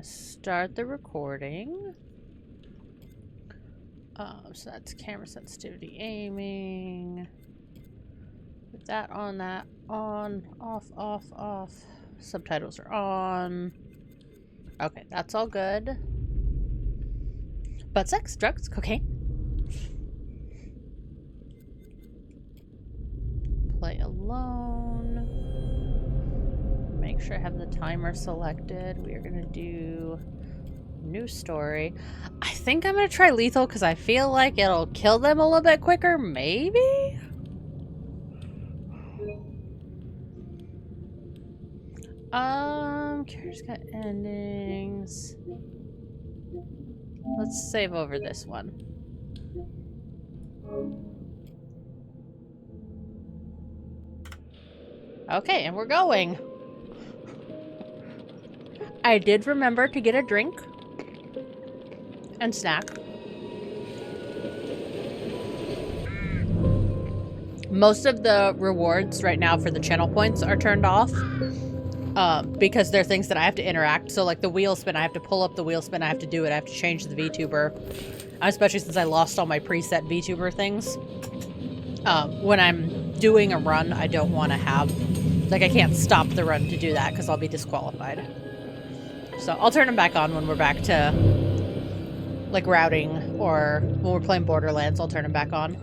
Start the recording. So that's camera sensitivity, aiming. Put that on, off. Subtitles are on. Okay, that's all good. Butt sex, drugs, cocaine. Play alone. Make sure I have the timer selected. We are gonna do new story. I think I'm gonna try lethal because I feel like it'll kill them a little bit quicker, maybe? Character's got endings. Let's save over this one. Okay, and we're going. I did remember to get a drink and snack. Most of the rewards right now for the channel points are turned off because they're things that I have to interact. So like the wheel spin, I have to pull up the wheel spin, I have to do it, I have to change the VTuber. Especially since I lost all my preset VTuber things. When I'm doing a run, I don't want to have... Like, I can't stop the run to do that because I'll be disqualified. So I'll turn them back on when we're back to, like, routing, or when we're playing Borderlands, I'll turn them back on.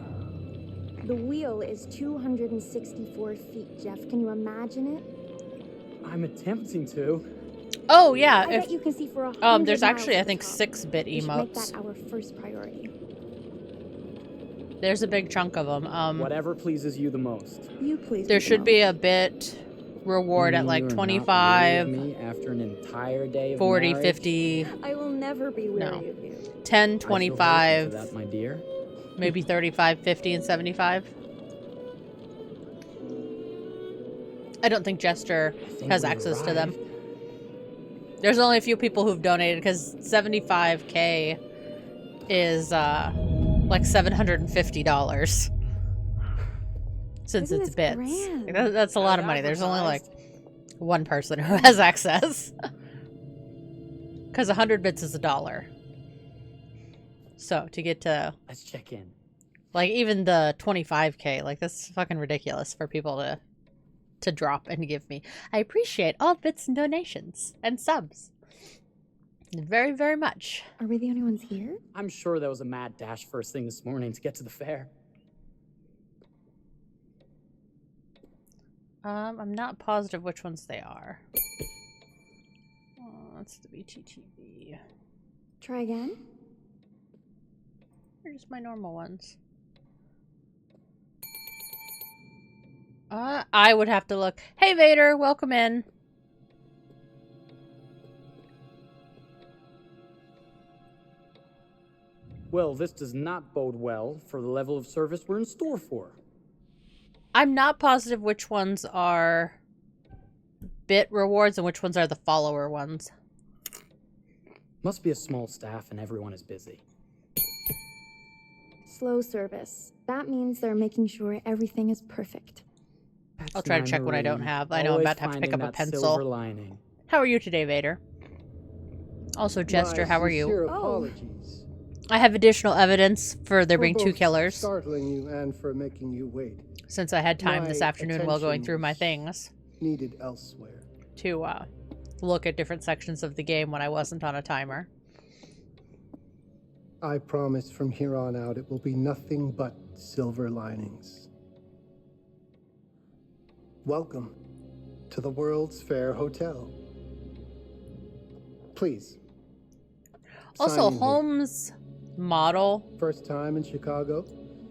The wheel is 264 feet, Jeff. Can you imagine it? I'm attempting to. Oh, yeah. I bet you can see for 100 there's actually, I miles think, to the top. 6-bit We should make emotes. that our first priority. There's a big chunk of them. Whatever pleases you the most. You please. There should be a bit reward at, like, 25, me after an entire day of 40, marriage? 50, I will never be weary No. of you. 10, I shall 25, hold you to that, my dear. maybe 35, 50, and 75. I don't think Jester has access to them. There's only a few people who've donated because 75k is like $750 since Isn't it's this bits. grand? Like, that's a lot of money. There's only like one person who has access because 100 bits is $1. So to get to Let's check in. like even the 25k, like that's fucking ridiculous for people to drop and give me. I appreciate all bits and donations and subs. Very, very much. Are we the only ones here? I'm sure there was a mad dash first thing this morning to get to the fair. I'm not positive which ones they are. That's the BTTV. Try again. They're just my normal ones. I would have to look. Hey Vader, welcome in. Well, this does not bode well for the level of service we're in store for. I'm not positive which ones are bit rewards and which ones are the follower ones. Must be a small staff and everyone is busy. Slow service. That means they're making sure everything is perfect. I'll try to check what I don't have. I know I'm about to have to pick up a pencil. Silver lining. How are you today, Vader? Also, Jester, how are you? Apologies I have additional evidence for there for being 2 both killers. startling you and for making you wait. Since I had time My this afternoon while going through my attention things Needed elsewhere. to look at different sections of the game when I wasn't on a timer. I promise from here on out it will be nothing but silver linings. Welcome to the World's Fair Hotel. Please. Also, sign in here. Holmes' model, First time in Chicago.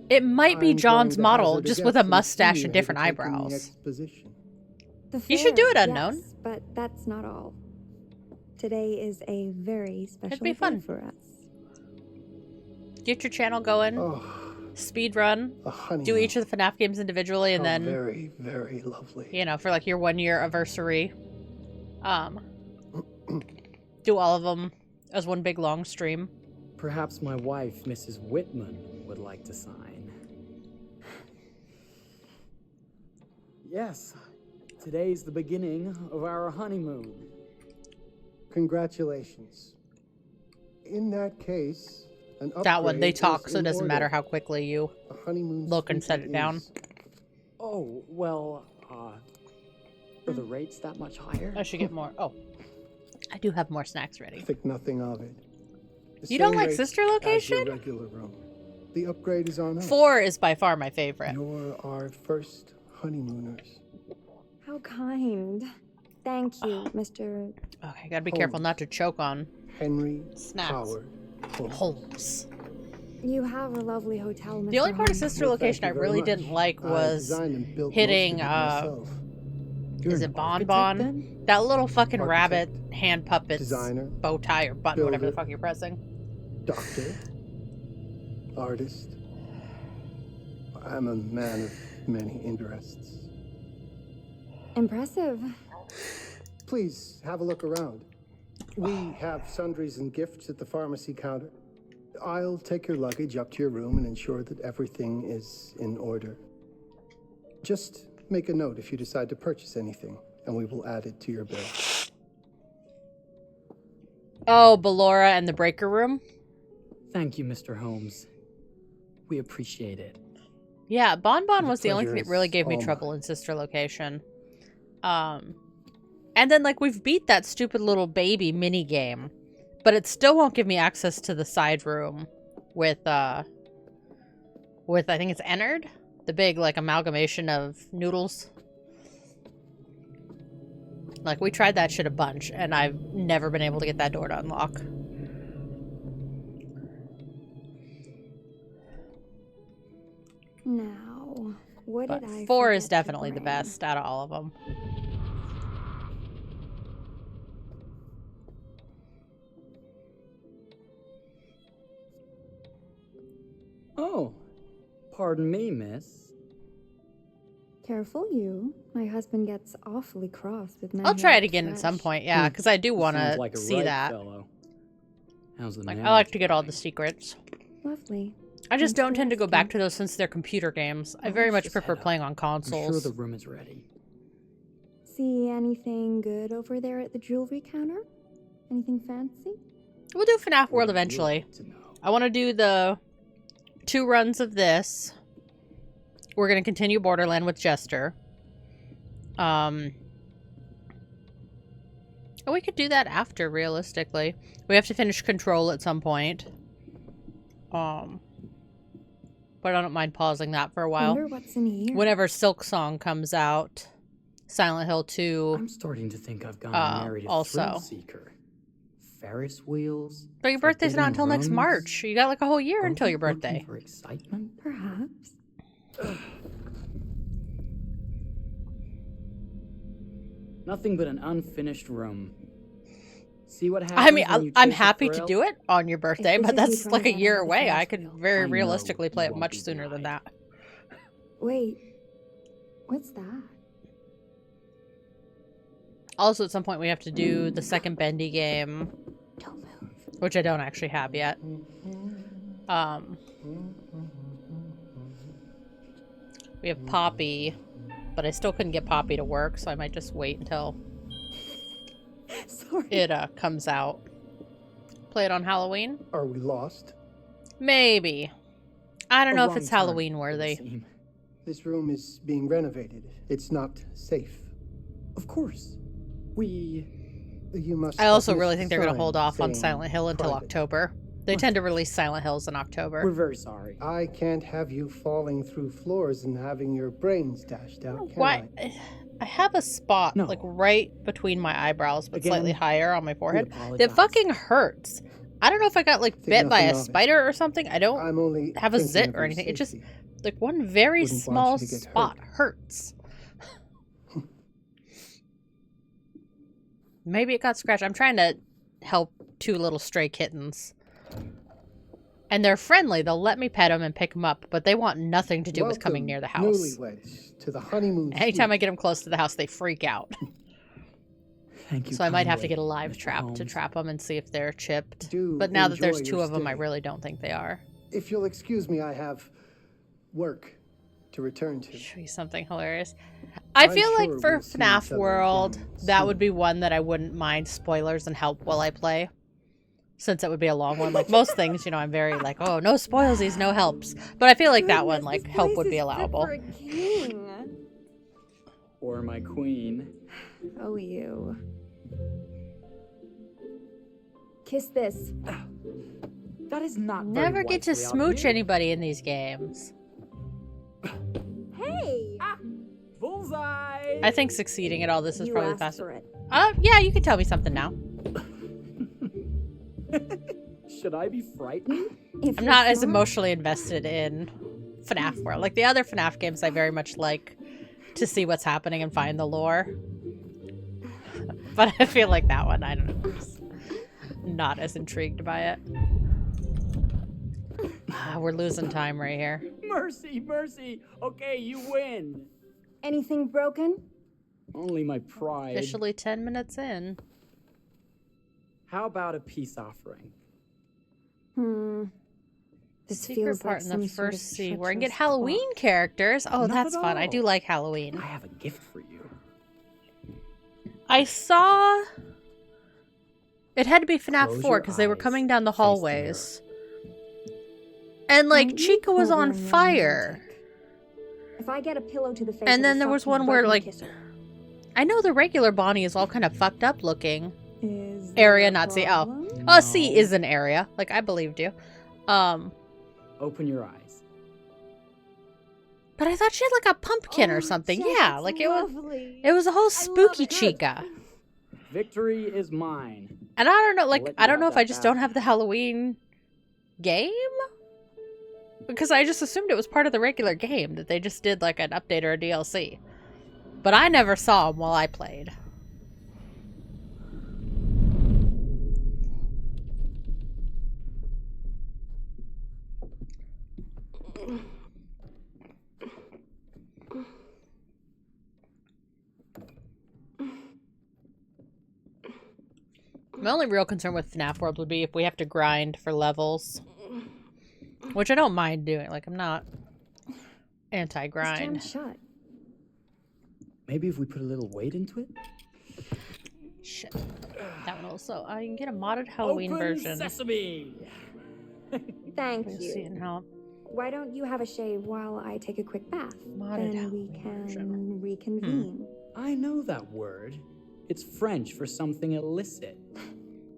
it might be I'm John's going to model, hazard a just guess with a and mustache see and who different to take in the eyebrows. exposition. The You should do fair, it, Unknown. Yes, but that's not all. Today is a very special be day fun. for us. Get your channel going, Oh, speedrun, a honeymoon. do each of the FNAF games individually, and How then, very, very lovely. you know, for like your 1-year anniversary, do all of them as one big long stream. Perhaps my wife, Mrs. Whitman, would like to sign. Yes, today's the beginning of our honeymoon. Congratulations. In that case, an upgrade That one, they talk, is so it in doesn't matter order. how quickly you A honeymoon look and set suite it down. is- Oh, well, are the rates that much higher? I should get more. Oh, I do have more snacks ready. Think nothing of it. The You don't same like rates sister as your location? regular room. The upgrade is on us. 4 is by far my favorite. You're our first honeymooners. How kind. Thank you, Mr. Okay, gotta be careful not to choke on Henry Snacks. Howard Holmes. Holmes. You have a lovely hotel, Mr. The only part of Holmes. sister Well, thank location I you very really much. didn't like I was designed and built most hitting, of it myself. You're is an it Bon architect, Bon? then? That little fucking rabbit Architect, hand puppet's designer, bow tie or button, whatever the builder. fuck you're pressing. Doctor, artist. I'm a man of many interests. Impressive. Please have a look around. We have sundries and gifts at the pharmacy counter. I'll take your luggage up to your room and ensure that everything is in order. Just make a note if you decide to purchase anything, and we will add it to your bill. Oh, Ballora and the breaker room? Thank you, Mr. Holmes. We appreciate it. Yeah, Bon Bon The was the only thing pleasure that really is gave me all trouble mine. in sister location. And then like we've beat that stupid little baby mini game, but it still won't give me access to the side room with I think it's Ennard, the big like amalgamation of noodles. Like we tried that shit a bunch and I've never been able to get that door to unlock. Now, what But did I 4 forget is to definitely the bring? best out of all of them. Oh, pardon me, miss. Careful you. My husband gets awfully cross with men I'll who try it act again at some fresh. point, yeah, because I do He want seems to like a see right that. fellow. How's the Like, I marriage like to get all going? the secrets. Lovely. I just Thanks don't for tend to go back asking. to those since they're computer games. I Well, very let's much just prefer head up. playing on I'm consoles. sure the room is ready. See anything good over there at the jewelry counter? Anything fancy? We'll do FNAF World What would you eventually. like to know? I want to do the 2 runs of this. We're going to continue Borderland with Jester. And we could do that after, realistically. We have to finish Control at some point. But I don't mind pausing that for a while. Wonder what's in here. Whenever Silk Song comes out, Silent Hill 2. I'm starting to think I've gone and married a also. thrill seeker. Ferris wheels. But your birthday's not forbidden until next rooms. March. You got like a whole year Are until we your looking birthday. For excitement? Perhaps. Nothing but an unfinished room. See what happens I mean, when you I'm chase a happy to thrill? do it on your birthday, this but is me that's trying like to a get year out of the away. I Ferris could wheel. very I know realistically play you it won't much be sooner than denied. that. Wait. What's that? Also, at some point, we have to do the second Bendy game, Don't move. which I don't actually have yet. We have Poppy, but I still couldn't get Poppy to work, so I might just wait until Sorry. it comes out. Play it on Halloween? Are we lost? Maybe. I don't A know if wrong it's turn, Halloween it would worthy. seem. This room is being renovated. It's not safe. Of course. We... You must. I also have really missed think the they're going to sign hold off on saying Silent Hill until private. October. They tend to release Silent Hills in October. We're very sorry. I can't have you falling through floors and having your brains dashed out, can Why? I? I have a spot No. like right between my eyebrows, but Again, slightly higher on my We forehead. That apologize. fucking hurts. I don't know if I got like Think bit by nothing a of it. spider or something. I don't I'm only have a thinking zit of or your anything. It just safety. like one very Wouldn't want small you to get spot hurts. Maybe it got scratched. I'm trying to help 2 little stray kittens. And they're friendly. They'll let me pet them and pick them up, but they want nothing to do with coming Welcome, near the house. Newlyweds to the honeymoon. Anytime I suite. get them close to the house, they freak out. Thank you So I might have to kindly, get a live Mr. trap to Holmes. trap them and see if they're chipped. Do But now that there's enjoy 2 your of them, I stay. really don't think they are. If you'll excuse me, I have work to return to. Show you something hilarious. I I'm feel like sure for we'll see FNAF each other World, again that soon. would be one that I wouldn't mind spoilers and help while I play. Since it would be a long one. Like most things, you know, I'm very like, oh, no spoilsies, no helps. But I feel like that one, Goodness, like, this help place would be is fit allowable. for a king. Or my queen. Oh, you. Kiss this. That is not Never very get to wifely of smooch you. anybody in these games. Hey! Bullseye! I think succeeding at all this is You probably asked faster. for it. Yeah, you can tell me something now. Should I be frightened? If I'm you're not as smart. emotionally invested in FNAF World. Like the other FNAF games, I very much like to see what's happening and find the lore. But I feel like that one, I don't know. Just not as intrigued by it. We're losing time right here. Mercy, mercy. Okay, you win. Anything broken? Only my pride. Officially 10 minutes in. How about a peace offering? This Secret feels part like in the some sort of first scene where I can get treacherous Halloween plot. characters. Oh, Not that's at fun. I do all. like Halloween. I have a gift for you. I saw... It had to be FNAF Close 4 your because they were eyes, coming down the face the hallways. And, like, Don't you Chica was pull on very fire. romantic. If I get a pillow to the face, And it'll then there stop was you one where, bugging like... Kisser. I know the regular Bonnie is all kind of fucked up looking. Is Area, there a not C. Oh. problem? Oh, C No. is an area. Like, I believed you. Open your eyes. But I thought she had, like, a pumpkin or Oh, something. Jess, Yeah, it's like, lovely. it was a whole I love spooky it. Chica. Victory is mine. And I don't know, like, let I you don't know have if I that just back. don't have the Halloween game? Because I just assumed it was part of the regular game, that they just did, like, an update or a DLC. But I never saw them while I played. My only real concern with FNAF World would be if we have to grind for levels. Which I don't mind doing. Like, I'm not It's anti-grind. jammed shut. Maybe if we put a little weight into it? Shit. That one also. I can get a modded Halloween Open version. sesame! Thank We'll see you. and how. Why don't you have a shave while I take a quick bath? Modded Then we Halloween can version. reconvene. I know that word. It's French for something illicit.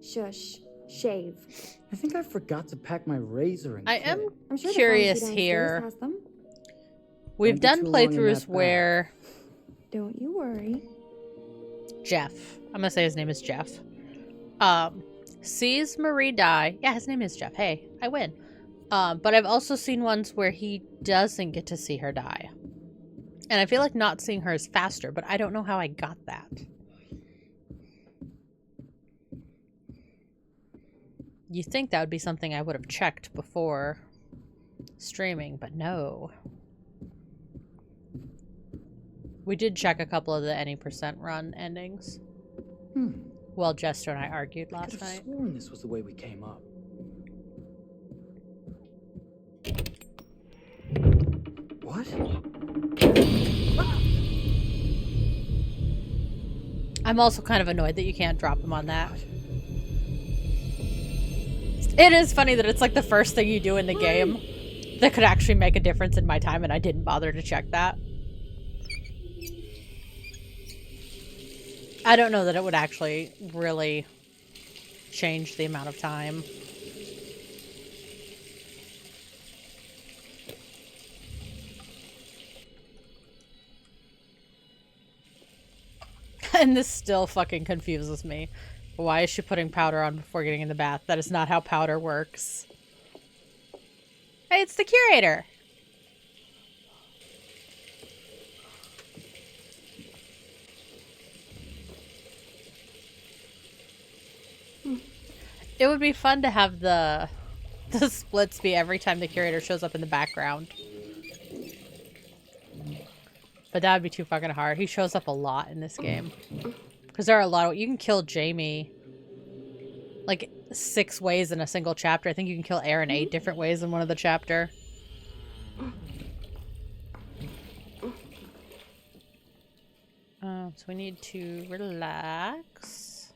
Shush. Shave. I think I forgot to pack my razor and I kit. am I'm sure curious the pharmacy here. downstairs has them. We've Don't done be too long in playthroughs that where Don't you worry. Jeff, I'm gonna say his name is Jeff, sees Marie die. Yeah, his name is Jeff. Hey, I win. But I've also seen ones where he doesn't get to see her die. And I feel like not seeing her is faster, but I don't know how I got that. You think that would be something I would have checked before streaming, but no. We did check a couple of the any % run endings. Well, Jester and I argued I last could have night. sworn this was the way we came up. What? I'm also kind of annoyed that you can't drop him on that. It is funny that it's like the first thing you do in the game that could actually make a difference in my time, and I didn't bother to check that. I don't know that it would actually really change the amount of time. And this still fucking confuses me. Why is she putting powder on before getting in the bath? That is not how powder works. Hey, it's the curator! It would be fun to have the splits be every time the curator shows up in the background. But that would be too fucking hard. He shows up a lot in this game. Because there are a lot of... You can kill Jamie like 6 ways in a single chapter. I think you can kill Aaron 8 different ways in one of the chapter. we need to relax.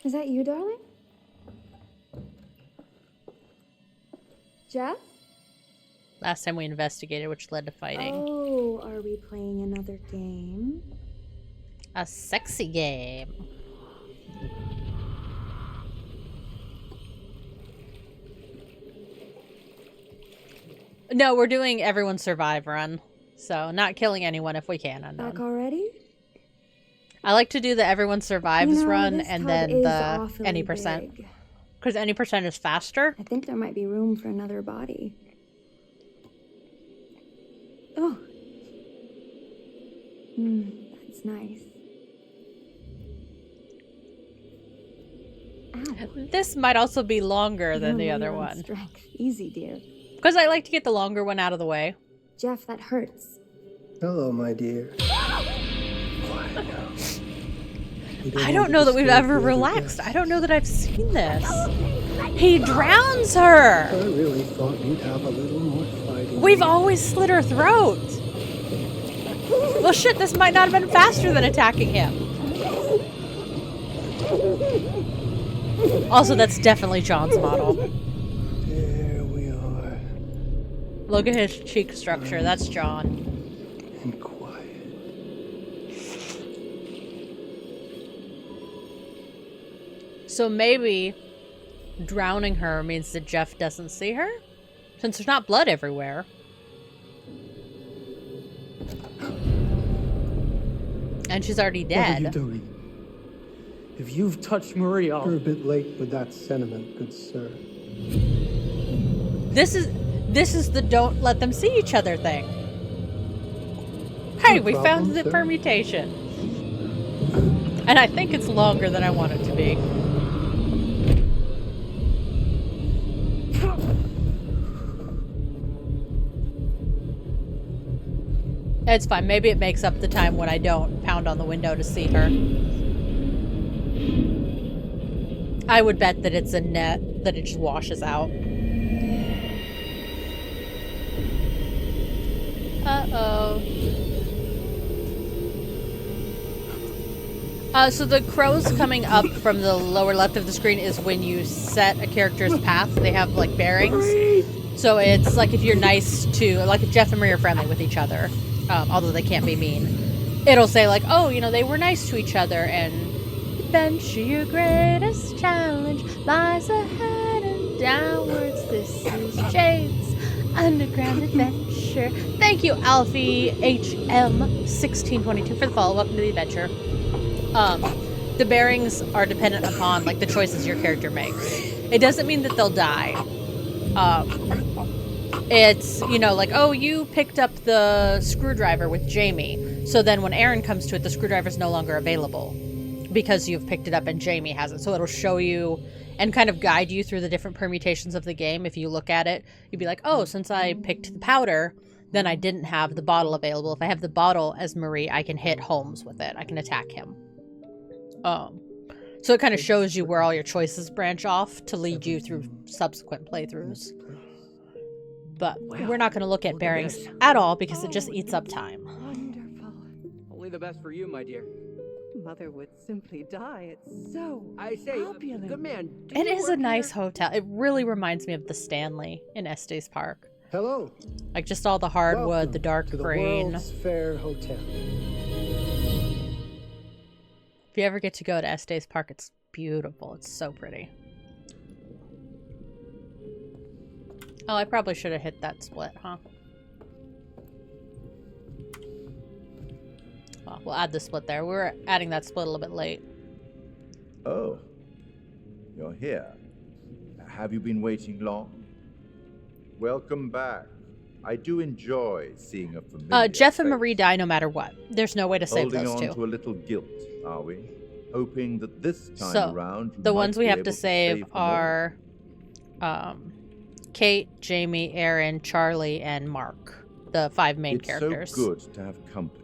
Is that you, darling? Jeff? Last time we investigated, which led to fighting. Oh, are we playing another game? A sexy game. No, we're doing everyone survive run. So, not killing anyone if we can. Back already? I like to do the everyone survives run this and tub then is the awfully any percent. big. Because any percent is faster. I think there might be room for another body. Oh. That's nice. Ow. This might also be longer than the You're other low on one. strength. Easy, dear. Because I like to get the longer one out of the way. Jeff, that hurts. Hello, my dear. Quiet now. I don't know that we've ever relaxed. I don't know that I've seen this. He drowns her. I really thought you'd have a little more fighting. We've always slit her throat. Well, shit, this might not have been faster than attacking him. Also, that's definitely John's model. There we are. Look at his cheek structure. That's John. And quiet. So maybe drowning her means that Jeff doesn't see her? Since there's not blood everywhere. And she's already What are you dead. doing? If you've touched Marie, You're a I'll... bit late with that sentiment, good sir. This is the don't let them see each other thing. Hey, No we problem, found the sir. permutation. And I think it's longer than I want it to be. It's fine. Maybe it makes up the time when I don't pound on the window to see her. I would bet that it's a net, that it just washes out. Uh-oh. So the crows coming up from the lower left of the screen is when you set a character's path. They have, like, bearings. So it's like if you're nice to, like if Jeff and Marie are friendly with each other, although they can't be mean, it'll say like, oh, you know, they were nice to each other, and adventure, your greatest challenge lies ahead and downwards. This is Jade's underground adventure. Thank you, Alfie HM1622 for the follow. Welcome to the adventure. The bearings are dependent upon like the choices your character makes. It doesn't mean that they'll die. It's, you know, like, oh, you picked up the screwdriver with Jamie. So then when Aaron comes to it, the screwdriver's no longer available because you've picked it up and Jamie has it. So it'll show you and kind of guide you through the different permutations of the game. If you look at it, you'd be like, oh, since I picked the powder, then I didn't have the bottle available. If I have the bottle as Marie, I can hit Holmes with it. I can attack him. So it kind of shows you where all your choices branch off to lead you through subsequent playthroughs. But we're not going to look at bearings at all because it just eats up time. Wonderful. Only the best for you, my dear. Mother would simply die. It's so I say, opulent. good man. do It you is a work nice here? hotel. It really reminds me of the Stanley in Estes Park. Hello. Like just all the hardwood, Welcome the dark to the green. World's Fair Hotel. If you ever get to go to Estes Park, it's beautiful. It's so pretty. Oh, I probably should have hit that split, huh? Well, we'll add the split there. We were adding that split a little bit late. Oh, you're here. Have you been waiting long? Welcome back. I do enjoy seeing a familiar Jeff and face. Marie die no matter what. There's no way to save Holding those on two. to a little guilt, are we? Hoping that this time So, around you the might ones we be have able to save them all. are Kate, Jamie, Aaron, Charlie, and Mark. The 5 main It's characters. so good to have company.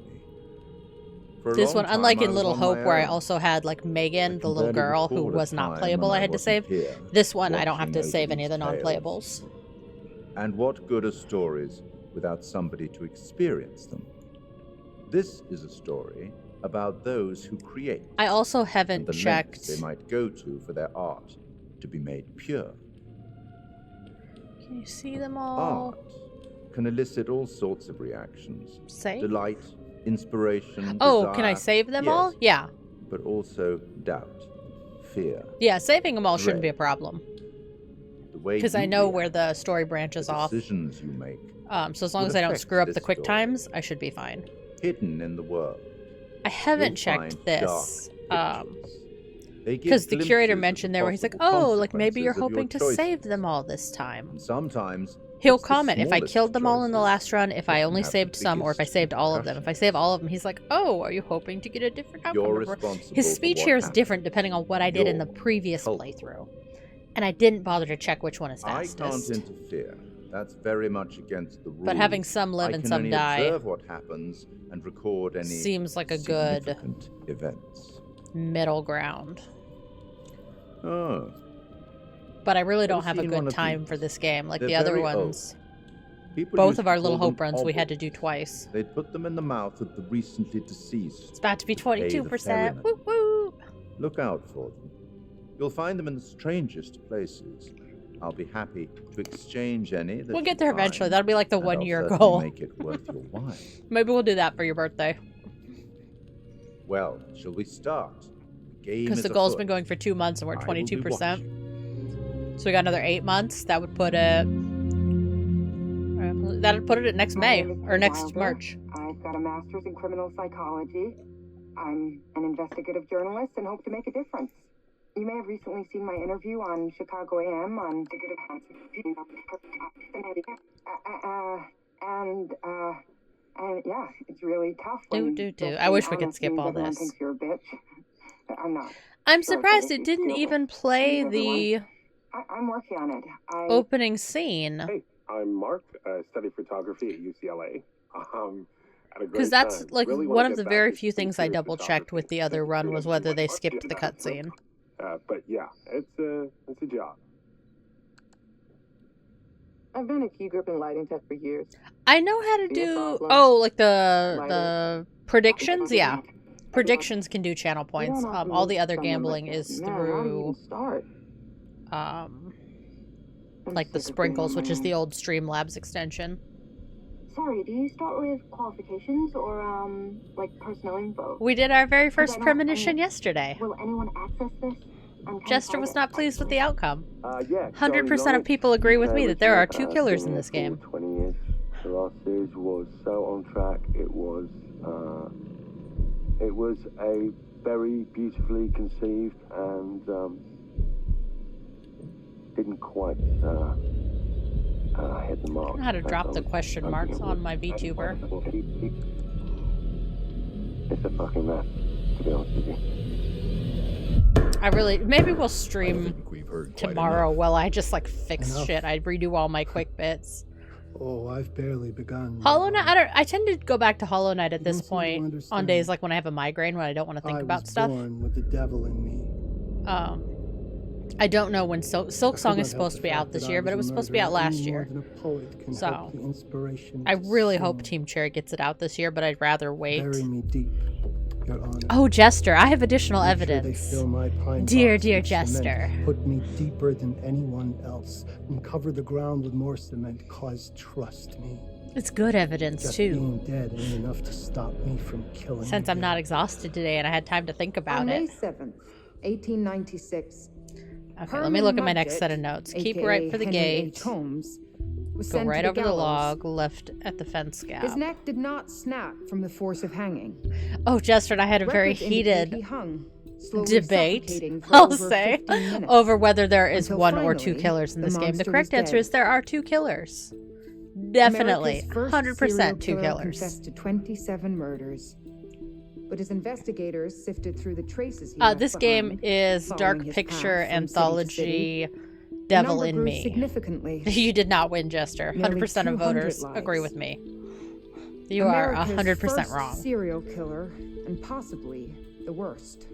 For a This long one, time, unlike I in was Little on my Hope, where I own. also had like Megan, I the can little barely girl who recall a was not time playable, when I had to wasn't save. here, This one, I don't have to watching save any of the over these non-playables. tales. And what good are stories without somebody to experience them? This is a story about those who create. I also and haven't the checked. lengths they might go to for their art to be made pure. Can you see them all? Art can elicit all sorts of reactions. Save? Delight, inspiration, Oh, desire, can I save them yes, all? Yeah. but also doubt, fear. Yeah, saving them all shouldn't be a dread. problem. The way Because I you know react, where the story branches the off. decisions you make, So as long would as I don't affect screw up this the quick story. times, I should be fine. hidden in the world. I haven't You'll checked find this. dark pictures. They give Because the curator glimpses of mentioned the there where he's like, possible oh, like maybe you're consequences of your hoping to choices. save them all this time. And sometimes He'll it's the comment if I smallest killed them all in the choices last run, if that I can only have the saved some, or if I biggest saved all of them. If I save all of them, he's like, oh, are you hoping to get a different outcome? You're Remember, responsible his for speech what here is happened. different depending on what I did in the You're previous culpable. playthrough. And I didn't bother to check which one is I fastest. can't interfere. That's very much against the rules. But having some live I and can some only die observe what happens and record any seems like a good significant events. middle ground. Oh, But I really don't Ever have a seen one good of time these? for this game. Like They're the other very old. ones, people both used of to our call little them hope runs we had to obels. do twice. They'd put them in the mouth of the recently deceased. It's about to be to pay the 22%. ferryman. Woo woo! Look out for them. You'll find them in the strangest places. I'll be happy to exchange any that We'll you get there find, eventually. That'll be like the and 1 I'll year certainly goal. Make it worth your while. Maybe we'll do that for your birthday. Well, shall we start? The game Because is the goal's afoot. been going for 2 months and we're I will be 22%. watching. So we got another 8 months. That would put it. That'd put it at next May or next Wilder. March. I've got a master's in criminal psychology. I'm an investigative journalist and hope to make a difference. You may have recently seen my interview on Chicago AM on and yeah, it's really tough. When I wish we could honest skip means all everyone this. thinks you're a bitch. I'm not. I'm Sure, surprised but it if didn't you feel even it. play Hey, the I'm working on it. opening scene. Hey, I'm Mark. I study photography at UCLA. Had a great Because that's time. like Really one wanna of the get very back few into things I serious double checked with the other run was whether they skipped the cutscene. But yeah, it's a job. I've been a key grip and lighting tech for years. I know how to Be a do problem. like the predictions. Yeah, predictions can do channel points. All the other gambling is through like the sprinkles, which is the old Streamlabs extension. Sorry, do you start with qualifications or like personnel info? We did our very I first don't- premonition I mean, yesterday. Will anyone access this? I'm kind of Jester was not pleased with the outcome. Yeah. 100% of people agree with me that there are 2 killers in this game. 20 years. The last series was so on track. It was a very beautifully conceived and didn't quite hit the mark. I don't know how to drop the question marks on my VTuber. It's a fucking mess, to be honest with you. Maybe we'll stream think we've heard quite tomorrow enough. while I just like fix Enough. shit. I redo all my quick bits. Oh, I've barely begun. Hollow Knight, I tend to go back to Hollow Knight at You this don't seem to point on understand. days like when I have a migraine when I don't want to think I about was stuff. born with the devil in me. I don't know when Silk I Song could is not help supposed the to be fact out this that I year, but it was a supposed to be out murderer last any year. more than a poet can So, help the inspiration I to really hope sing. Team Cherry gets it out this year, but I'd rather wait. Bury me deep, Your Honor. Oh, Jester, I have additional Make sure they evidence. fill my pine Dear, box dear with cement, Jester. Put me deeper than anyone else and cover the ground with more cement, cause trust me. It's good evidence, Just too. being dead ain't enough to stop me from killing Since I'm again. not exhausted today and I had time to think about On May it. 7th, 1896, Okay, let me look at my next set of notes. Keep right for the gate. Holmes was Go sent right to over the gallows. log, left at the fence His gap. neck did not snap from the force of hanging. Oh, Jester and I had a very Records indicate he heated hung, slowly debate, suffocating for I'll over say, 15 minutes. over whether there is Until 1 or 2 finally, killers in the this game. The monster correct was answer dead. is there are 2 killers. Definitely. America's first 100% serial 2 killer killers. confessed to 27 murders. But as investigators sifted through the traces he This left game behind, is following Dark his Picture path from city to Anthology city, the Devil number in grew Me. significantly. You did not win, Jester. Nearly 100% of 200 voters lives. agree with me. You are America's 100% first wrong. serial killer, and possibly the worst.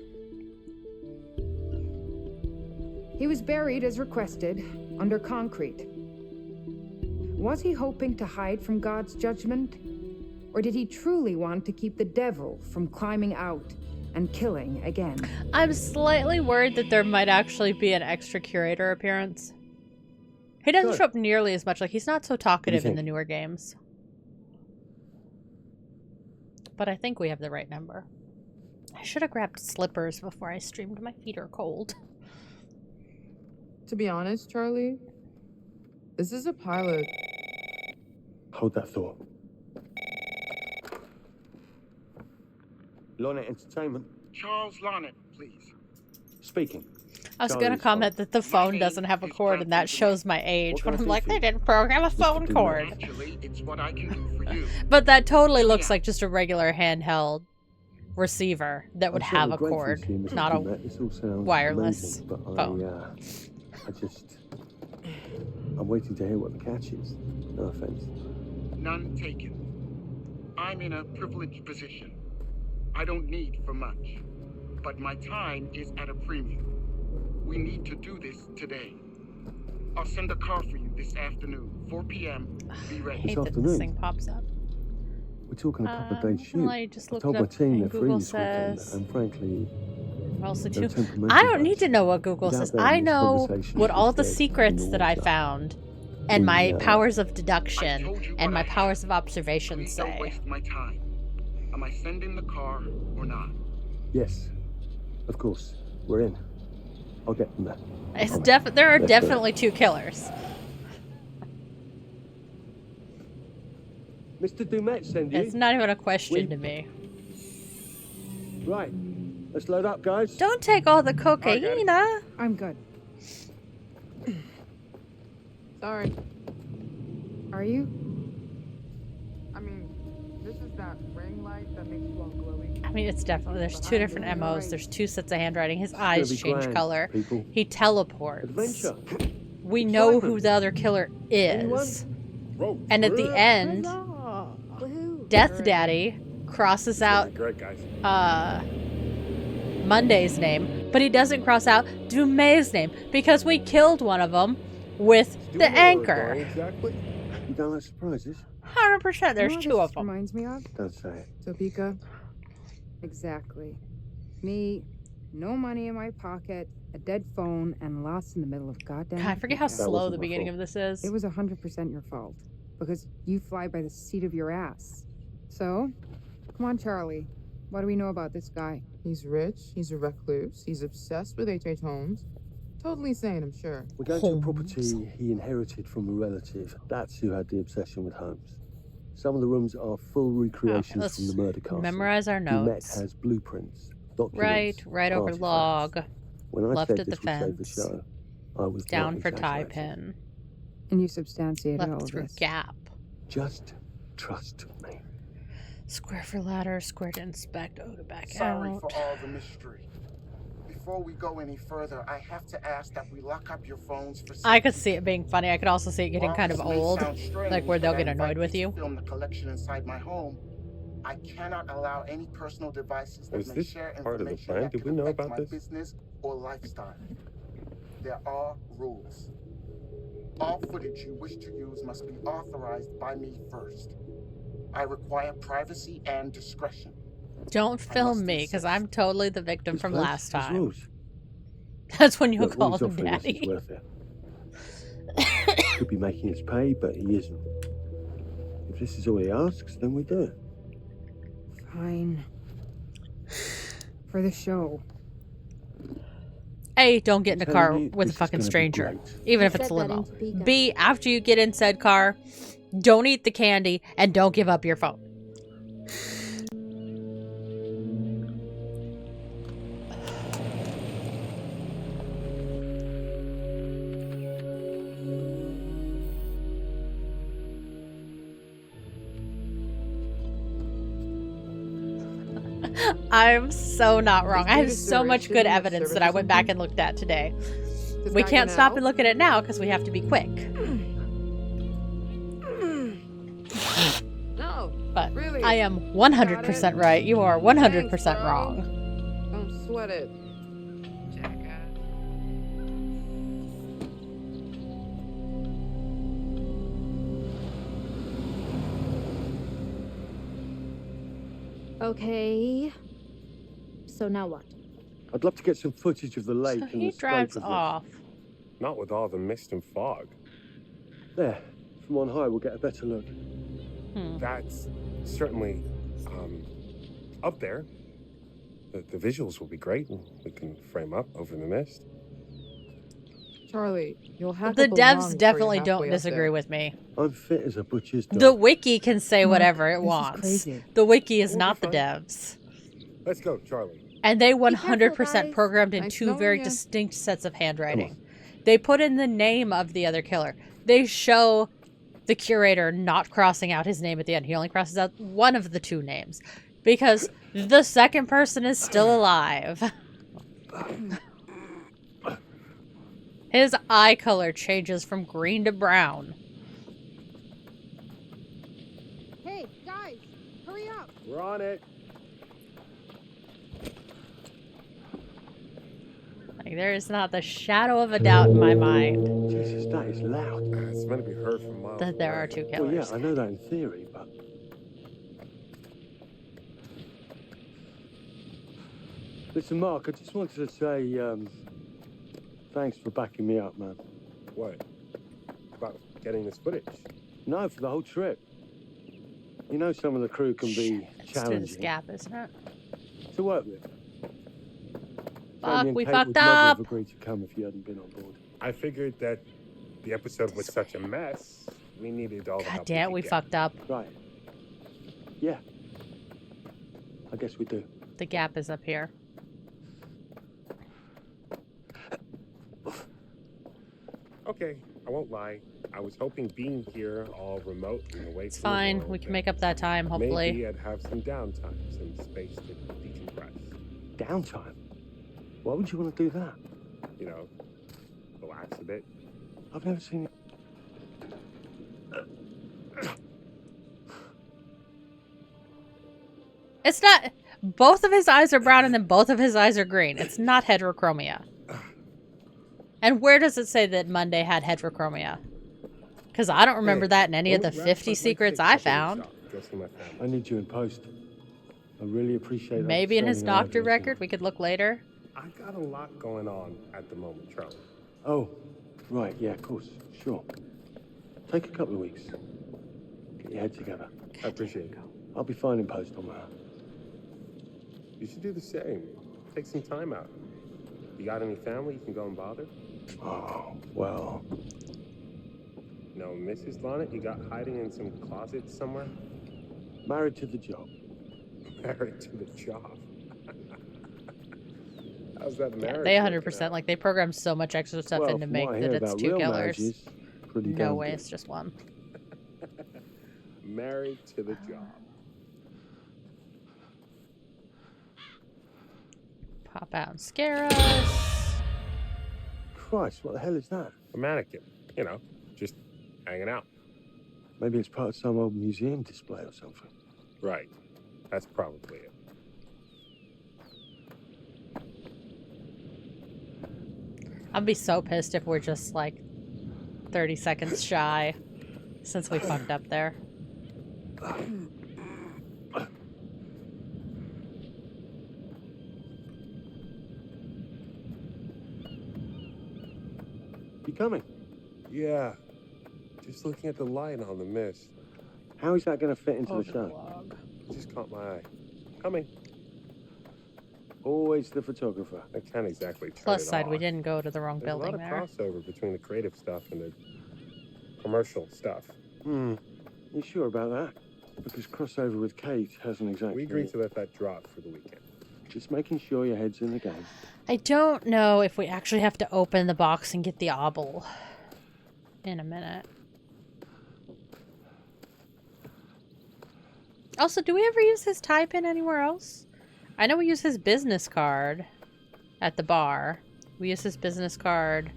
He was buried as requested, under concrete. Was he hoping to hide from God's judgment, Or did he truly want to keep the devil from climbing out and killing again? I'm slightly worried that there might actually be an extra curator appearance. He doesn't show up nearly as much. Like, he's not so talkative in the newer games. But I think we have the right number. I should have grabbed slippers before I streamed. My feet are cold. To be honest, Charlie, this is a pilot. Hold that thought. Lonnet Entertainment. Charles Lonnet, please. Speaking. I was going to comment that the phone doesn't have a cord, and that shows my age. But I'm like, they didn't program a phone cord. Actually, it's what I can do for you. But that totally looks like just a regular handheld receiver that would have a cord, not a wireless phone. I'm waiting to hear what the catch is. No offense. None taken. I'm in a privileged position. I don't need for much, but my time is at a premium. We need to do this today. I'll send a car for you this afternoon, 4 p.m. Be ready. I hate that this thing pops up. We're talking a couple of days shoot. I just I looked told it my up team and they're free Google this weekend, says... and frankly, Also they're too. temperamental I don't need bunch. to know what Google Without says. them, I this know conversation what is all the dead in secrets the that I water. found and my powers of deduction and my I have. powers of observation Please say. don't waste my time. Am I sending the car or not? Yes, of course. We're in. I'll get them there. It's there are definitely two killers. Mr. Dumet send you. It's not even a question to me. Right. Let's load up, guys. Don't take all the cocaine. I'm good. Sorry. Are you? I mean, this is that ring light that makes you all glowy. I mean, it's definitely, there's two different MOs. There's two sets of handwriting. His eyes be change grand, color. people. He teleports. Adventure. We know who the other killer is. And at the end, Death Daddy crosses out Monday's name, but he doesn't cross out Dumet's name because we killed one of them with the anchor. Exactly. You don't like surprises? 100%. There's You know what two this of them. Reminds me of Don't say it. Topeka. exactly. Me, no money in my pocket, a dead phone, and lost in the middle of goddamn. God, I forget how Topeka. slow wasn't the my beginning fault. of this is. It was 100% your fault because you fly by the seat of your ass. So, come on, Charlie. What do we know about this guy? He's rich, he's a recluse, he's obsessed with H.H. Holmes. Totally sane, I'm sure. We're going to a property he inherited from a relative. That's who had the obsession with Holmes. Some of the rooms are full recreations let's from the murder castle. memorize our notes. Dumet has blueprints, documents, Right over artifacts. log. When I left said at the this would save the fence. show, I was Down not for tie exaggerating. pin. And you substantiated all Left of through this. gap. Just trust me. Square for ladder, square to inspect, O to back Sorry out. for all the mystery. Before we go any further, I have to ask that we lock up your phones for I could see it being funny. I could also see it getting While kind of this may old. sound strange, Like where they'll but get I annoyed invite with you you. to film the collection inside my home. I cannot allow any personal devices that Was may this share part of the information plan? that Did could we know affect about my this? business or lifestyle. There are rules. All footage you wish to use must be authorized by me first. I require privacy and discretion. Don't film me, because I'm totally the victim This from place last has time. rules. That's when you'll Look, call what him he's offering us is daddy. worth it. Could be making us pay, but he isn't. If this is all he asks, then we do it. Fine. For the show. A, don't get in a Telling car you, with a this is fucking gonna be stranger, great. even You if it's said that in limo. Topeka. B, after you get in said car, don't eat the candy and don't give up your phone. I'm so not wrong. I have so much good evidence that I went back and looked at today. We can't stop and look at it now because we have to be quick. No, But really. I am 100% right. You are 100% Thanks, bro. wrong. Don't sweat it. Jackass. Okay. So now what? I'd love to get some footage of the lake So and he the scope drives of this. off. Not with all the mist and fog. There, from on high, we'll get a better look. That's certainly up there. The visuals will be great, and we can frame up over the mist. Charlie, you'll have The to devs definitely don't disagree with me. I'm fit as a butcher's dog. The wiki can say whatever it this is wants. crazy. The wiki is We'll not be the fine. devs. Let's go, Charlie. And they careful, 100% guys. programmed in Nice two knowing very ya. distinct sets of handwriting. They put in the name of the other killer. They show the curator not crossing out his name at the end. He only crosses out one of the two names because the second person is still alive. His eye color changes from green to brown. Hey, guys, hurry up. We're on it. Like, there is not the shadow of a doubt in my mind Jesus, that is loud. It's meant to be heard from miles that there away. are two Well, yeah, killers. I know that in theory, but... Listen, Mark, I just wanted to say, thanks for backing me up, man. What? About getting this footage? No, for the whole trip. You know some of the crew can be It's through this challenging gap, isn't it? to work with. Fuck, Jamie and we Kate fucked would never up. have agreed to come if you hadn't been on board. I figured that the episode was such a mess, we needed all the God help damn, we could get. fucked up. Right. Yeah. I guess we do. The gap is up here. Okay, I won't lie. I was hoping being here all remote and away It's from the fine. world We can that make up that time, hopefully. Maybe I'd have some downtime, some space to decompress. Downtime? Why would you want to do that? You know, relax a bit. I've never seen it. It's not... Both of his eyes are brown and then both of his eyes are green. It's not heterochromia. And where does it say that Monday had heterochromia? Because I don't remember that in any of the 50 secrets I found. I need you in post. I really appreciate that. Maybe in his Standing doctor out, record. We could look later. I've got a lot going on at the moment, Charlie. Oh, right. Yeah, of course. Sure. Take a couple of weeks. Get your head together. I appreciate it. I'll be fine in post on that. You should do the same. Take some time out. You got any family you can go and bother? Oh, well. No, Mrs. Lonnet, you got hiding in some closet somewhere? Married to the job. Married to the job. How's that Yeah, marriage? they 100%, like, they programmed so much extra stuff Well, in to from make what I that hear it's about two real killers. marriages, pretty No damn way, good. it's just one. Married to the job. Pop out and scare us. Christ, what the hell is that? A mannequin. You know, just hanging out. Maybe it's part of some old museum display or something. Right. That's probably it. I'd be so pissed if we're just, like, 30 seconds shy since we fucked up there. You coming? Yeah. Just looking at the light on the mist. How is that going to fit into Oh, the show? vlog. It just caught my eye. Coming. Always the photographer. I can't exactly turn Plus it side, we off. didn't go to the wrong There's a lot building of there. crossover between the creative stuff and the commercial stuff. You sure about that? Because crossover with Kate hasn't exactly... We agreed to let that drop for the weekend. Just making sure your head's in the game. I don't know if we actually have to open the box and get the obel in a minute. Also, do we ever use his tie pin anywhere else? I know we use his business card at the bar. We use his business card.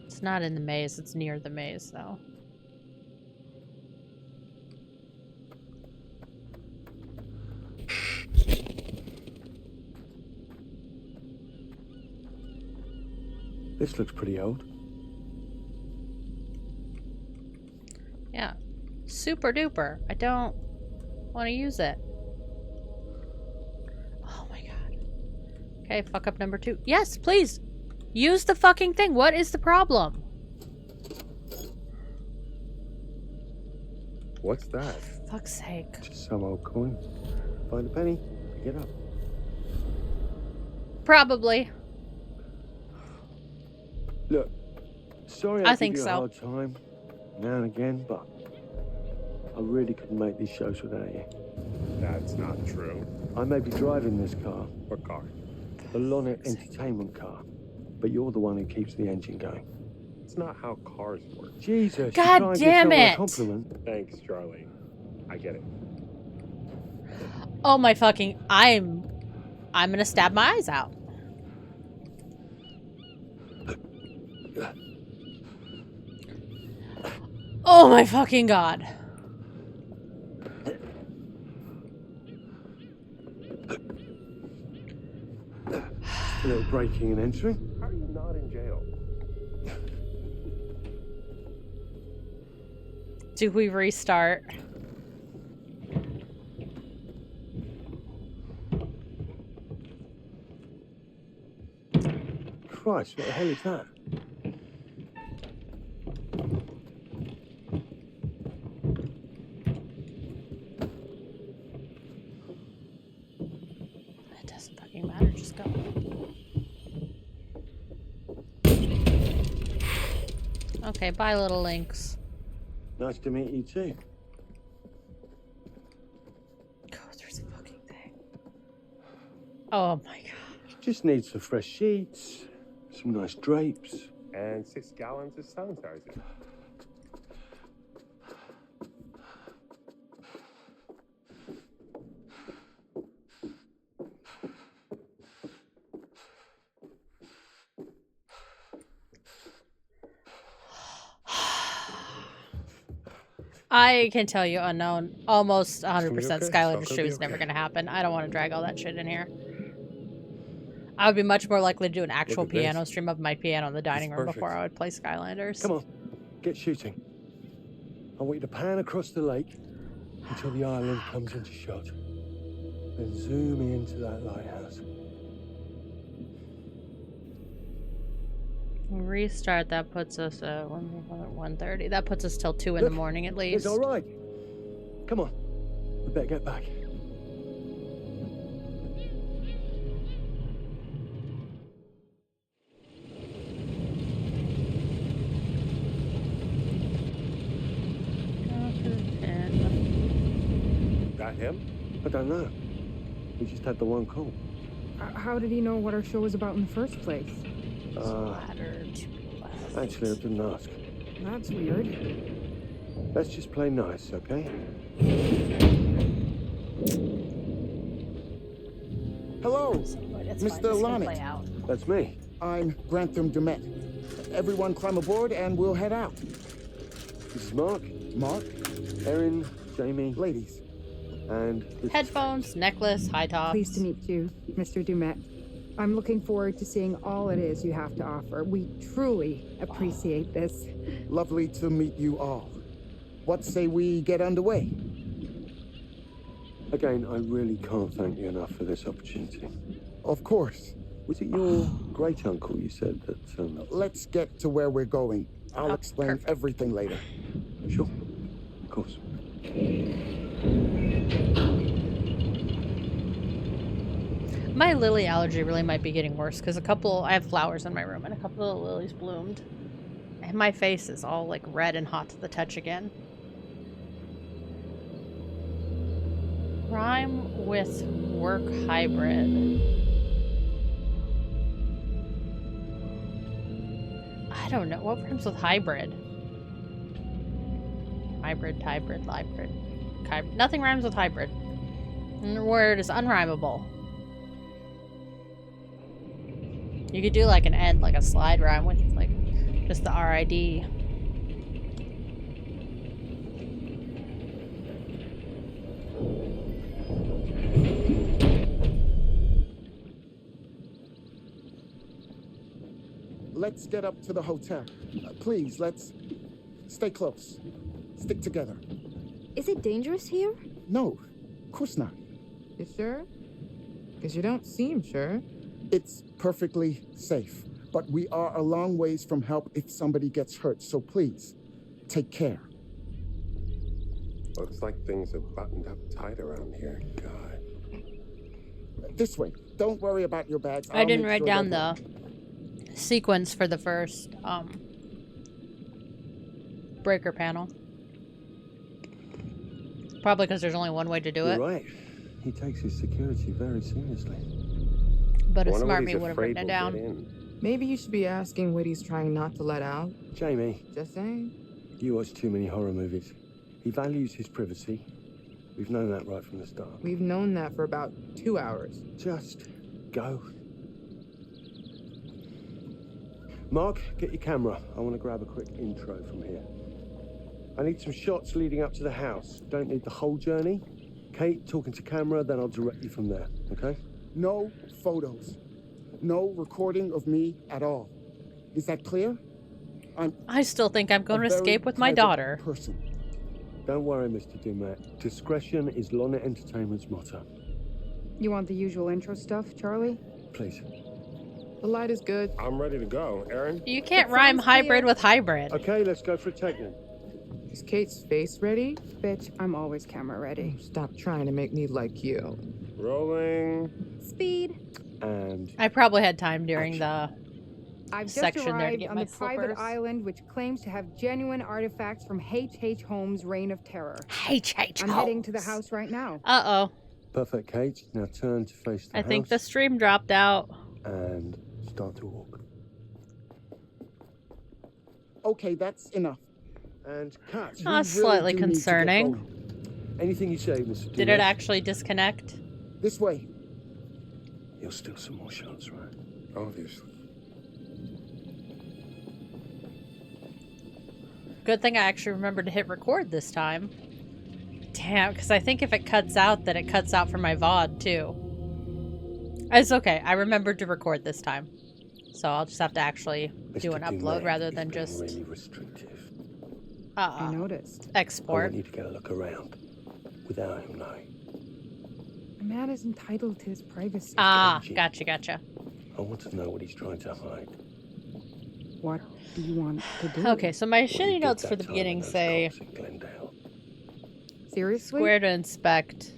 It's not in the maze, it's near the maze though. This looks pretty old. Yeah. Super duper. I don't want to use it. Oh my god. Okay, fuck up number 2. Yes, please! Use the fucking thing! What is the problem? What's that? For fuck's sake. Just some old coin. Find a penny, pick it up. Probably. Look, sorry I I think give you so. a hard time now and again, but I really couldn't make these shows without you. That's not true. I may be driving this car, What car? the Lonnet Entertainment car, but you're the one who keeps the engine going. It's not how cars work. Jesus, God you try and give damn someone it. a compliment. Thanks, Charlie. I get it. Oh my fucking... I'm gonna stab my eyes out. Oh my fucking god. A little breaking and entering. How are you not in jail? Do we restart? Christ, what the hell is that? It doesn't fucking matter, just go. Okay, bye little lynx. Nice to meet you too. Go through the fucking thing. Oh my god. Just need some fresh sheets, some nice drapes. And 6 gallons of sanitizer. I can tell you, unknown, almost 100% okay? Skylander It's all show gonna is be never okay. going to happen. I don't want to drag all that shit in here. I would be much more likely to do an actual at this. piano stream of my piano in the dining room perfect. before I would play Skylanders. Come on, get shooting. I want you to pan across the lake until the island comes into shot. Then zoom into that lighthouse. Restart, that puts us at 1:30. That puts us till 2 in the Look, morning at least. It's all right. Come on, we better get back. That him? I don't know. We just had the one call. How did he know what our show was about in the first place? Ladder to left. Actually, I didn't ask. That's weird. Let's just play nice, okay? Hello, It's fine, Mr. it's gonna Lonnet. play out. That's me. I'm Grantham Dumet. Everyone climb aboard and we'll head out. This is Mark, Mark, Erin, Jamie, ladies. and this Headphones, necklace, high tops. Pleased to meet you, Mr. Dumet. I'm looking forward to seeing all it is you have to offer. We truly appreciate this. Lovely to meet you all. What say we get underway? Again, I really can't thank you enough for this opportunity. Of course. Was it your great uncle you said that? Let's get to where we're going. I'll Oh, explain perfect. everything later. Sure, of course. My lily allergy really might be getting worse because I have flowers in my room and a couple of lilies bloomed. And my face is all like red and hot to the touch again. Rhyme with work hybrid. I don't know. What rhymes with hybrid? Hybrid. Nothing rhymes with hybrid. And the word is unrhymable. You could do like an end, like a slide rhyme with like just the RID. let's get up to the hotel. Please, let's stay close. Stick together. Is it dangerous here? No, of course not. You sure? Because you don't seem sure. It's perfectly safe, but we are a long ways from help if somebody gets hurt, so please, take care. Looks like things are buttoned up tight around here. God. This way. Don't worry about your bags. I didn't write down the sequence for the first breaker panel. Probably because there's only one way to do it. You're right. He takes his security very seriously. But a smart me would have written it down. Maybe you should be asking what he's trying not to let out. Jamie, Just saying. you watch too many horror movies. He values his privacy. We've known that right from the start. We've known that for about 2 hours. Just go. Mark, get your camera. I want to grab a quick intro from here. I need some shots leading up to the house. Don't need the whole journey. Kate, talking to camera, then I'll direct you from there, okay? No photos. No recording of me at all. Is that clear? I still think I'm going to a very escape with my private daughter. Person. Don't worry, Mr. Dumet. Discretion is Lonnet Entertainment's motto. You want the usual intro stuff, Charlie? Please. The light is good. I'm ready to go. Aaron? You can't rhyme hybrid with hybrid. Okay, let's go for a take then. Is Kate's face ready? Bitch, I'm always camera ready. Stop trying to make me like you. Rolling. Speed. And I probably had time during the I've just section there to arrived get on my the private slippers. island which claims to have genuine artifacts from H.H. Holmes' Reign of Terror. H.H. I'm heading to the house right now. Uh-oh. perfect, Kate. Now turn to face the I house. think the stream dropped out. And start to walk. Okay, that's enough. And cut. Oh, slightly do need to get concerning. going. Anything you say, Mr. Did it actually disconnect? This way. You'll steal some more shots, right? Obviously. Good thing I actually remembered to hit record this time. Damn, because I think if it cuts out, then it cuts out for my VOD too. It's okay. I remembered to record this time. So I'll just have to actually do an upload rather than just really restrictive. I noticed. I export. want you to get a look around without him knowing. A man is entitled to his privacy. Ah, gotcha. I want to know what he's trying to hide. What do you want to do? Okay, so my shitty did notes that for the time beginning with those say cops in Glendale. Seriously? square to inspect,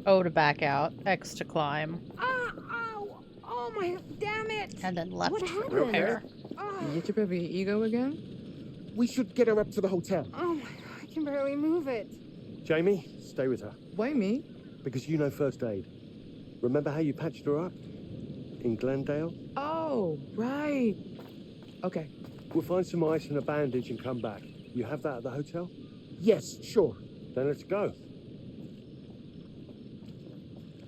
O to back out, X to climb, Ow! Oh my, damn it! and then left What to happened? repair. You get your baby ego again? We should get her up to the hotel. Oh my, I can barely move it. Jamie, stay with her. Why me? Because you know first aid. Remember how you patched her up? In Glendale? Oh, right. Okay. We'll find some ice and a bandage and come back. You have that at the hotel? Yes, sure. Then let's go.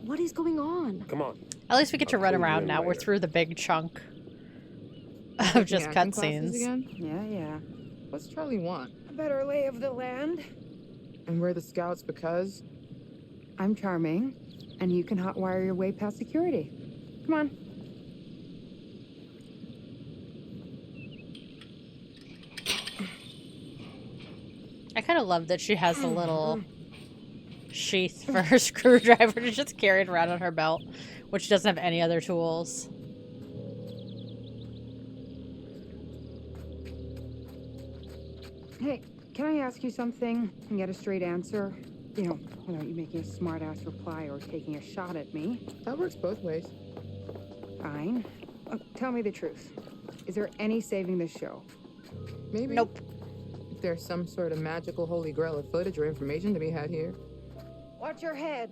What is going on? Come on. At least we get to I'll run pull you around in now. We're later. through the big chunk of Taking just acting classes cutscenes. again? Yeah. What's Charlie want? A better lay of the land. And we're the scouts because? I'm charming, and you can hotwire your way past security. Come on. I kind of love that she has a little sheath for her screwdriver to just carry it around on her belt, which doesn't have any other tools. Hey, can I ask you something and get a straight answer? You know, without you making a smart-ass reply or taking a shot at me. That works both ways. Fine. Tell me the truth. Is there any saving this show? Maybe. Nope. If there's some sort of magical holy grail of footage or information to be had here. Watch your head.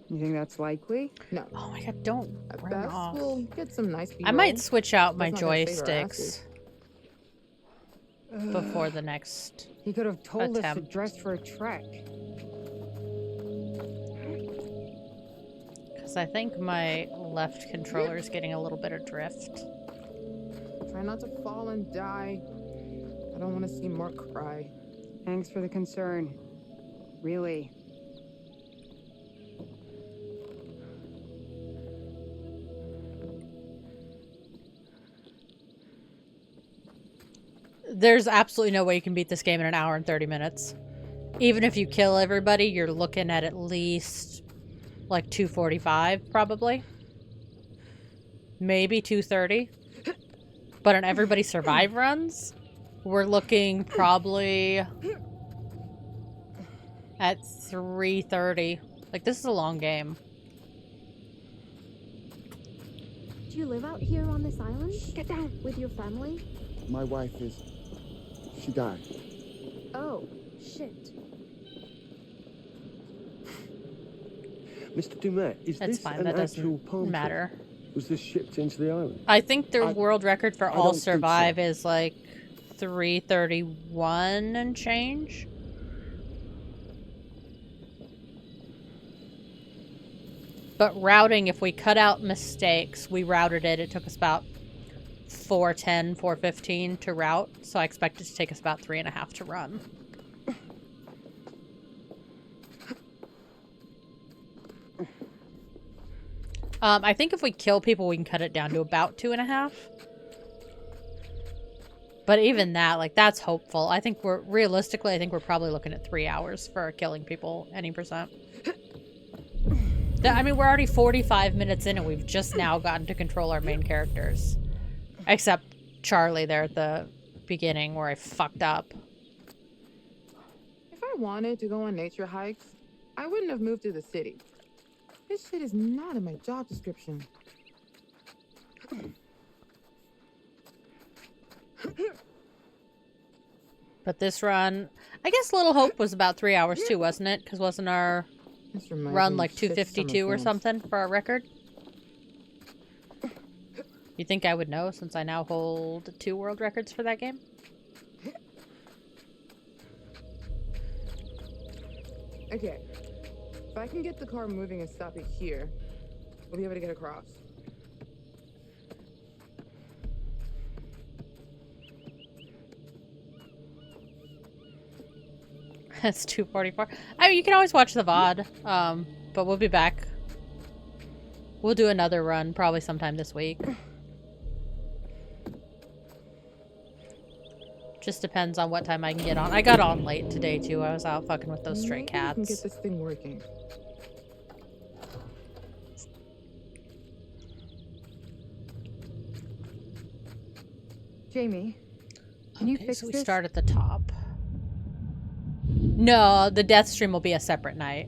You think that's likely? No. Oh my god, don't At run best, off. we'll get some nice I might B-roll. switch out my That's not gonna save our joysticks asses. before the next. He could have told us to Attempt. dress for a trek. Because I think my left controller is getting a little bit adrift. Try not to fall and die. I don't want to see Mark cry. Thanks for the concern. Really. There's absolutely no way you can beat this game in an hour and 30 minutes. Even if you kill everybody, you're looking at least like 2:45 probably. Maybe 2:30. But on Everybody Survive runs, we're looking probably at 3:30. Like, this is a long game. Do you live out here on this island? Get down. With your family? My wife is... she died. Oh, shit. Mr. Dumet, is That's this fine, an that actual doesn't palm matter. tree? Was this shipped into the island? I think the world record for I all don't think survive so. is like 3:31 and change. But routing, if we cut out mistakes, we routed it. It took us about 4:10, 4:15 to route. So I expect it to take us about 3.5 to run. I think if we kill people, we can cut it down to about 2.5. But even that, like, that's hopeful. I think realistically, I think we're probably looking at 3 hours for killing people, any percent. I mean, we're already 45 minutes in and we've just now gotten to control our main characters. Except Charlie there at the beginning where I fucked up. If I wanted to go on nature hikes, I wouldn't have moved to the city. This shit is not in my job description. But this run, I guess Little Hope was about 3 hours too, wasn't it? Because wasn't our run like 2:52 or something for our record? You think I would know since I now hold 2 world records for that game? Okay. If I can get the car moving and stop it here, we'll be able to get across. That's 2:44. I mean, you can always watch the VOD, but we'll be back. We'll do another run probably sometime this week. Just depends on what time I can get on. I got on late today too. I was out fucking with those stray Maybe we can cats. get this thing working. Jamie, can you fix so we this? start at the top. No, the death stream will be a separate night.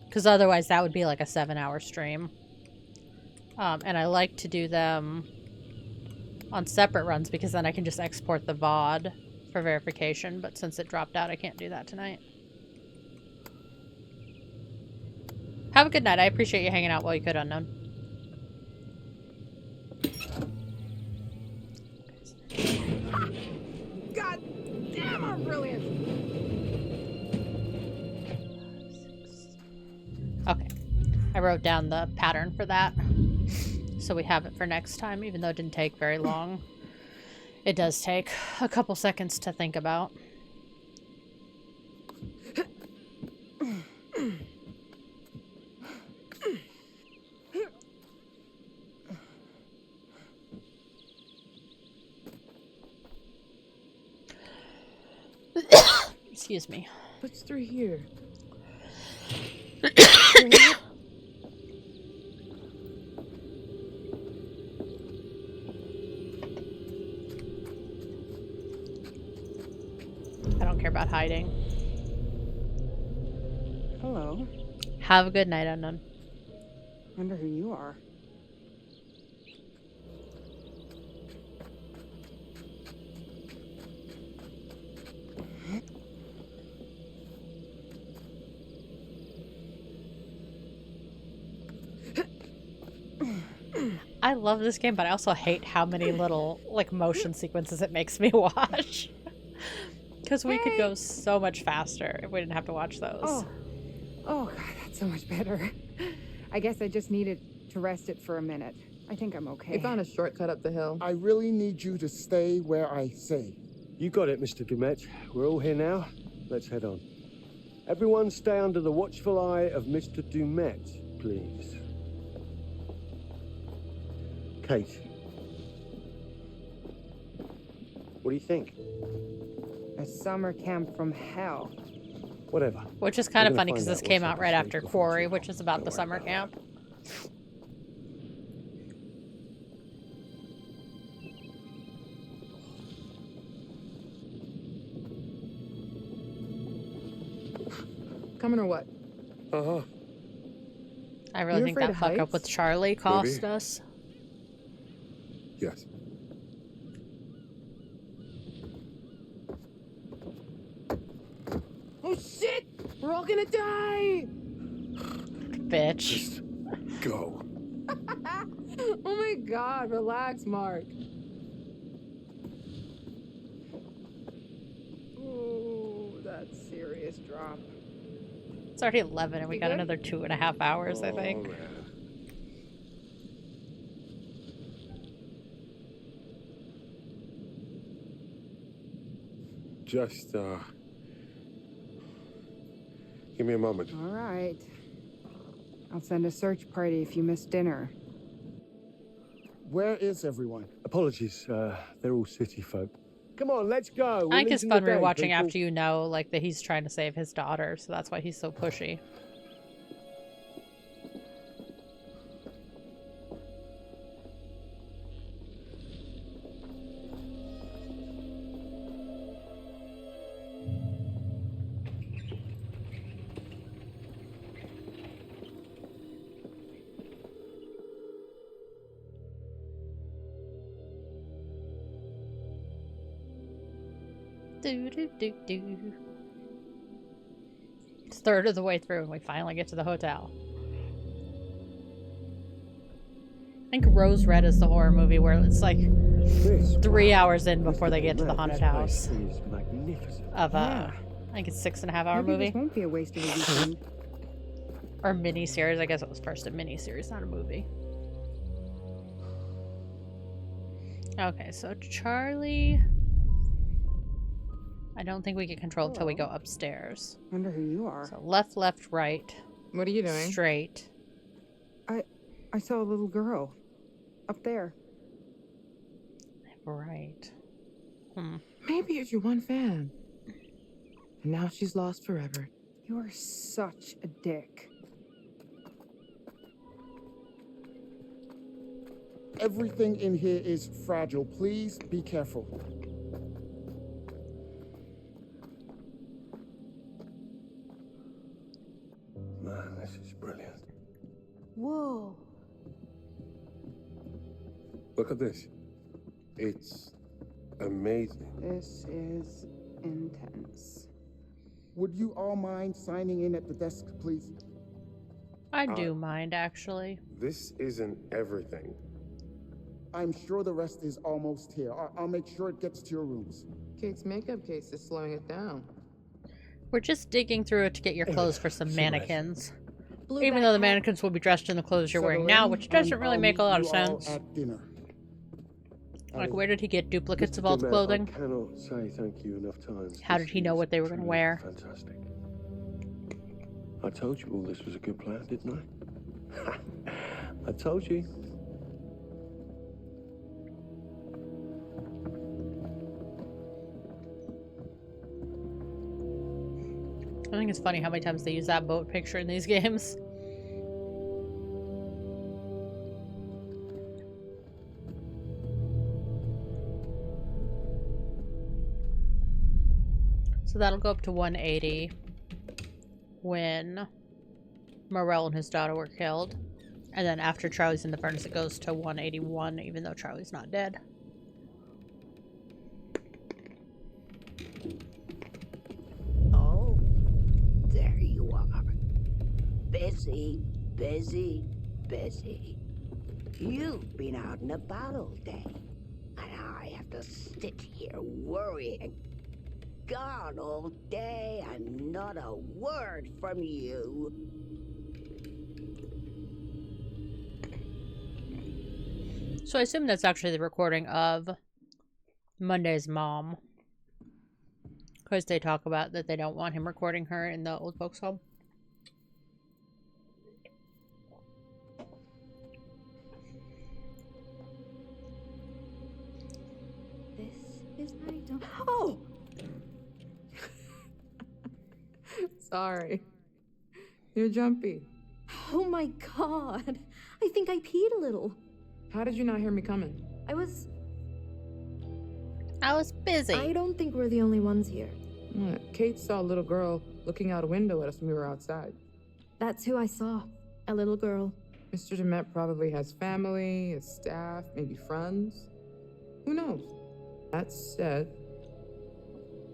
Because otherwise that would be like a 7-hour stream. And I like to do them on separate runs because then I can just export the VOD for verification. But since it dropped out, I can't do that tonight. Have a good night. I appreciate you hanging out while you could, Unknown. God damn, I'm brilliant. Okay. I wrote down the pattern for that. So we have it for next time, even though it didn't take very long. It does take a couple seconds to think about. Excuse me. What's through here? I don't care about hiding. Hello. Have a good night, Unknown. Wonder who you are. I love this game, but I also hate how many little, like, motion sequences it makes me watch. Because we could go so much faster if we didn't have to watch those. Oh, God, that's so much better. I guess I just needed to rest it for a minute. I think I'm okay. We found a shortcut up the hill. I really need you to stay where I say. You got it, Mr. Dumet. We're all here now. Let's head on. Everyone stay under the watchful eye of Mr. Dumet, please. Kate, What do you think? A summer camp from hell. Whatever. Which is kind We're of gonna funny find because this out came what's out up right the after street before Quarry, too which long. is about Don't the worry summer about it. camp. Coming or what? Uh-huh. I really You think afraid that of fuck up with heights? Charlie cost Maybe. us. Yes. Oh shit! We're all gonna die! Bitch. Just go. Oh my god, relax, Mark. Oh, that's serious drop. It's already 11 and we You got good? another 2.5 hours, I think. Oh, man. Just, give me a moment. All right. I'll send a search party if you miss dinner. Where is everyone? Apologies, they're all city folk. Come on, let's go. I think it's fun rewatching people. after you know, like, that he's trying to save his daughter, so that's why he's so pushy. Do do do do. It's third of the way through and we finally get to the hotel. I think Rose Red is the horror movie where it's like 3 hours in before they get to the haunted house. Is magnificent. Of Yeah. I think it's 6.5 hour Maybe movie. this won't be a waste of a weekend. Or mini-series. I guess it was first a mini-series, not a movie. Okay, so Charlie... I don't think we can control until we go upstairs. Wonder who you are. So left, left, right. What are you doing? Straight. I saw a little girl. Up there. Right. Maybe it's your one fan. And now she's lost forever. You are such a dick. Everything in here is fragile. Please be careful. Man, this is brilliant. Whoa. Look at this. It's amazing. This is intense. Would you all mind signing in at the desk, please? I do mind, actually. This isn't everything. I'm sure the rest is almost here. I'll make sure it gets to your rooms. Kate's makeup case is slowing it down. We're just digging through it to get your clothes for some See, mannequins. Blue Even though the backpack. mannequins will be dressed in the clothes you're wearing Settle now, in, which doesn't and really I'll make a meet lot of you all sense. at dinner. Like, where did he get duplicates Mr. of all the Dumet, clothing? I cannot say thank you enough times. How This did he know is what they were gonna truly wear? Fantastic. I told you all this was a good plan, didn't I? I told you. I think it's funny how many times they use that boat picture in these games. So that'll go up to 180 when Morell and his daughter were killed. And then after Charlie's in the furnace, it goes to 181, even though Charlie's not dead. Oh, there you are. Busy, busy, busy. You've been out and about all day. And I have to sit here worrying. Gone all day and not a word from you. So I assume that's actually the recording of Monday's mom. Because they talk about that they don't want him recording her in the old folks' home. This is my Don't. Oh! Sorry. You're jumpy. Oh my god. I think I peed a little. How did you not hear me coming? I was busy. I don't think we're the only ones here. Kate saw a little girl looking out a window at us when we were outside. That's who I saw. A little girl. Mr. Demet probably has family, a staff, maybe friends. Who knows? That said,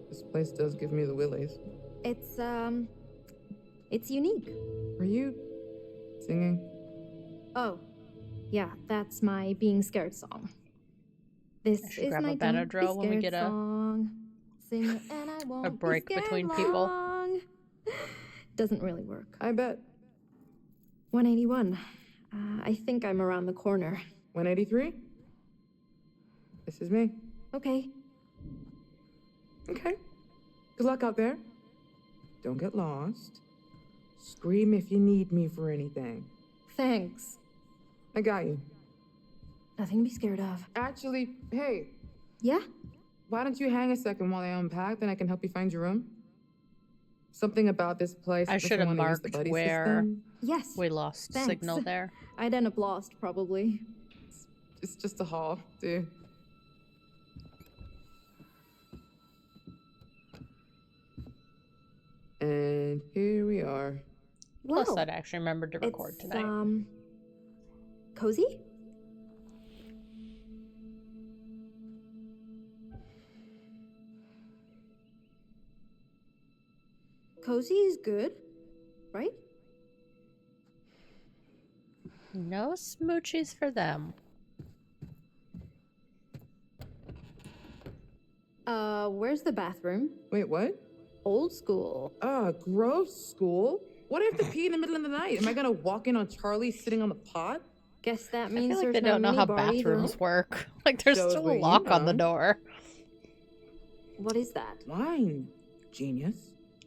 this place does give me the willies. It's unique. Were you singing? Oh, yeah, that's my being scared song. This is grab my a don't be Benadryl when we scared get song. Sing it and I won't a break be scared between people. long. Doesn't really work. I bet. 181. I think I'm around the corner. 183? This is me. Okay. Okay. Good luck out there. Don't get lost. Scream if you need me for anything. Thanks. I got you. Nothing to be scared of. Actually, hey. Yeah? Why don't you hang a second while I unpack, then I can help you find your room? Something about this place. I should have marked where Yes. we lost Thanks. signal there. I'd end up lost, probably. It's just a hall, dude. And here we are. Plus, Well, I'd actually remembered to record it's, tonight. Cozy? Cozy is good, right? No smoochies for them. Where's the bathroom? Wait, what? Old school. Gross school? What if I have to pee in the middle of the night? Am I gonna walk in on Charlie sitting on the pot? Guess that I means feel like there's they no don't know how minibar either. bathrooms work. Like, there's Shows still what a you lock on the know. door. What is that? Wine, genius.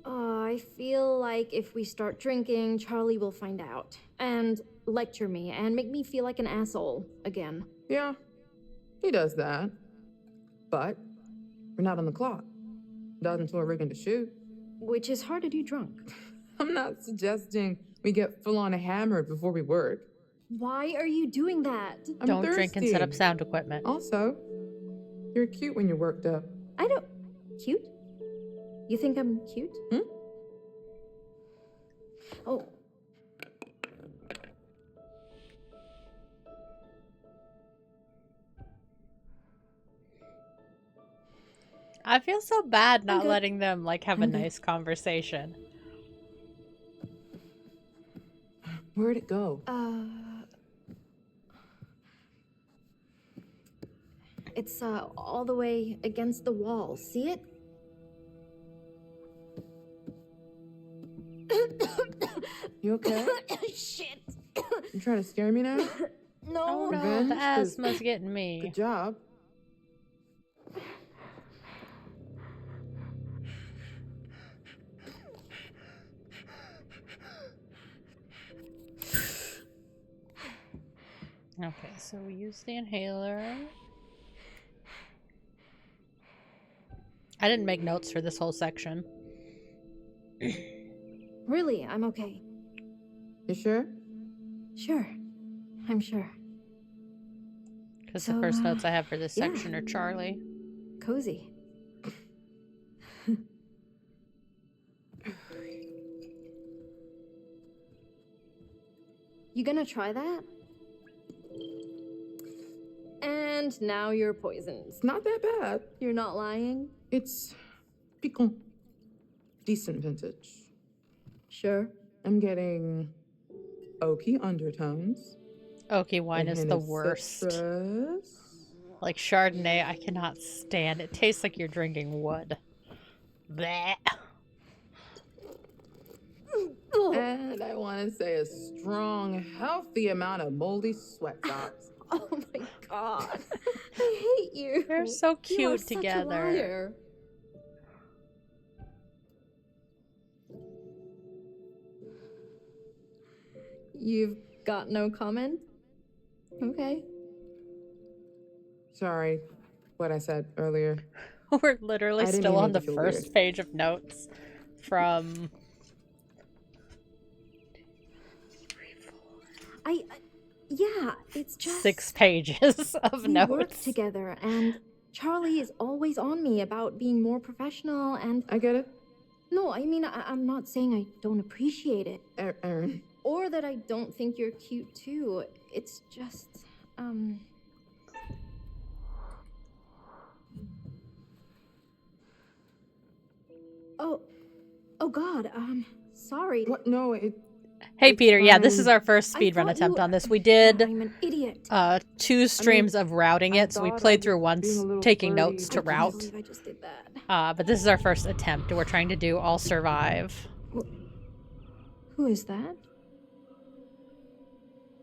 I feel like if we start drinking, Charlie will find out. And lecture me and make me feel like an asshole again. Yeah, he does that. But we're not on the clock. Not until we're rigging to shoot. Which is hard to do drunk. I'm not suggesting we get full-on hammered before we work. Why are you doing that? I'm Don't drink and set up thirsty. sound equipment. Also, you're cute when you're worked up. I don't... Cute? You think I'm cute? Hmm? Oh. I feel so bad not good. letting them, like, have a I'm good. nice conversation. Where'd it go? It's, all the way against the wall. See it? You okay? Shit! You trying to scare me now? No. Oh no, Revenge the is- asthma's getting me. Good job. Okay, so we use the inhaler. I didn't make notes for this whole section. Really, I'm okay. You sure? Sure. I'm sure. Because So, the first notes I have for this yeah. section are Charlie. Cozy. You gonna try that? And now you're poisoned. It's not that bad. You're not lying? It's piquant. Decent vintage. Sure. I'm getting oaky undertones. Oaky wine a is hint the of worst. citrus. Like Chardonnay, I cannot stand. It tastes like you're drinking wood. Blech. And I want to say a strong, healthy amount of moldy sweat socks. Oh my god. I hate you. They're so You are cute such a together. liar. You've got no comment? Okay. Sorry, what I said earlier. We're literally I didn't still mean on it the to feel first weird. page of notes from... Yeah, it's just 6 pages of we work notes. together, and Charlie is always on me about being more professional, and I get it. no, I mean I'm not saying I don't appreciate it, Aaron. or that I don't think you're cute too. It's just Oh God, sorry. What? No, Hey it's Peter, yeah, this is fine. our first I speedrun thought attempt you- on this. We did I'm an idiot. 2 streams of routing I it, so we thought I played was through being once, a little taking flirty. notes to I can't route. believe I just did that. But this is our first attempt. We're trying to do all survive. Who is that?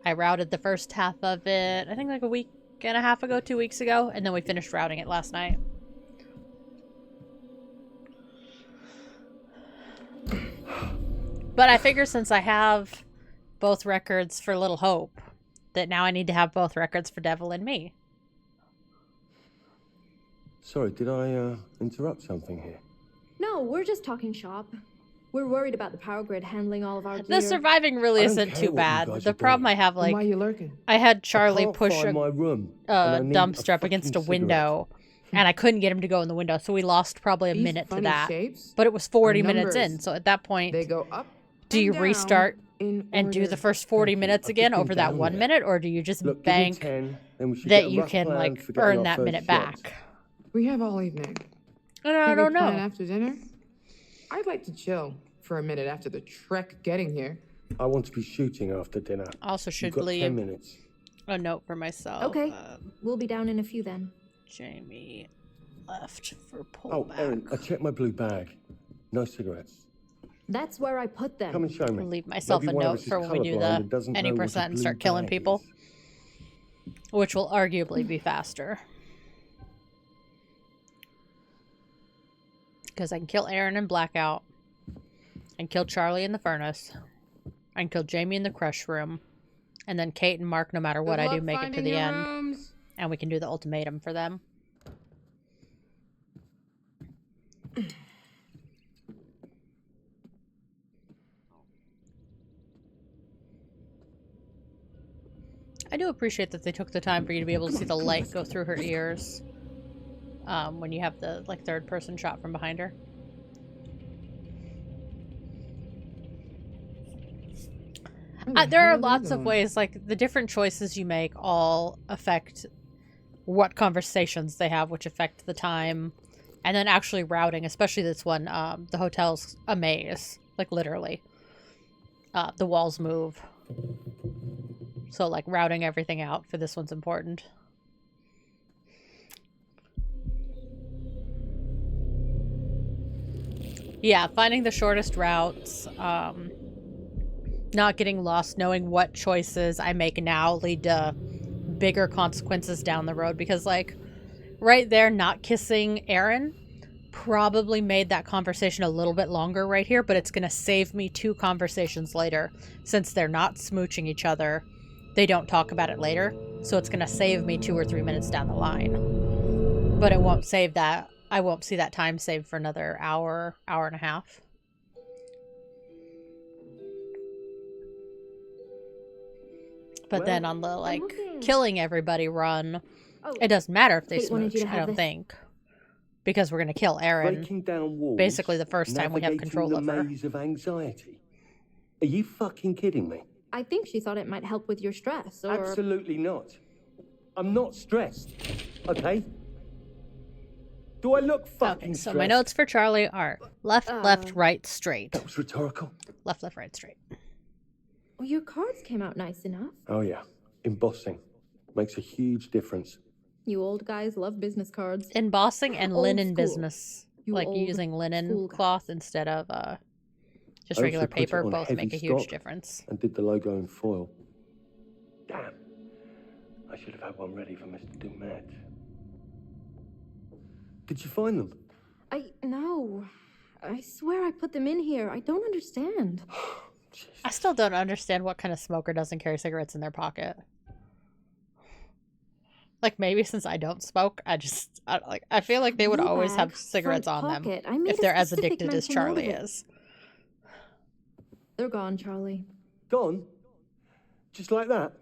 I routed the first half of it, I think like a week and a half ago, 2 weeks ago, and then we finished routing it last night. But I figure since I have both records for Little Hope, that now I need to have both records for Devil and Me. Sorry, did I interrupt something here? No, we're just talking shop. We're worried about the power grid handling all of our gear. The surviving really I don't isn't care too what you bad. guys The are problem doing. I have, Then why like, are you lurking? I had I Charlie can't push find my a room, and I need dump strap a against a fucking window, and I couldn't get him to go in the window, so we lost probably a These minute to funny that. shapes But it was 40 are minutes in, numbers. so at that point, They go up. do and you down restart in and do order. the first 40 Thank you. minutes I've again just been over that down 1 there. minute, or do you just Look, give me bank 10, then we should that get a you rough can, plan like, for getting earn our that first minute shots. back? We have all evening. And I Can we don't plan know. after dinner? I'd like to chill for a minute after the trek getting here. I want to be shooting after dinner. I also You've should got 10 leave minutes. a note for myself. Okay, we'll be down in a few then. Jamie left for Oh, pullback. Erin, I checked my blue bag. No cigarettes. That's where I put them. Come and show me. I'll leave myself Maybe a one of note us is for when we do colourblind and the doesn't any know what a percent and blue start killing bag people, is. which will arguably be faster. Because I can kill Aaron in Blackout, and kill Charlie in the furnace, and kill Jamie in the crush room, and then Kate and Mark, no matter what Good I do, luck make it to finding the your end. rooms. And we can do the ultimatum for them. I do appreciate that they took the time for you to be able to see the light go through her ears when you have the like third person shot from behind her. There are lots of ways, like the different choices you make all affect what conversations they have, which affect the time, and then actually routing, especially this one, the hotel's a maze, like literally. The walls move. So like routing everything out for this one's important. Yeah, finding the shortest routes, not getting lost, knowing what choices I make now lead to bigger consequences down the road. Because, like, right there, not kissing Aaron probably made that conversation a little bit longer right here, but it's going to save me 2 conversations later. Since they're not smooching each other, they don't talk about it later. So it's going to save me 2 or 3 minutes down the line. But it won't save that. I won't see that time saved for another hour, hour and a half. But then on the, like, killing everybody run, it doesn't matter if they Kate wanted you smooch, to I have don't this. think. Because we're going to kill Aaron Breaking down walls, basically the first time we have navigating control the of her. maze of anxiety. Are you fucking kidding me? I think she thought it might help with your stress, or... Absolutely not. I'm not stressed, okay? Do I look fucking Okay, so stressed? my notes for Charlie are left, left, right, straight. That was rhetorical. Left, left, right, straight. Well, your cards came out nice enough. Oh yeah, embossing makes a huge difference. You old guys love business cards. Embossing and Old linen school. business. You Like old using linen school guys. cloth instead of just I regular also put it paper on both heavy make a huge stock difference. And did the logo in foil. Damn. I should have had one ready for Mr. Dumet. Did you find them? No. I swear I put them in here. I don't understand. I still don't understand what kind of smoker doesn't carry cigarettes in their pocket. Like, maybe since I don't smoke, I feel like they would Blue always have bag, cigarettes front on them pocket. I made if a they're as specific addicted as mental note of Charlie it. is. They're gone, Charlie. Gone? Just like that?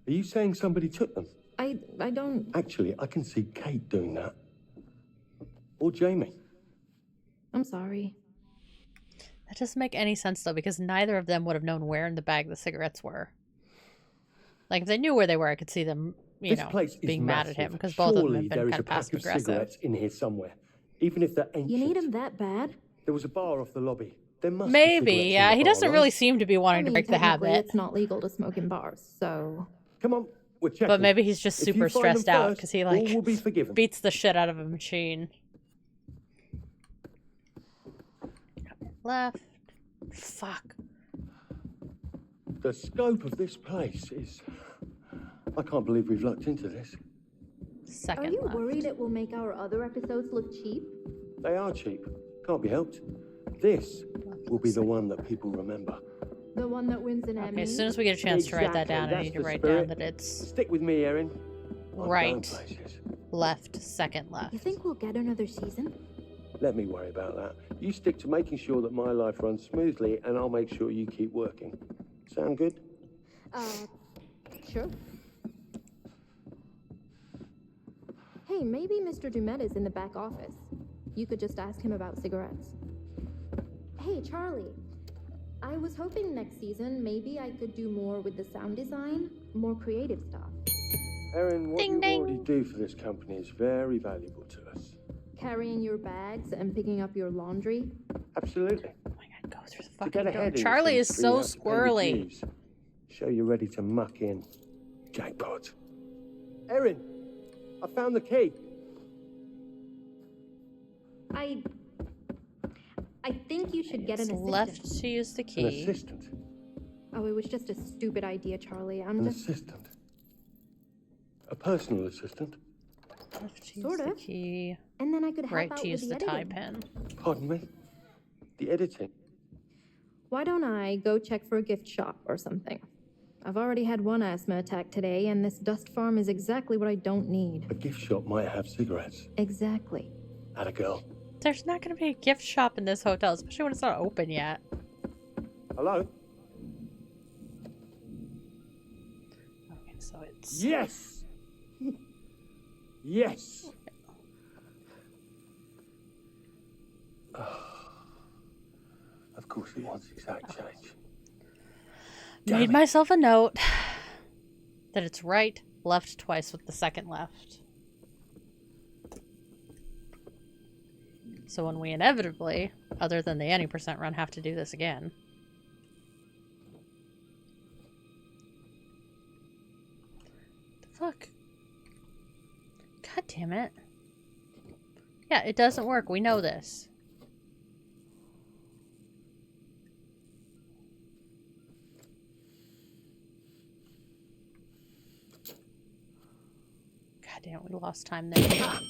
Are you saying somebody took them? I don't... Actually, I can see Kate doing that. Or Jamie. I'm sorry. That doesn't make any sense, though, because neither of them would have known where in the bag the cigarettes were. Like, if they knew where they were, I could see them, This place is being mad at him, massive. because both of them Surely have been there is kind a of pack of passive-aggressive. cigarettes in here somewhere, even if they're ancient. You need them that bad? There was a bar off the lobby. There must be Maybe, cigarettes yeah. in the He bar, doesn't right? really seem to be wanting to break the technically, habit. it's not legal to smoke in bars, so... Come on, we're checking. But maybe he's just If you super find them stressed out first, because he, all will be forgiven. beats the shit out of a machine. Left. Fuck. The scope of this place is... I can't believe we've looked into this. Second Are you left. worried it will make our other episodes look cheap? They are cheap. Can't be helped. This will be the one that people remember. The one that wins an Emmy? Okay, as soon as we get a chance to write that down, I Exactly, need to that's write the down spirit. that it's Stick with me, Erin. I'm going right, places. left, second left. You think we'll get another season? Let me worry about that. You stick to making sure that my life runs smoothly, and I'll make sure you keep working. Sound good? Sure. Hey, maybe Mr. Dumet is in the back office. You could just ask him about cigarettes. Hey, Charlie. I was hoping next season maybe I could do more with the sound design, more creative stuff. Erin, what Ding, you ding. already do for this company is very valuable to us. Carrying your bags and picking up your laundry. Absolutely. Oh my god, go through the To fucking get door. ahead in this Charlie is industry, so you have to pay the squirrely. dues. Show you're ready to muck in. Jackpot. Erin, I found the key. I think you should get an It's assistant. left to use the An key. assistant. Oh, it was just a stupid idea, Charlie. I'm An just... assistant. A personal assistant. Left to use Sort the of. key. And then I could help Right out to use with the the tie editing. pen. Pardon me? The editing. Why don't I go check for a gift shop or something? I've already had one asthma attack today, and this dust farm is exactly what I don't need. A gift shop might have cigarettes. Exactly. Atta girl. There's not going to be a gift shop in this hotel, especially when it's not open yet. Hello? Okay, so it's... Yes! Yes! Of course it wants exact change. Made myself a note that it's right, left twice with the second left. So when we inevitably, other than the any percent run, have to do this again. The fuck? God damn it. Yeah, it doesn't work. We know this. God damn, we lost time there. Fuck.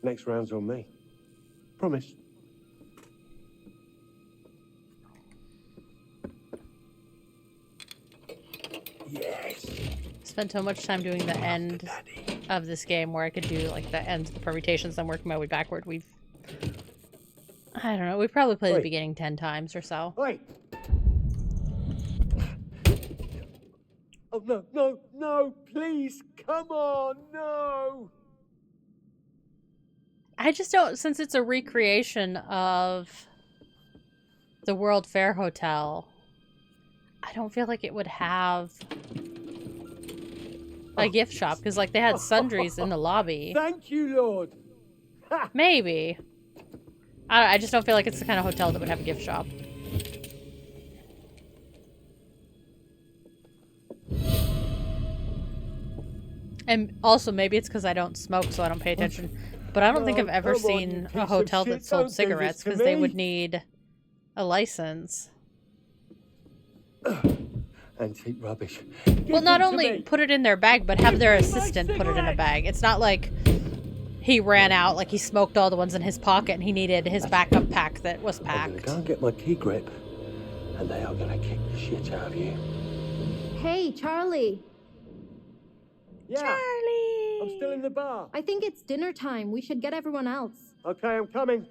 Next round's on me. Promise. Yes. Spent so much time doing the end of this game where I could do like the ends, the permutations, and working my way backward. I don't know, we probably played the beginning 10 times or so. Wait. Oh no, no, no, please, come on, no. I just don't, since it's a recreation of the World Fair Hotel, I don't feel like it would have a gift shop, because like they had sundries in the lobby. Thank you, Lord. Maybe. I just don't feel like it's the kind of hotel that would have a gift shop. And also, maybe it's because I don't smoke, so I don't pay attention. But I don't think I've ever seen a hotel that sold cigarettes, because they would need a license. Antique rubbish. Well, not only put it in their bag, but have their assistant put it in a bag. It's not like he ran out, like he smoked all the ones in his pocket and he needed his backup pack that was I'm gonna packed. go and get my key grip, and they are gonna kick the shit out of you. Hey, Charlie. Yeah. Charlie! I'm still in the bar. I think it's dinner time. We should get everyone else. Okay, I'm coming.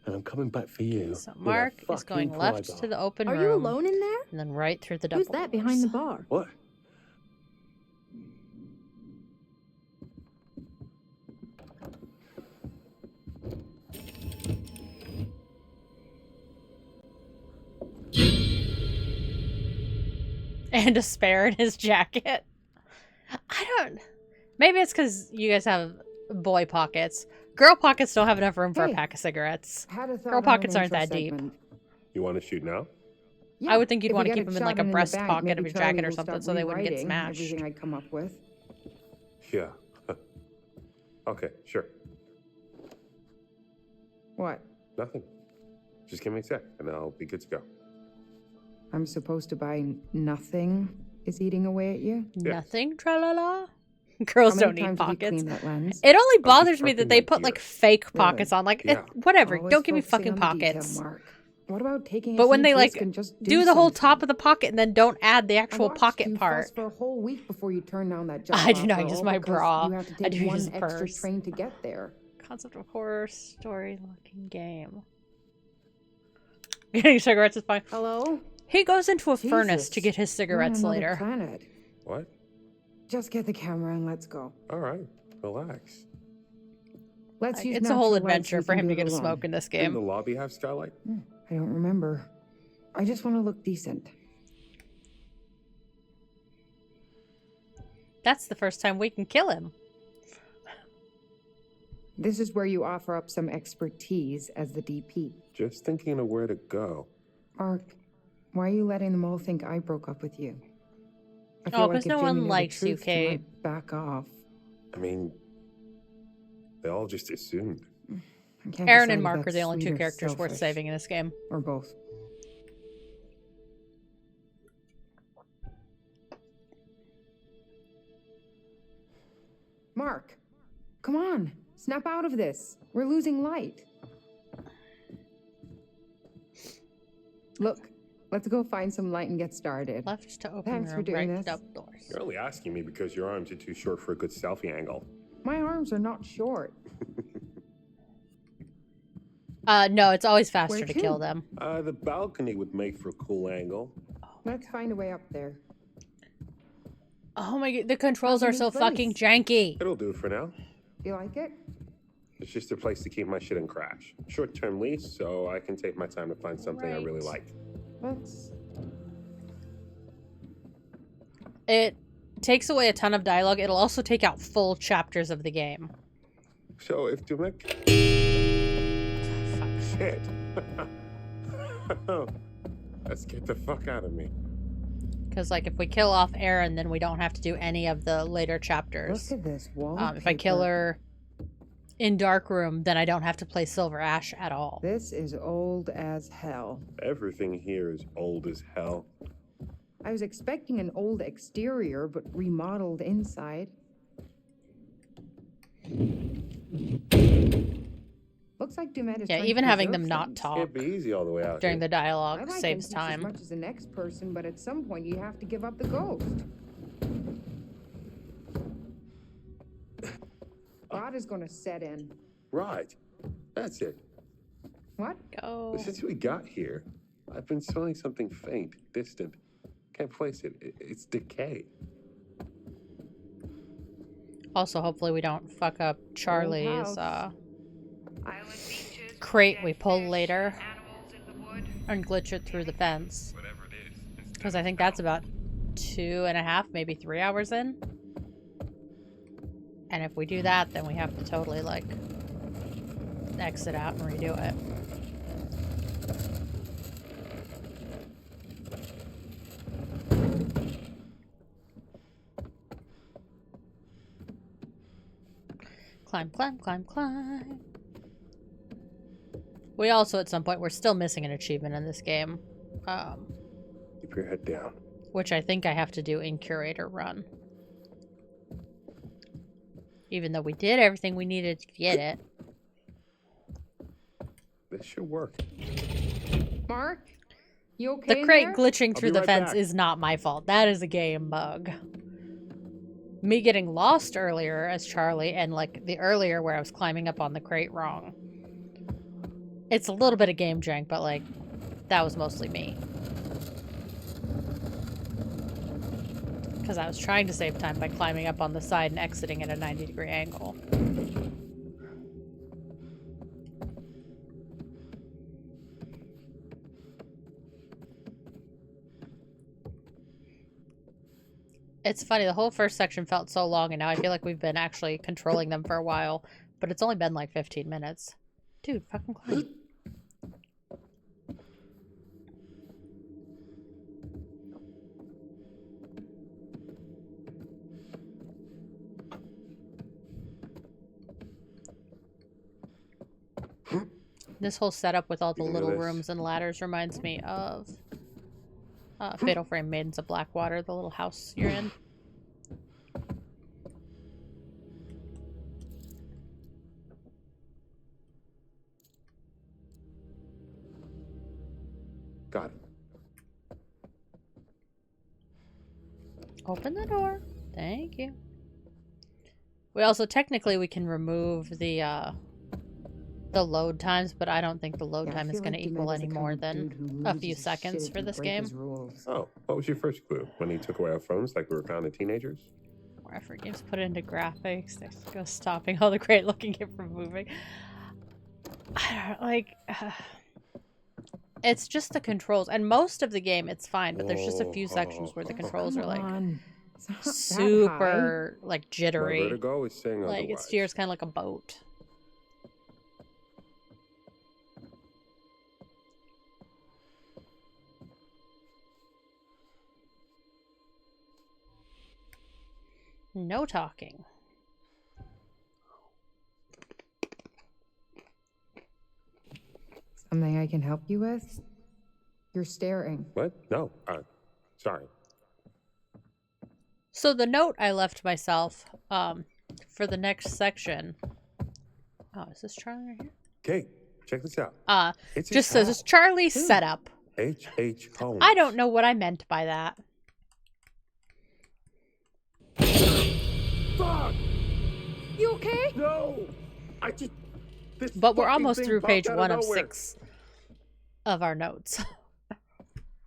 And I'm coming back for you. So with a Mark is fucking going left pry bar. to the open Are room. you alone in there? And then right through the double Who's that behind the bar? What? And a spare in his jacket. I don't... Maybe it's because you guys have boy pockets. Girl pockets don't have enough room for a Hey, pack of cigarettes. Had a thought Girl on an pockets aren't intro that deep. segment. You want to shoot now? Yeah, I would think you'd if we want to get keep it them in shot like a and the breast bank, pocket maybe of your Charlie jacket or will something start so they wouldn't get rewriting smashed. Everything I come up with. Yeah. Okay, sure. What? Nothing. Just give me a sec, and I'll be good to go. I'm supposed to buy nothing is eating away at you? Nothing, tra-la-la. Girls How many don't need times have you pockets. cleaned that lens? It only bothers me that they put gear. like fake Good. pockets on. Like, Yeah. whatever. Always don't give me focusing fucking on the detail, pockets. Mark. What about taking a But when huge they like risk and just do the whole something? top of the pocket and then don't add the I actual watched pocket you part. fuss for a whole week before you turned down that job I do not offer, use all my because bra. You have to I take do one use extra purse. train to get there. Concept of horror story looking game. Getting cigarettes is fine. Hello? He goes into a furnace Jesus, to get his you're on cigarettes another later. Planet. What? Just get the camera and let's go. All right, relax. Let's use It's a whole natural light so adventure we for can him do to it get a alone. smoke in this In game. the lobby have skylight? I don't remember. I just want to look decent. That's the first time we can kill him. This is where you offer up some expertise as the DP. Just thinking of where to go. Mark, why are you letting them all think I broke up with you? I Oh, 'cause if no Jamie one knew the likes you, truth, she might Kate. Back off. I mean, they all just assumed. I can't Aaron decide and if Mark are that's the only sweet two or characters worth selfish. saving in this game. Or both. Mark, come on. Snap out of this. We're losing light. Look, let's go find some light and get started. Left to open Thanks for room, doing right this. double doors. You're only asking me because your arms are too short for a good selfie angle. My arms are not short. No, it's always faster Where to to? kill them. The balcony would make for a cool angle. Let's find a way up there. Oh my god, the controls are How's the so new fucking place? janky. It'll do for now. You like it? It's just a place to keep my shit and crash. Short-term lease, so I can take my time to find something I really Right. like. Let's... It takes away a ton of dialogue. It'll also take out full chapters of the game. So if Dumek... Shit. Let's get the fuck out of me. Because, like, if we kill off Aaron, then we don't have to do any of the later chapters. Look at this wall. If I kill her in Darkroom, then I don't have to play Silver Ash at all. This is old as hell. Everything here is old as hell. I was expecting an old exterior, but remodeled inside. Looks like Dumet is Yeah, trying to even having them preserve not things. talk Can't be easy all the way out during here. the dialogue I like saves antiques time. as much as the next person, but at some point you have to give up the ghost. God is going to set in. Right. That's it. What? Go. But since we got here, I've been smelling something faint, distant. Can't place it. It's decay. Also, hopefully we don't fuck up Charlie's house. crate we pull later and glitch it through the fence. Because I think that's about 2.5, maybe 3 hours in. And if we do that, then we have to totally, like, exit out and redo it. Climb, climb, climb, climb. We also, at some point, we're still missing an achievement in this game. Keep your head down. Which I think I have to do in Curator Run. Even though we did everything we needed to get it. This should work. Mark? You okay The in crate there? glitching I'll through be the right fence back. is not my fault. That is a game bug. Me getting lost earlier as Charlie and like the earlier where I was climbing up on the crate wrong. It's a little bit of game jank, but like that was mostly me. Because I was trying to save time by climbing up on the side and exiting at a 90-degree angle. It's funny, the whole first section felt so long, and now I feel like we've been actually controlling them for a while, but it's only been like 15 minutes. Dude, fucking climb. This whole setup with all the You little this? rooms and ladders reminds me of Fatal Frame Maidens of Blackwater, the little house you're in. Got it. Open the door. Thank you. We also, technically, we can remove the load times, but I don't think the load time is going to equal any more than a few seconds for this game. Oh, what was your first clue? When he took away our phones like we were kind of teenagers? Or effort games put it into graphics. They go stopping all the crate looking at from moving. I don't like. It's just the controls, and most of the game it's fine, but there's just a few sections where the controls are like super like jittery. My vertigo is saying like otherwise. it steers kind of like a boat. No talking. Something I can help you with? You're staring. What? No. Sorry. So the note I left myself for the next section. Oh, is this Charlie right here? Kate, check this out. It's just his says house. Charlie setup. H.H. Holmes. I don't know what I meant by that. Fuck! You okay? No! I just... This But we're fucking almost thing through popped page out of 1 of nowhere. 6 of our notes.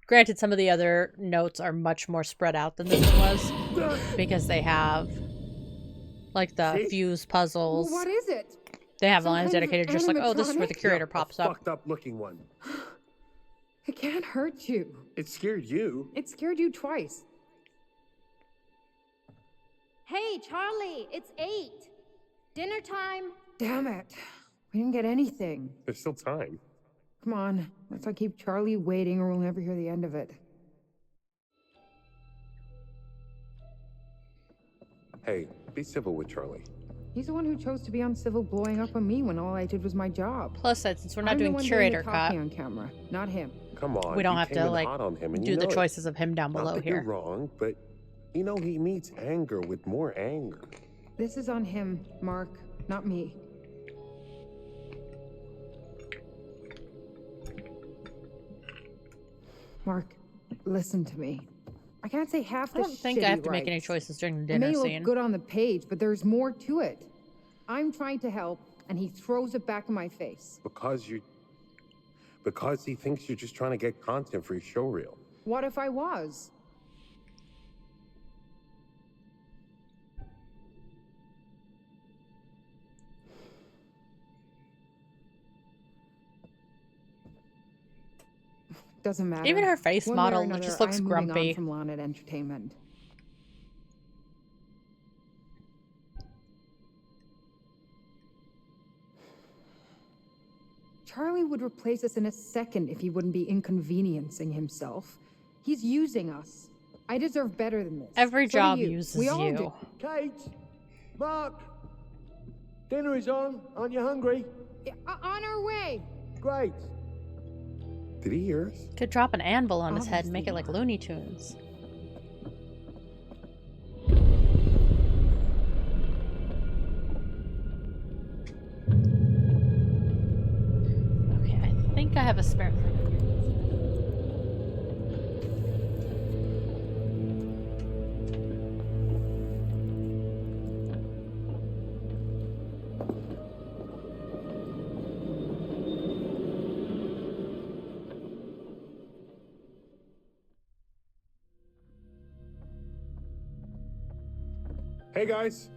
Granted, some of the other notes are much more spread out than this one was, because they have like the fuse puzzles. What is it? They have Some lines kind of dedicated just like, oh, this is where the animatronic? curator pops up. Fucked up looking one. It can't hurt you. It scared you. It scared you twice. Hey, Charlie, it's 8. Dinner time. Damn it. We didn't get anything. There's still time. Come on, let's not keep Charlie waiting or we'll never hear the end of it. Hey, be civil with Charlie. He's the one who chose to be uncivil blowing up on me when all I did was my job. Plus, since we're not I'm the doing one curator the cut, talking on camera, not him. Come on. we don't you have came to in like hot on him and do you the know it. choices of him down Not below that here. You're wrong, but you know he meets anger with more anger. This is on him, Mark, not me. Mark, listen to me. I can't say half the I don't think shit I he have to make any writes. choices during the It dinner may look scene. good on the page, but there's more to it. I'm trying to help, and he throws it back in my face. Because he thinks you're just trying to get content for your show reel. What if I was? Doesn't matter. Even her face One way or model another, just looks I'm moving grumpy. on from Lanet Entertainment. Charlie would replace us in a second if he wouldn't be inconveniencing himself. He's using us. I deserve better than this. Every So do job you. uses We all you. do. Kate! Mark! Dinner is on. Aren't you hungry? On our way. Great. Did he hear us? Could drop an anvil on his head and make it like Looney Tunes. Okay, I think I have a spare. Hey, guys.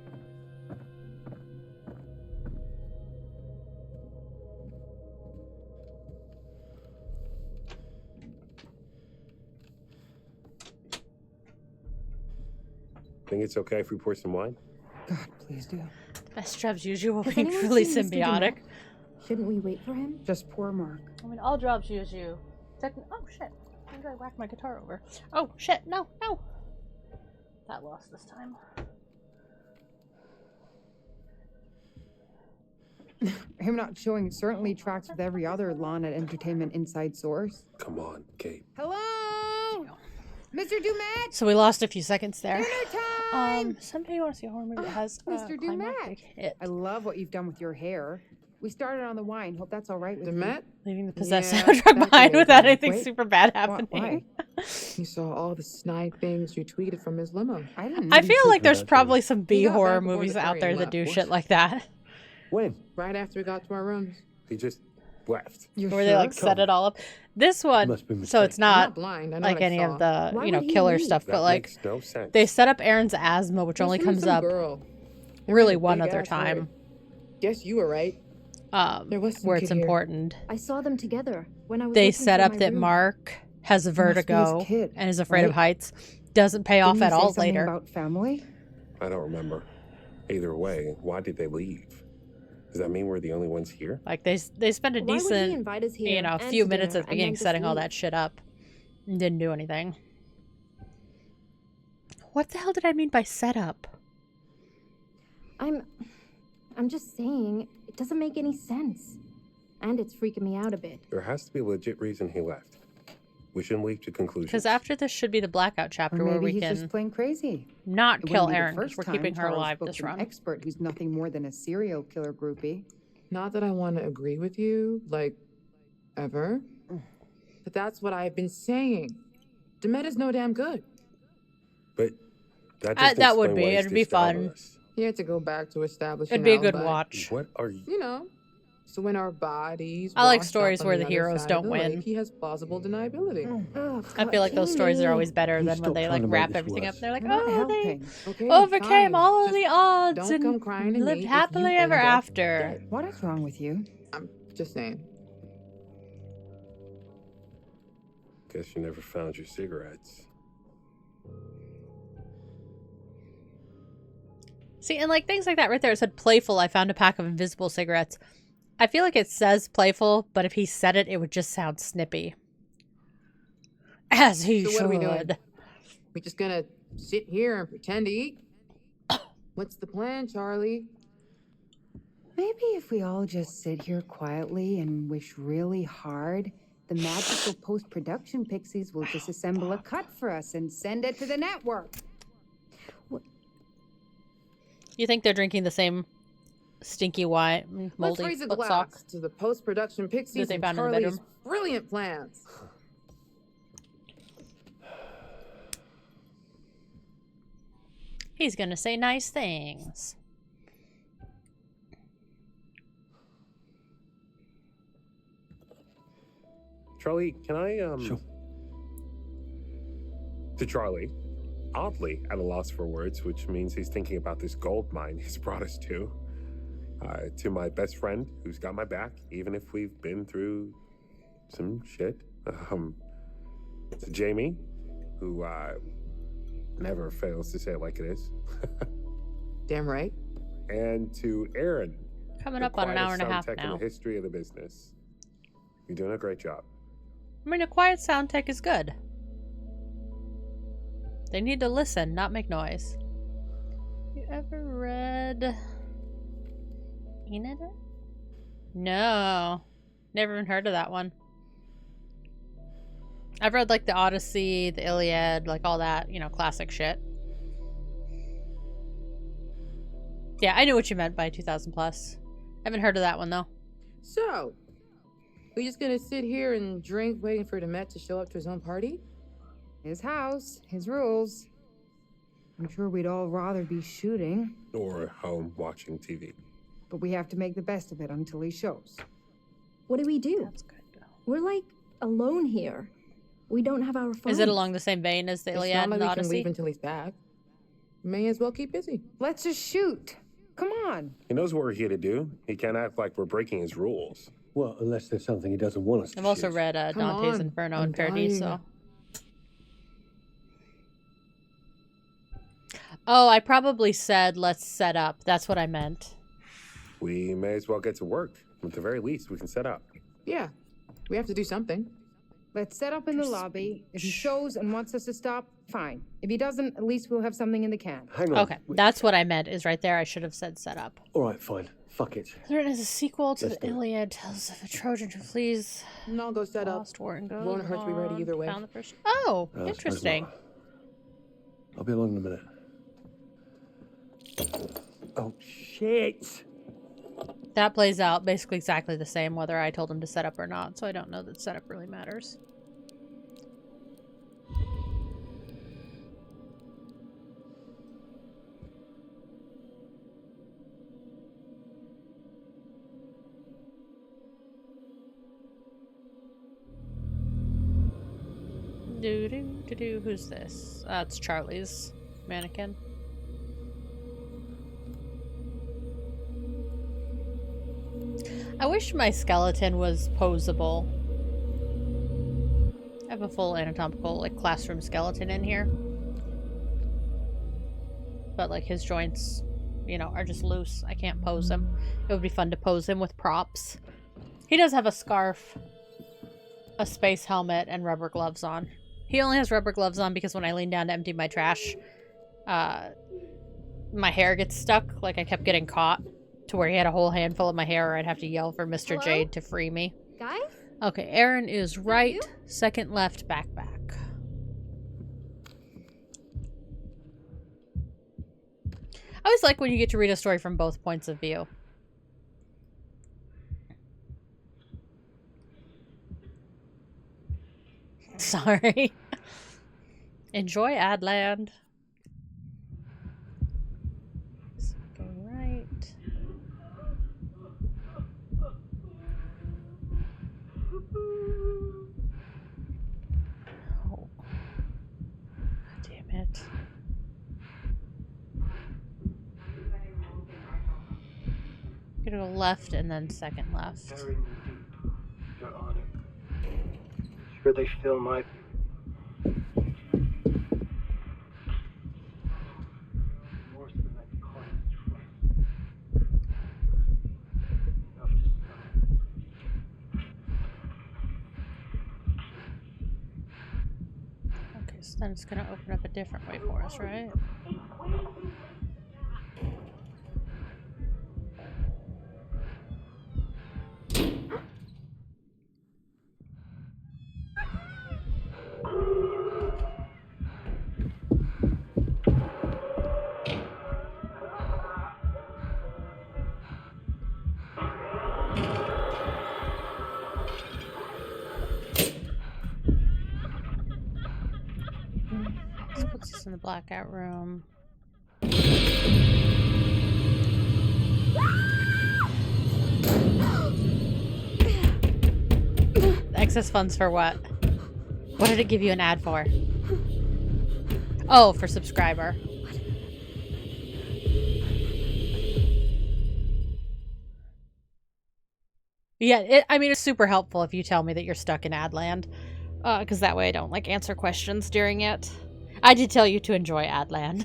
Think it's okay if we pour some wine? God, please do. Best jobs usual Has being anyone really seen Mr. symbiotic. Dumet? Shouldn't we wait for him? Just poor Mark. I mean, all jobs use you. Oh shit! When did I whack my guitar over? Oh shit! No, no. That lost this time. Him not showing certainly tracks with every other Lana Entertainment inside source. Come on, Kate. Hello? Mr. Dumet? So we lost a few seconds there. Dinner time! Someday you want to see a horror movie that has Mr. climactic Dumet. hit. I love what you've done with your hair. We started on the wine. Hope that's all right with Dumet? you. Leaving the possessed Yeah, soundtrack that's behind the without idea. anything Wait, super bad Why? happening. You saw all the snide things you tweeted from his limo. I didn't I know. feel like there's that probably some B He got horror back before movies the out there train that do left. shit like that, When? Right after we got to our rooms. He just left. You're where sure? they like set it all up. This one, Must be so it's mistaken. I'm not not blind. I know like what I any saw. of the Why would he killer leave? stuff, That but like makes no sense. they set up Aaron's asthma, which only Just leave comes some up girl. There really was a one big other ass time. hole. Guess you were right. There was some Where kid it's here. important. I saw them together when I was They looking set for up my that room. Mark has a Must be his vertigo kid, and is afraid of right? heights. Doesn't pay off Didn't at you say all something later. about family? I don't remember. Either way, why did they leave? Does that mean we're the only ones here? Like they spend a Why would he decent, invite us here and few to minutes dinner at the and then beginning just setting all leave? that shit up, and didn't do anything. What the hell did I mean by setup? I'm just saying, it doesn't make any sense. And it's freaking me out a bit. There has to be a legit reason he left. We shouldn't leap to conclusions. Because after this should be the blackout Or chapter where maybe we he's can just plain crazy. not It kill wouldn't be the Erin because first we're time keeping her Charles alive booked this an run. expert who's nothing more than a serial killer groupie. Not that I want to agree with you, like, ever. But that's what I've been saying. Demet is no damn good. But that doesn't That would explain be. why he It'd be stitched all of fun. us. He had to go back to establish It'd an be a good alibi. watch. What are you? You know, so when our bodies I like wash up stories on where the the other heroes side don't of the win. lake, he has plausible deniability. Oh, I feel like those stories are always better He's than still when they trying like to make wrap this everything up. worse. They're like, You're not oh, they helping. Okay, overcame fine. all of Just the odds don't come and crying to me lived if happily you ever end up after. dead. What is wrong with you? I'm just saying. Guess you never found your cigarettes. See, and like things like that right there, it said playful. I found a pack of invisible cigarettes. I feel like it says playful, but if he said it, it would just sound snippy. As he So should. what are we doing? We just gonna sit here and pretend to eat? What's the plan, Charlie? Maybe if we all just sit here quietly and wish really hard, the magical post-production pixies will disassemble a cut for us and send it to the network. You think they're drinking the same stinky wine, Let's moldy raise a foot glass sock? to the post-production pixies they and found in the Charlie's bedroom. brilliant plans. He's gonna say nice things. Charlie, can I Sure. To Charlie, oddly at a loss for words, which means he's thinking about this gold mine he's brought us to. To my best friend, who's got my back, even if we've been through some shit. To Jamie, who never fails to say it like it is. Damn right. And to Aaron. Coming the up on an hour and a quietest half sound tech now. in the history of the business. You're doing a great job. I mean, a quiet sound tech is good. They need to listen, not make noise. You ever read Enid? No. Never even heard of that one. I've read like the Odyssey, the Iliad, like all that, you know, classic shit. Yeah, I knew what you meant by 2000 plus. I haven't heard of that one though. So, we just gonna sit here and drink waiting for Demet to show up to his own party? His house, his rules. I'm sure we'd all rather be shooting, Or home watching TV. but we have to make the best of it until he shows. What do we do? That's good. We're like alone here. We don't have our phones. Is it along the same vein as the It's Iliad not and like the we can Odyssey? leave until he's back. May as well keep busy. Let's just shoot. Come on. He knows what we're here to do. He can't act like we're breaking his rules. Well, unless there's something he doesn't want us to I've also shoot. read Come Dante's on, Inferno I'm and Paradise, dying. so. Oh, I probably said let's set up. That's what I meant. We may as well get to work. At the very least, we can set up. Yeah, we have to do something. Let's set up in the lobby. If he shows and wants us to stop, fine. If he doesn't, at least we'll have something in the can. Hang on. Okay, that's what I meant, is right there. I should have said set up. All right, fine. Fuck it. Written as a sequel to Let's the do it. Iliad, tells of a Trojan who flees. And I'll go set up. Lost war and goes Won't hurt to be ready on, either way. found the person. Oh, I suppose interesting. not. I'll be along in a minute. Oh, shit! That plays out basically exactly the same whether I told him to set up or not, so I don't know that setup really matters. Do. Who's this? It's Charlie's mannequin. I wish my skeleton was posable. I have a full anatomical, like, classroom skeleton in here. But, like, his joints, you know, are just loose. I can't pose him. It would be fun to pose him with props. He does have a scarf, a space helmet, and rubber gloves on. He only has rubber gloves on because when I lean down to empty my trash, my hair gets stuck. Like, I kept getting caught to where he had a whole handful of my hair, or I'd have to yell for Mr. Hello? Jade to free me. Guys? Okay, Aaron is right, you? second left, back. I always like when you get to read a story from both points of view. Sorry. Enjoy Adland. Go right. Oh. Damn it. I'm gonna go left and then second left. Your Honor. Sure they fill my... Worse than I call it trust. Enough to stop. Okay, so then it's gonna open up a different way for us, right? This puts us in the blackout room. Excess funds for what? What did it give you an ad for? Oh, for subscriber. Yeah, I mean, it's super helpful if you tell me that you're stuck in Adland. Because that way I don't, like, answer questions during it. I did tell you to enjoy Adland.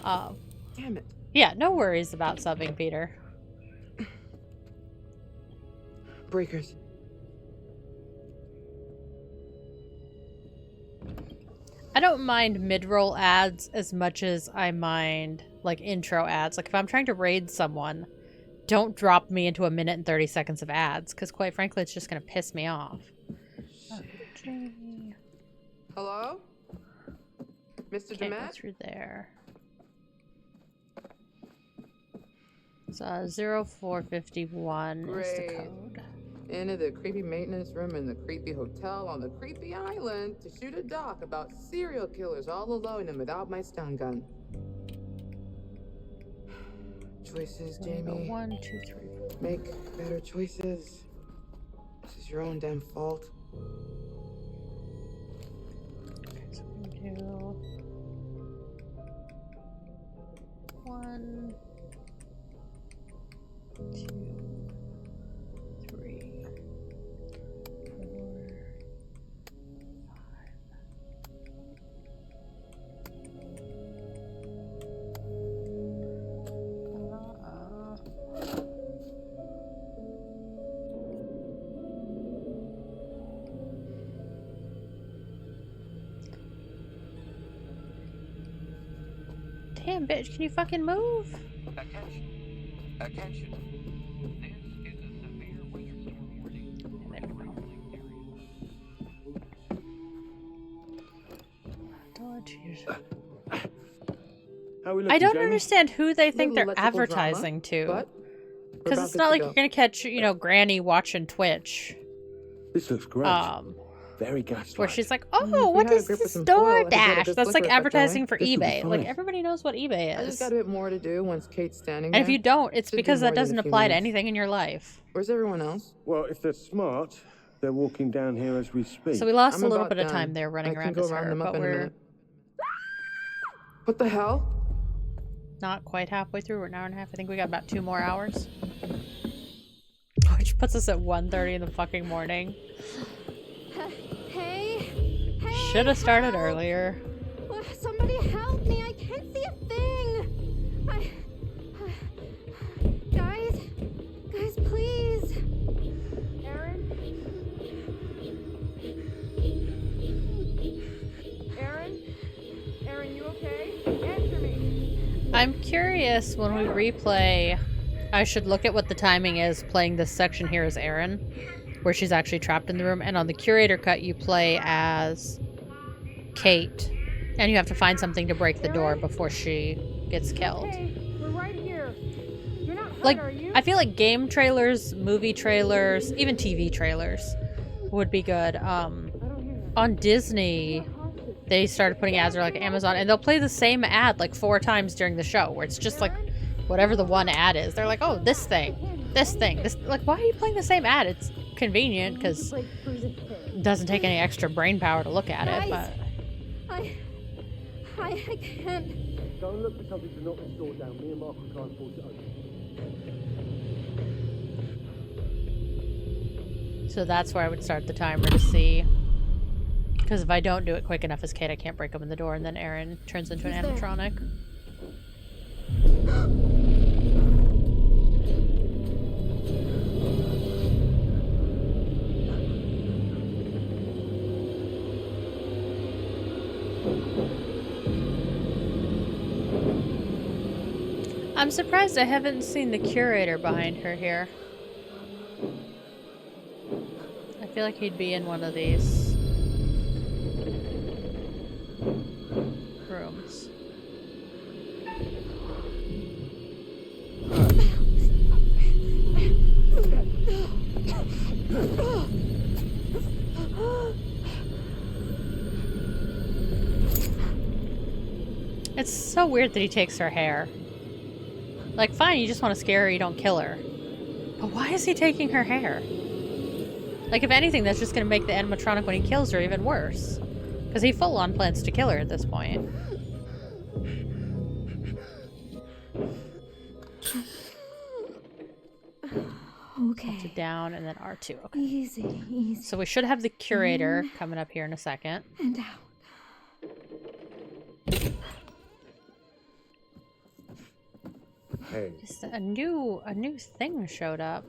Damn it. Yeah, no worries about subbing, Peter. Breakers. I don't mind mid-roll ads as much as I mind, like, intro ads. Like, if I'm trying to raid someone, don't drop me into a minute and 30 seconds of ads, because quite frankly, it's just going to piss me off. Okay. Hello? Mr. Can't go Demet? through there. It's 0451 is the Great. code. Into the creepy maintenance room in the creepy hotel on the creepy island to shoot a doc about serial killers all alone and without my stun gun. Choices, Jamie. 1, 2, 3. Make better choices. This is your own damn fault. Okay, so we do 1, 2, 3, 4, 5. Damn, bitch, can you fucking move? Attention. Attention. This is a severe winter storm warning. Oh, jeez. How are we looking, I don't Jamie? understand who they think Little they're electrical advertising to. but Because it's not like you're gonna catch, you know, Granny watching Twitch. This looks great. Very gaslight. Where she's like, if oh, we what had a is grip with this some foil, it'd get a DoorDash? good That's like flicker effect, advertising for This will be eBay. Like, fine. everybody knows what eBay I is. just got a bit more to do once Kate's standing And there. if you don't, it's Should do because more that than a doesn't few apply to minutes. anything in your life. Where's everyone else? Well, if they're smart, they're walking down here as we speak. So we lost I'm a little about bit of done. time there running I can around go as round her, them up but in a we're minute. What the hell? not quite halfway through. We're an hour and a half. I think we got about 2 more hours. Which puts us at 1:30 in the fucking morning. Hey, Should have started earlier. somebody help me! I can't see a thing. Guys, please. Aaron? Aaron, you okay? Answer me. I'm curious when we replay. I should look at what the timing is playing this section here as Erin, where she's actually trapped in the room. And on the curator cut, you play as Kate, and you have to find something to break the door before she gets killed. Hey, we're right here. You're not hurt, Like, are you? I feel like game trailers, movie trailers, even TV trailers would be good. On Disney, they started putting ads, or like Amazon, and they'll play the same ad like 4 times during the show, where it's just like whatever the one ad is. They're like, oh, this thing. Like, why are you playing the same ad? It's convenient because it doesn't take any extra brain power to look at it, but I can't. Go and look for something to knock this door down. Me and Mark will try and force it open. so that's where I would start the timer to see. Because if I don't do it quick enough as Kate, I can't break open the door, and then Erin turns into an animatronic. I'm surprised I haven't seen the curator behind her here. I feel like he'd be in one of these rooms. It's so weird that he takes her hair. Like, fine, you just want to scare her, you don't kill her. But why is he taking her hair? Like, if anything, that's just going to make the animatronic when he kills her even worse. Because he full-on plans to kill her at this point. Okay. To down and then R2. Okay. Easy. So we should have the curator coming up here in a second. And out. Hey. Just a new thing showed up.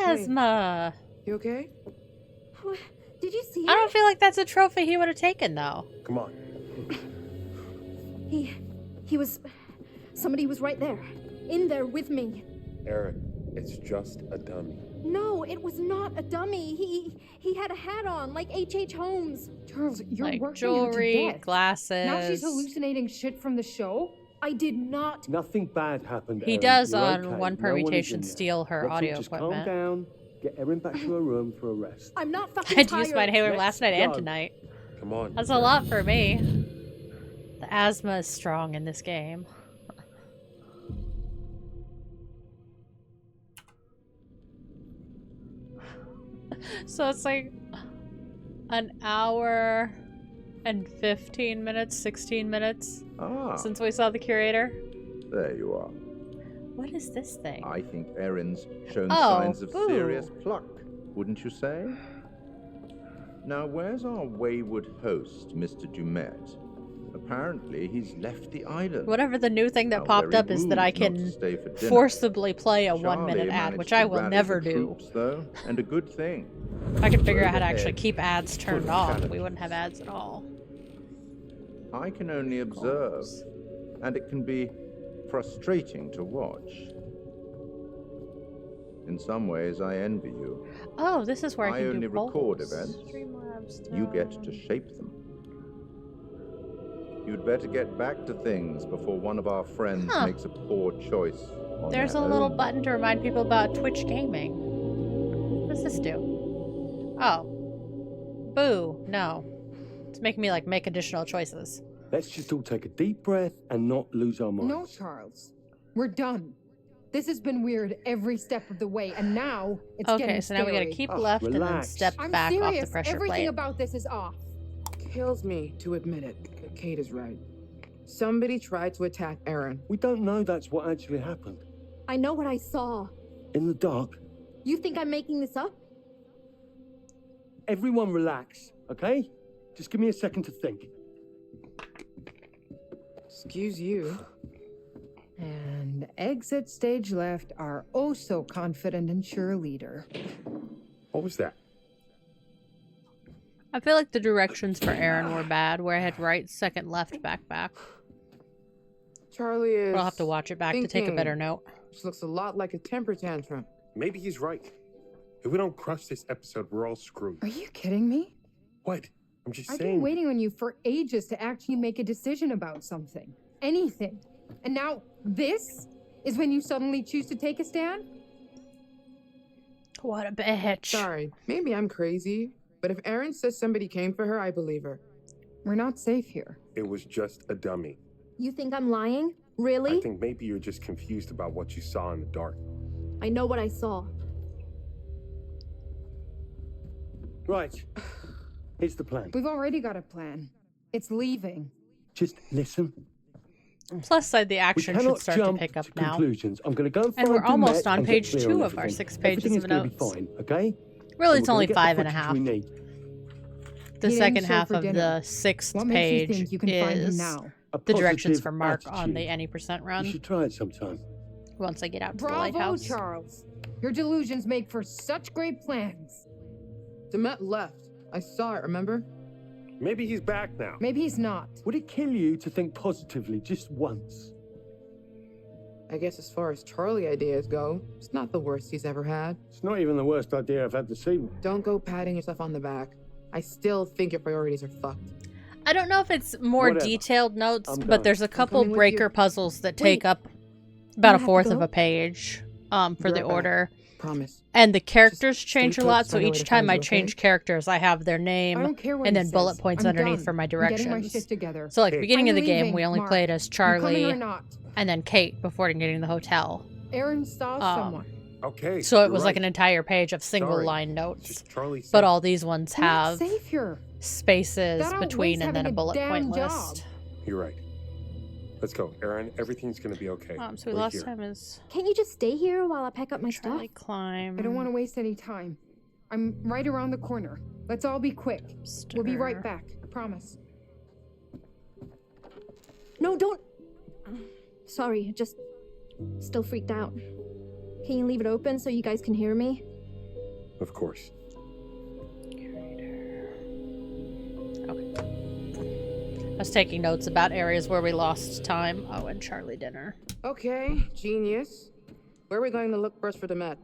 Asthma! You okay? Did you see it? I don't feel like that's a trophy he would have taken, though. Come on. He was... Somebody was right there. In there with me. Aaron, it's just a dummy. No, it was not a dummy. He had a hat on, like H.H. Holmes. Charles, you're Like working her to jewelry, death. glasses. Now she's hallucinating shit from the show? I did not. Nothing bad happened. He Erin. does You're on okay. one No one is permutation in there. steal her Watson, audio just equipment. calm down. Get Erin back to her room for a rest. I'm not fucking I'd tired. used my inhaler Let's last night and go. tonight. Come on. That's a lot for me. The asthma is strong in this game. So it's like an hour and 15 minutes, 16 minutes since we saw the curator. There you are. What is this thing? I think Erin's shown Oh, signs of boo. serious pluck, wouldn't you say? Now, where's our wayward host, Mr. Dumet? Apparently, he's left the island. Whatever the new thing that How popped very up is that rude I not to can stay for dinner. forcibly play a Charlie 1-minute ad, managed which to I will rally never the do. troops, though, and a good thing. If I could figure out how to Road actually ahead. keep ads turned Good off, challenge. we wouldn't have ads at all. I can only observe, and it can be frustrating to watch. In some ways, I envy you. Oh, this is where I can only do polls. record events. You get to shape them. You'd better get back to things before one of our friends Huh. makes a poor choice. On There's a their little own. button to remind people about Twitch gaming. What does this do? Oh. Boo. No. It's making me, like, make additional choices. Let's just all take a deep breath and not lose our minds. No, Charles. We're done. This has been weird every step of the way, and now it's Okay, getting so now we gotta scary. keep left and then relax. step I'm back serious. off the pressure Everything plate. about this is off. Kills me to admit it, but Kate is right. Somebody tried to attack Erin. We don't know that's what actually happened. I know what I saw. In the dark, You think I'm making this up? everyone relax, okay? Just give me a second to think. Excuse you. And exit stage left, our oh so confident and sure leader. What was that? I feel like the directions for Aaron were bad, where I had right, second, left, back. Charlie is. I'll have to watch it back to take a thinking, better note. Which looks a lot like a temper tantrum. Maybe he's right. If we don't crush this episode, we're all screwed. Are you kidding me? What? I'm just I've saying. been waiting on you for ages to actually make a decision about something. Anything. And now this is when you suddenly choose to take a stand? What a bitch. Sorry, maybe I'm crazy, but if Erin says somebody came for her, I believe her. We're not safe here. It was just a dummy. You think I'm lying? Really? I think maybe you're just confused about what you saw in the dark. I know what I saw. Right. Here's the plan. We've already got a plan. It's leaving. Just listen. Plus side, the We action should cannot start to jump pick up to now. conclusions. I'm going to go and And find we're almost Dumet on and get page clear 2 on of our everything. 6 pages Everything of is gonna notes. Be fine, okay? Really, And it's we're only gonna get 5 the and a footage half. we need. The He second didn't show half for of dinner. the 6th What makes you page think you can find him is now? A the directions positive for Mark on the attitude. any percent You run should try it sometime. once I get out to the Bravo, lighthouse. Charles. Your delusions make for such great plans. Demet left. I saw it, remember? Maybe he's back now. Maybe he's not. Would it kill you to think positively just once? I guess as far as Charlie ideas go, it's not the worst he's ever had. It's not even the worst idea I've had this evening. Don't go patting yourself on the back. I still think your priorities are fucked. I don't know if it's more Whatever. detailed notes, I'm but done. there's a couple coming with breaker you. puzzles that Wait, take up about you a have fourth to of go? a page for Be the right back. order. Promise. And the characters stay change a put, lot, so so I know where each to time find I you, okay? change characters, I have their I name don't care what and he then bullet says. points I'm underneath done. for my I'm getting my directions. shit together. So like Hey. beginning I'm of the game, leaving, we only Mark. played as You coming Charlie or not? and then Kate before getting to the hotel. Aaron saw someone. Okay. So it you're was like right. an entire page of single Sorry. line It's notes. just Charlie said. But all these ones We're not have safe here. spaces That outweighs between and then having a a bullet damn point job. list. You're right. Let's go, Aaron. Everything's gonna be okay. So we Wait lost here. time is Can't you just stay here while I pack up my Charlie stuff? climb. I don't want to waste any time. I'm right around the corner. Let's all be quick. We'll be right back. I promise. No, don't. Sorry, just still freaked out. Can you leave it open so you guys can hear me? Of course. I was taking notes about areas where we lost time. Oh, and Charlie dinner. Okay, genius. Where are we going to look first for Demet?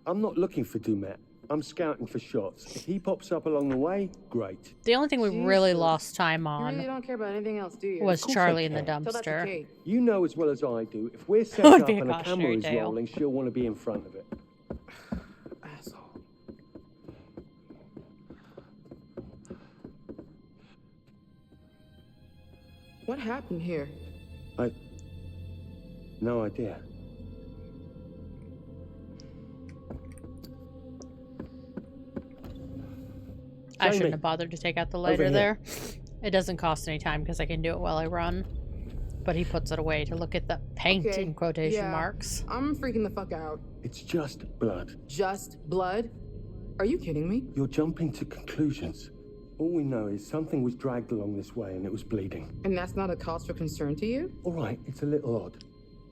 I'm not looking for Dumet. I'm scouting for shots. If he pops up along the way, great. The only thing we really Jesus. lost time You really on don't care about anything else, do you? was Of course Charlie I in the care. Tell that to dumpster. Kate. You know as well as I do, if we're set Would up be a and a camera cautionary is tale. rolling, she'll want to be in front of it. Asshole. What happened here? No idea. I shouldn't Jamie, have bothered to take out the over lighter here. there. It doesn't cost any time because I can do it while I run. but he puts it away to look at the paint Okay, in quotation yeah, marks. I'm freaking the fuck out. It's just blood. Just blood? Are you kidding me? You're jumping to conclusions. All we know is something was dragged along this way and it was bleeding. And that's not a cause for concern to you? All right, it's a little odd.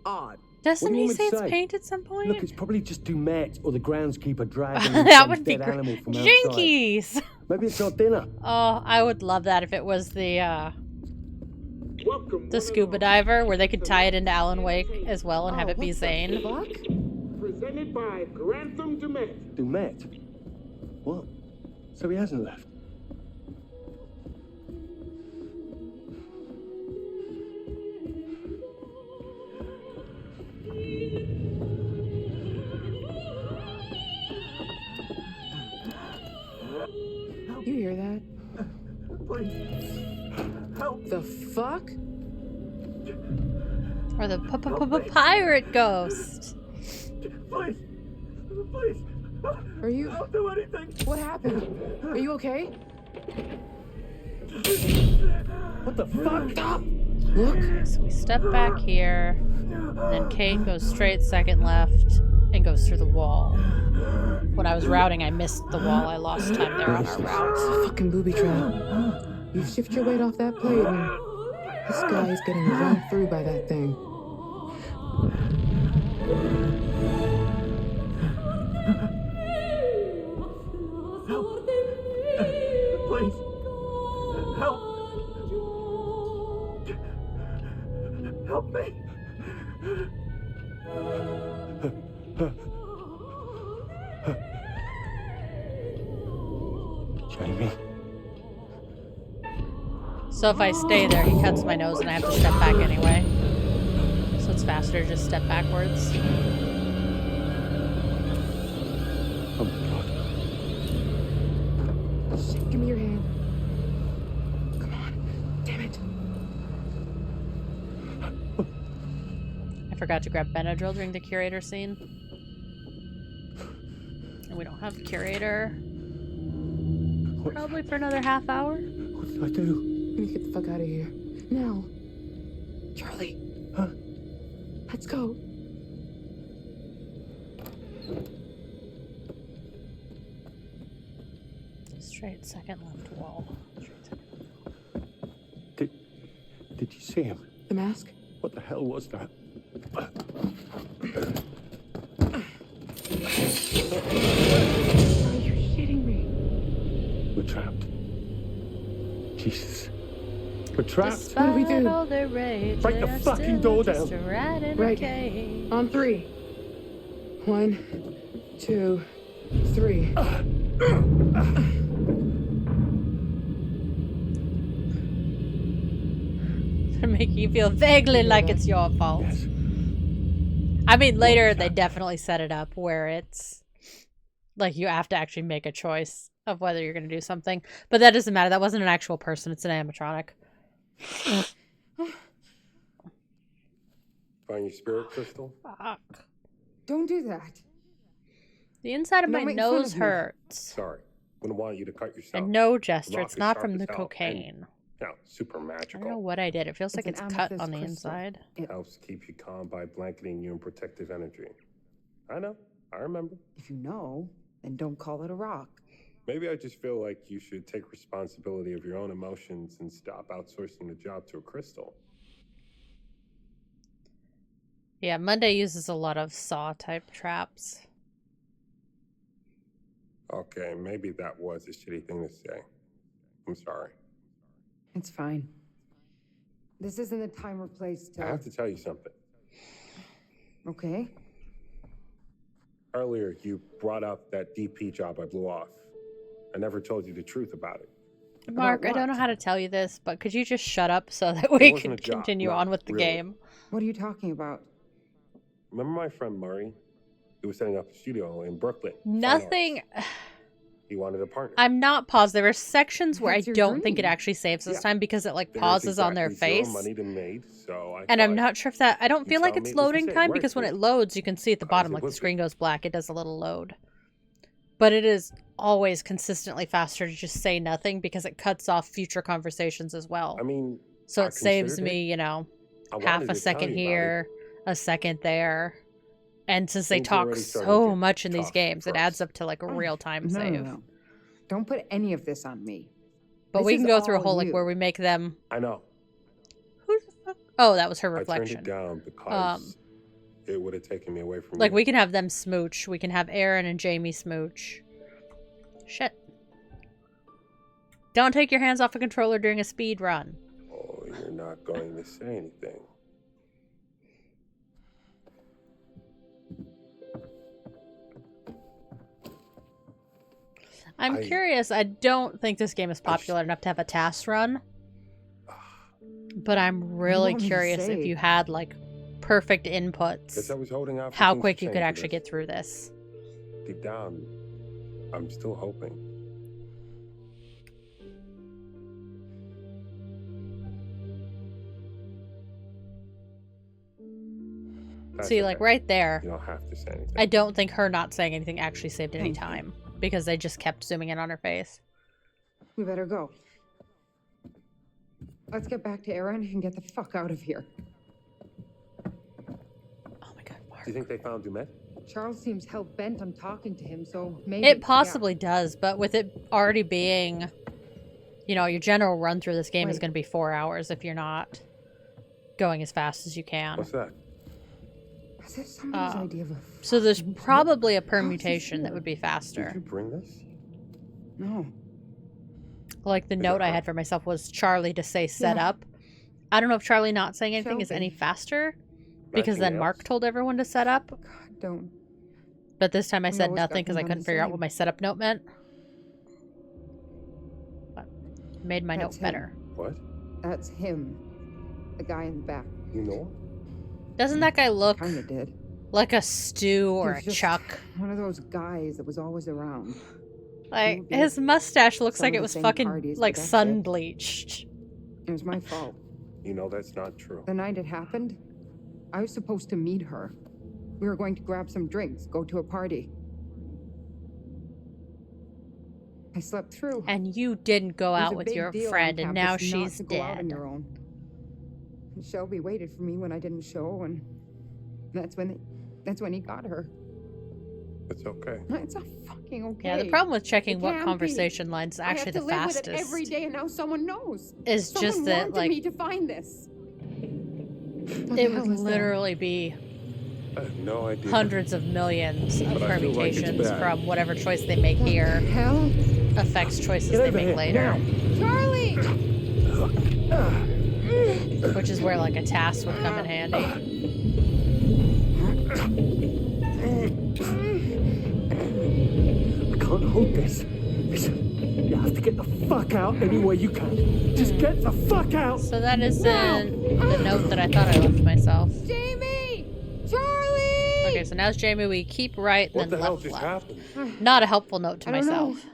Odd. Doesn't What do you he want say me to it's say? paint at some point? Look, it's probably just Dumet or the groundskeeper dragging That some would be dead great. animal from outside. Jinkies! Maybe it's not dinner. Oh, I would love that if it was the scuba diver, where they could tie it into Alan Wake as well and have it be Zane. Presented by Grantham Dumet. Dumet? What? So he hasn't left? You hear that? Please. Help. The fuck? Or the pirate ghost. Please. Please. Are you... Don't do anything. What happened? Are you okay? What the fuck? Stop! Look. So we step back here, and then Kate goes straight second left and goes through the wall. When I was routing, I missed the wall. I lost time there on our route. It's a fucking booby trap. You shift your weight off that plate and this guy is getting run through by that thing. Help. Please. Help. Help me. Jamie. So if I stay there, he cuts my nose and I have to step back anyway. So it's faster to just step backwards. Oh my god. Shit, give me your hand. Come on. Damn it. I forgot to grab Benadryl during the curator scene. And we don't have a curator. Probably for another half hour. What did I do? We need to get the fuck out of here. Now. Charlie. Huh? Let's go. Straight second left wall. Did you see him? The mask? What the hell was that? Are you shitting me? We're trapped. Jesus. We're trapped. Despite What do we do? all the rage, Break the they're fucking still door just down. a rat in a Right. cage. On 3. 1, 2, 3. To make you feel vaguely like it's your fault. Yes. I mean, later they definitely set it up where it's like you have to actually make a choice of whether you're going to do something. But that doesn't matter. That wasn't an actual person. It's an animatronic. Find your spirit crystal? Fuck. Don't do that. The inside of Don't my make fun nose of me. hurts. Sorry. Wouldn't want you to cut yourself. And no The gesture. rock It's is not sharp from as the hell, cocaine. No, super I magical. don't know what I did. It feels like It's it's an cut amethyst on the crystal. inside. Helps keep you calm by blanketing you in protective energy. I know. I remember. If you know, then don't call it a rock. Maybe I just feel like you should take responsibility of your own emotions and stop outsourcing the job to a crystal. Yeah, Monday uses a lot of saw type traps. Okay, maybe that was a shitty thing to say. I'm sorry. It's fine. This isn't the time or place I to... have to tell you something. Okay. Earlier, you brought up that DP job I blew off. I never told you the truth about it. Mark, I what? don't know how to tell you this, but could you just shut up so that we It wasn't can a job, continue no, on with the really. game? What are you talking about? Remember my friend Murray? He was setting up a studio in Brooklyn. Fine Nothing. arts. He wanted a partner. I'm not paused. There are sections where That's I your don't think it dream. actually saves this Yeah. time because it like There's pauses on their exactly zero face. money to make, so I And I'm thought, not sure if that. I don't you feel like tell it's me, this loading is it, time work because when for it you. loads, you can see at the As bottom, it like the would screen be. goes black. It does a little load. But it is always consistently faster to just say nothing because it cuts off future conversations as well. I mean, So I it saves considered me, you know, half wanted a to second tell you about here, a second there. And since they Things talk already starting so to much in these tough games, for it adds up to like a real time No, save. no. Don't put any of this on me. But This we is can go through a all whole like you. where we make them. I know. Oh, that was her I reflection. turned it down because it would have taken me away from Like you. we can have them smooch. We can have Aaron and Jamie smooch. Shit. Don't take your hands off a controller during a speed run. Oh, you're not going to say anything. I'm curious. I don't think this game is popular enough to have a task run. But I'm really want me to curious if say? you had like perfect inputs. Guess I was holding out for How things to quick you could change with actually this. get through this. Deep down, I'm still hoping. That's See, okay. like right there, You don't have to say anything. I don't think her not saying anything actually saved any Thank you. time because they just kept zooming in on her face. We better go. Let's get back to Aaron and get the fuck out of here. Do you think they found Dumet? Charles seems hell-bent on talking to him, so maybe... It possibly does, but with it already being, you know, your general run through this game is Wait. going to be 4 hours if you're not going as fast as you can. What's that? Is this somebody's idea of a... So there's probably a permutation that would be Did faster. you bring this? No. Like the note I had for myself was Charlie to say set Yeah. up. I don't know if Charlie not saying anything is Shelby. any faster because then Anything Mark else? told everyone to set up. God, don't. But this time I We said always got nothing because I them on couldn't the figure out same. what my setup note meant. But made my That's note him. better. What? That's him. The guy in the back. You know? Doesn't that guy look Kinda did. like a Stu or He a was just Chuck? One of those guys that was always around. Like Maybe his mustache looks some like of it the was same fucking parties, like but that's sun it. bleached. It was my fault. You know that's not true. The night it happened, I was supposed to meet her. We were going to grab some drinks, go to a party. I slept through. And you didn't go It was out a with big your deal on friend, and now campus not she's to go out on dead. your own. And Shelby waited for me when I didn't show, and that's when he got her. It's okay. It's not fucking okay. Yeah, the problem with checking It what can't conversation lines is I have actually to the live with it fastest every day, and now someone knows. is Someone just that wanted like me to find this. What it the would hell is that? literally be I have no idea. hundreds of millions of But I feel like it's permutations bad. from whatever choice they make here Hell, affects choices Get they over make here, later. Charlie! Which is where like a task would come in handy. I can't hold this. Listen, you have to get the fuck out any way you can. Just get the fuck out! So that is the note that I thought I left myself. Jamie! Charlie! Okay, so now it's Jamie. We keep right and What then the hell left just left. happened? Not a helpful note to I don't know. myself.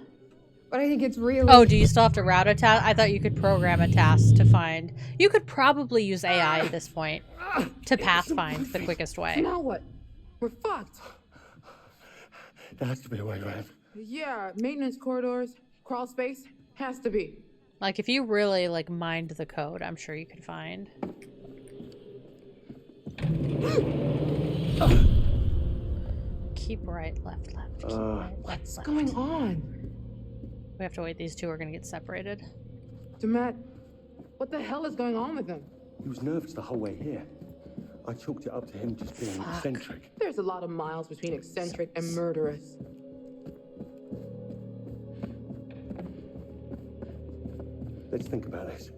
But I think it's really... Oh, do you still have to route a task? I thought you could program a task to find. You could probably use AI at this point to pathfind the quickest way. Now what? We're fucked. There has to be a way around. Yeah, maintenance corridors, crawl space, has to be. Like if you really like mined the code, I'm sure you could find. Keep right, left, left. Keep right, left, What's left. going on? We have to wait. These two are gonna get separated. Demet, what the hell is going on with him? He was nervous the whole way here. I chalked it up to him just being eccentric. There's a lot of miles between eccentric and murderous. Let's think about this.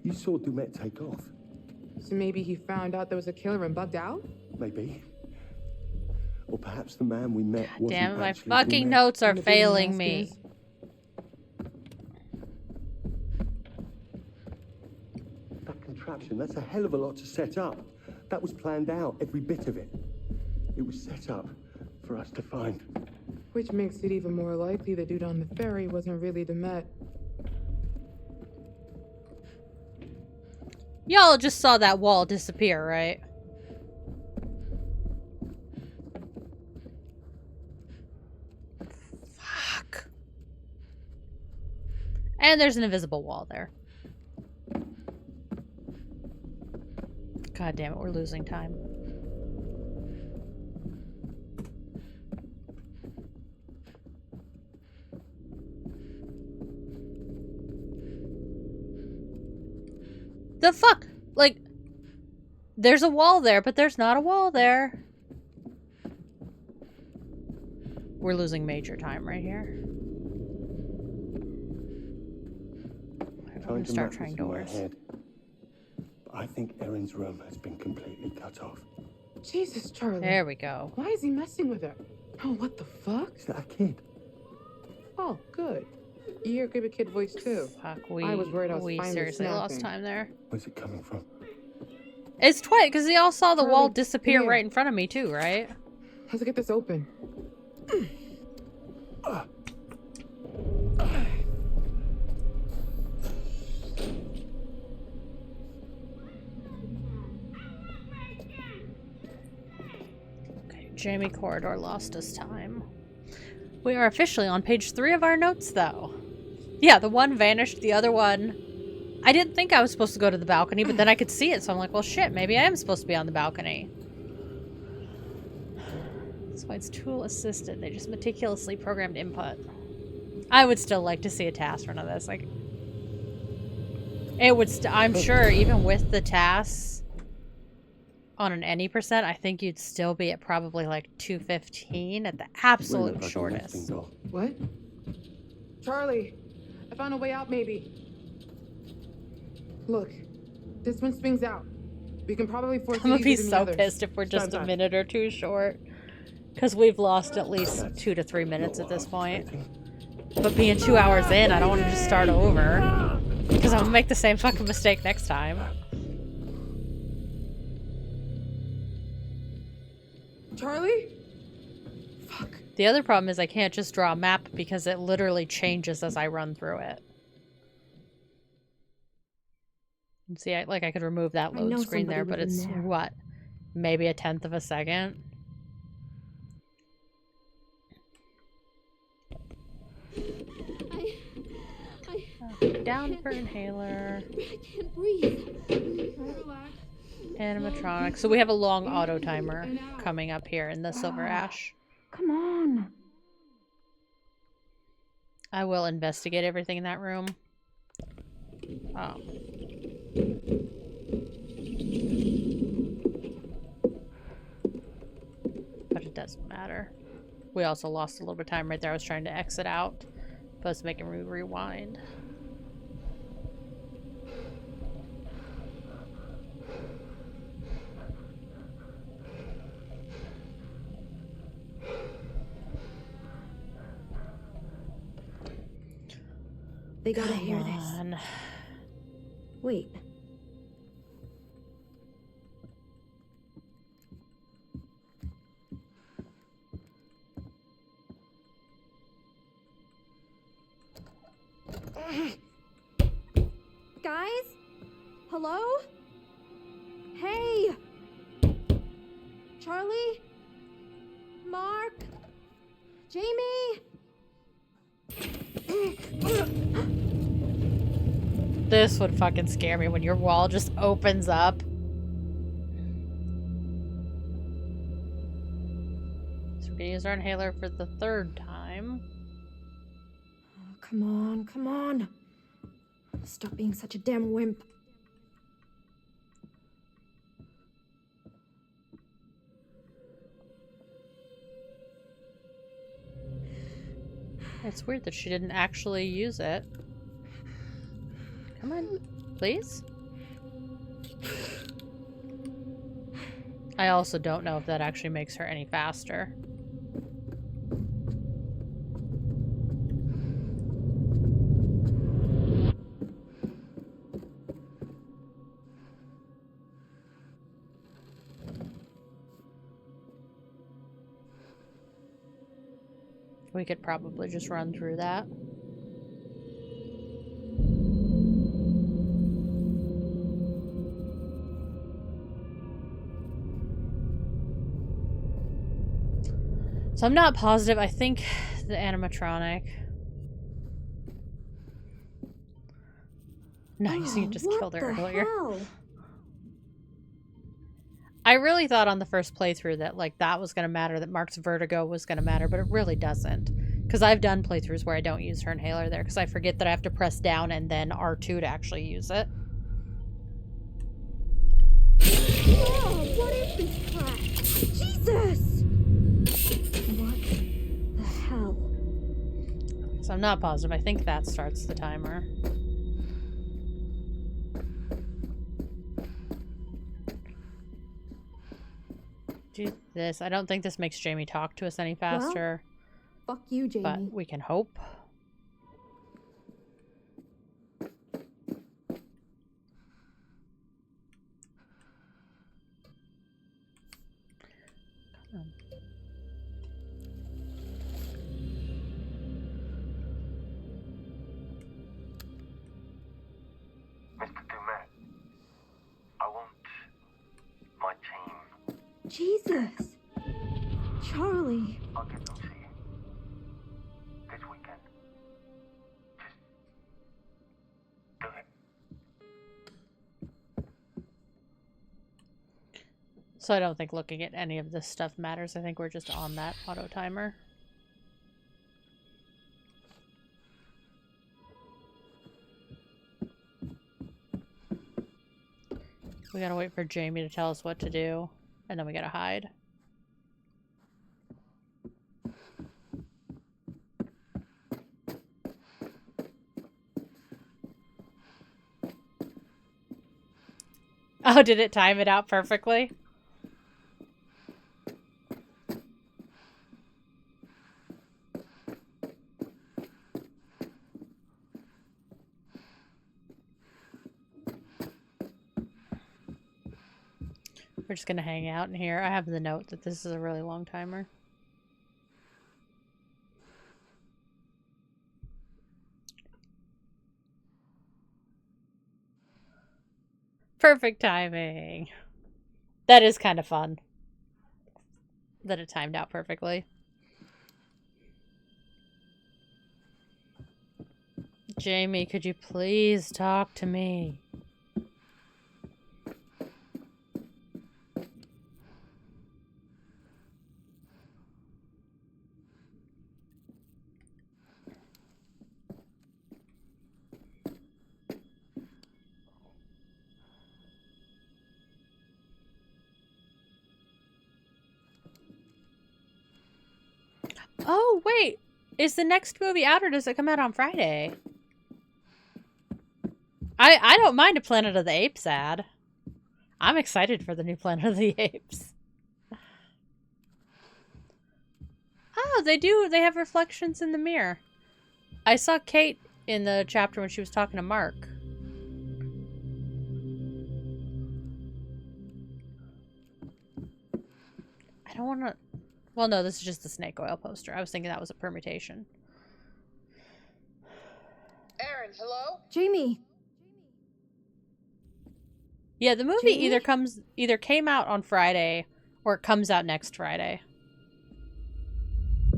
You saw Dumet take off. So maybe he found out there was a killer and bugged out? Maybe. Or perhaps the man we met wasn't Damn it, my actually fucking Dumet. notes are And the big failing mask me. is- That contraption, that's a hell of a lot to set up. That was planned out, every bit of it. It was set up for us to find. Which makes it even more likely the dude on the ferry wasn't really Demet. Y'all just saw that wall disappear, right? Fuck. And there's an invisible wall there. God damn it, we're losing time. The fuck? Like, there's a wall there, but there's not a wall there. We're losing major time right here. I'm gonna start trying doors. But I think Erin's room has been completely cut off. Jesus, Charlie. There we go. Why is he messing with her? Oh, what the fuck? Is that a kid? Oh, good. You hear give a kid voice too. Fuck, I was worried I was we finally seriously lost snapping. time there. Where's it coming from? It's Twit, because they all saw the Charlie, wall disappear come here. right in front of me too, right? Let's get this open. Okay, Jamie Corridor lost us time. We are officially on page 3 of our notes, though. Yeah, the one vanished, the other one... I didn't think I was supposed to go to the balcony, but then I could see it, so I'm like, well, shit, maybe I am supposed to be on the balcony. That's why it's tool-assisted. They just meticulously programmed input. I would still like to see a task run of this. Like, it would... I'm sure, even with the tasks on an any percent, I think you'd still be at probably like 215 at the absolute shortest. What? Charlie, I found a way out, maybe. Look, this one swings out. We can probably force I'm gonna it be easier than the so others. pissed if we're just Time. a minute or two short. Because we've lost at least 2 to 3 minutes at this point. But being 2 hours in, I don't want to just start over. Because I'm gonna make the same fucking mistake next time. Charlie? The other problem is I can't just draw a map because it literally changes as I run through it. And see, I could remove that I load know screen there, but somebody was it's, in there. what, maybe 1/10 of a second? Down for inhaler. I can't breathe. Relax. Animatronic. So we have a long auto timer coming up here in the Silver Ash. Come on. I will investigate everything in that room. Oh. But it doesn't matter. We also lost a little bit of time right there. I was trying to exit out, but it's making me rewind. They gotta Come hear on. this. Wait. Guys? Hello? Hey! Charlie? Mark? Jamie? This would fucking scare me when your wall just opens up. So we're gonna use our inhaler for the 3rd time. Oh, come on, come on. Stop being such a damn wimp. It's weird that she didn't actually use it. Come on, please. I also don't know if that actually makes her any faster. We could probably just run through that. So I'm not positive. I think the animatronic. Nice, you just killed her earlier. Hell? I really thought on the first playthrough that like that was going to matter, that Mark's vertigo was going to matter, but it really doesn't. Because I've done playthroughs where I don't use her inhaler there because I forget that I have to press down and then R2 to actually use it. Oh, what is this crap? Jesus! What the hell? So I'm not positive. I think that starts the timer. Do this. I don't think this makes Jamie talk to us any faster. Well, fuck you, Jamie. But we can hope. Mr. Dumet, I want my team. Jesus! Charlie! I'll get them to you. This weekend. Just do it. So I don't think looking at any of this stuff matters. I think we're just on that auto timer. We gotta wait for Jamie to tell us what to do, and then we gotta hide. Oh, did it time it out perfectly? We're just gonna hang out in here. I have the note that this is a really long timer. Perfect timing. That is kind of fun. That it timed out perfectly. Jamie, could you please talk to me? Oh, wait. Is the next movie out or does it come out on Friday? I don't mind a Planet of the Apes ad. I'm excited for the new Planet of the Apes. Oh, they do. They have reflections in the mirror. I saw Kate in the chapter when she was talking to Mark. I don't want to... Well, no, this is just the snake oil poster. I was thinking that was a permutation. Aaron, hello? Jamie! Yeah, the movie Jamie? either came out on Friday or it comes out next Friday.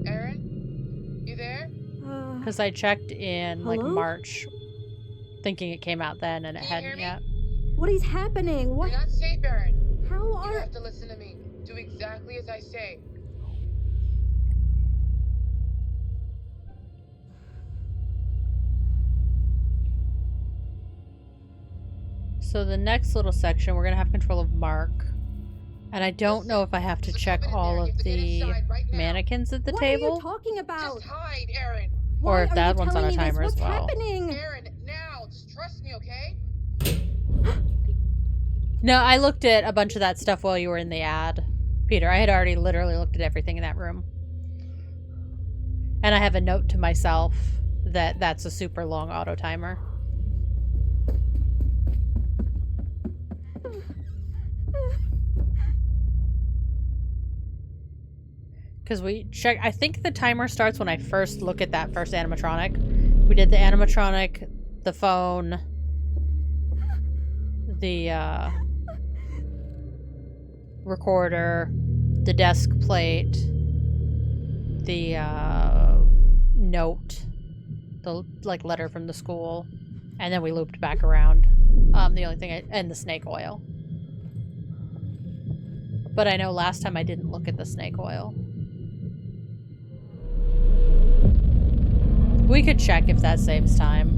Aaron? You there? Because I checked in like Hello? March thinking it came out then and it Can you hear hadn't me? yet. What is happening? What? You're not safe, Aaron. How You are... have to listen to me. Do exactly as I say. So the next little section, we're going to have control of Mark. And I don't know if I have to check all of the mannequins at the What are you table. talking about? Just hide, Aaron. Why Or if are that you one's on a telling me this? timer as What's well. happening? Aaron, now. Just trust me, okay? No, I looked at a bunch of that stuff while you were in the ad. Peter, I had already literally looked at everything in that room. And I have a note to myself that that's a super long auto timer. Because we check, I think the timer starts when I first look at that first animatronic. We did the animatronic, the phone, the recorder, the desk plate, the note, the like letter from the school, and then we looped back around. The only thing and the snake oil. But I know last time I didn't look at the snake oil. We could check if that saves time.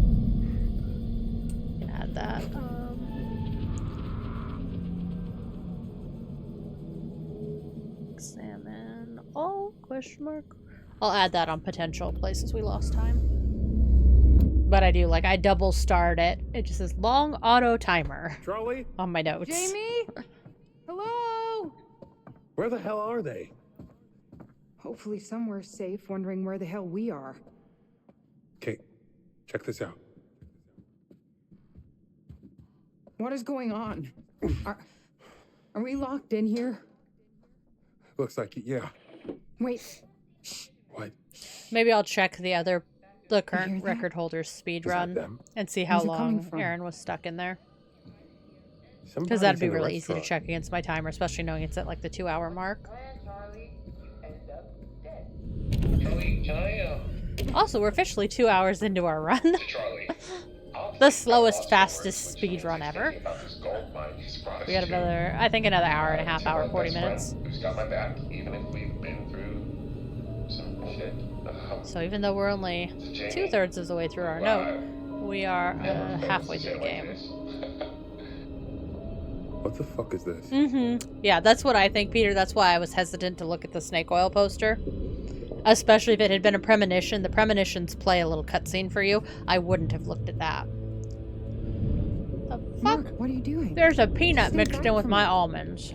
Add that. Examine all question mark. I'll add that on potential places we lost time. But I do, like, I double starred it. It just says long auto timer. Charlie? On my notes. Jamie? Hello? Where the hell are they? Hopefully somewhere safe, wondering where the hell we are. Okay, check this out. What is going on? Are we locked in here? Looks like it, yeah. Wait. What? Maybe I'll check the current record holder's speed run and see how long Aaron was stuck in there. Because that'd be really easy to check against my timer, especially knowing it's at like the 2-hour mark. Also, we're officially 2 hours into our run. The slowest, fastest speed run ever. We got another, I think another hour and a half, hour, 40 minutes. Who's got my back, even if we've been through some shit. So even though we're only 2/3 of the way through our note, we are halfway through the game. What the fuck is this? Yeah, that's what I think, Peter. That's why I was hesitant to look at the snake oil poster. Especially if it had been a premonition. The premonitions play a little cutscene for you. I wouldn't have looked at that. The fuck? Mark, what are you doing? There's a peanut mixed in with my almonds.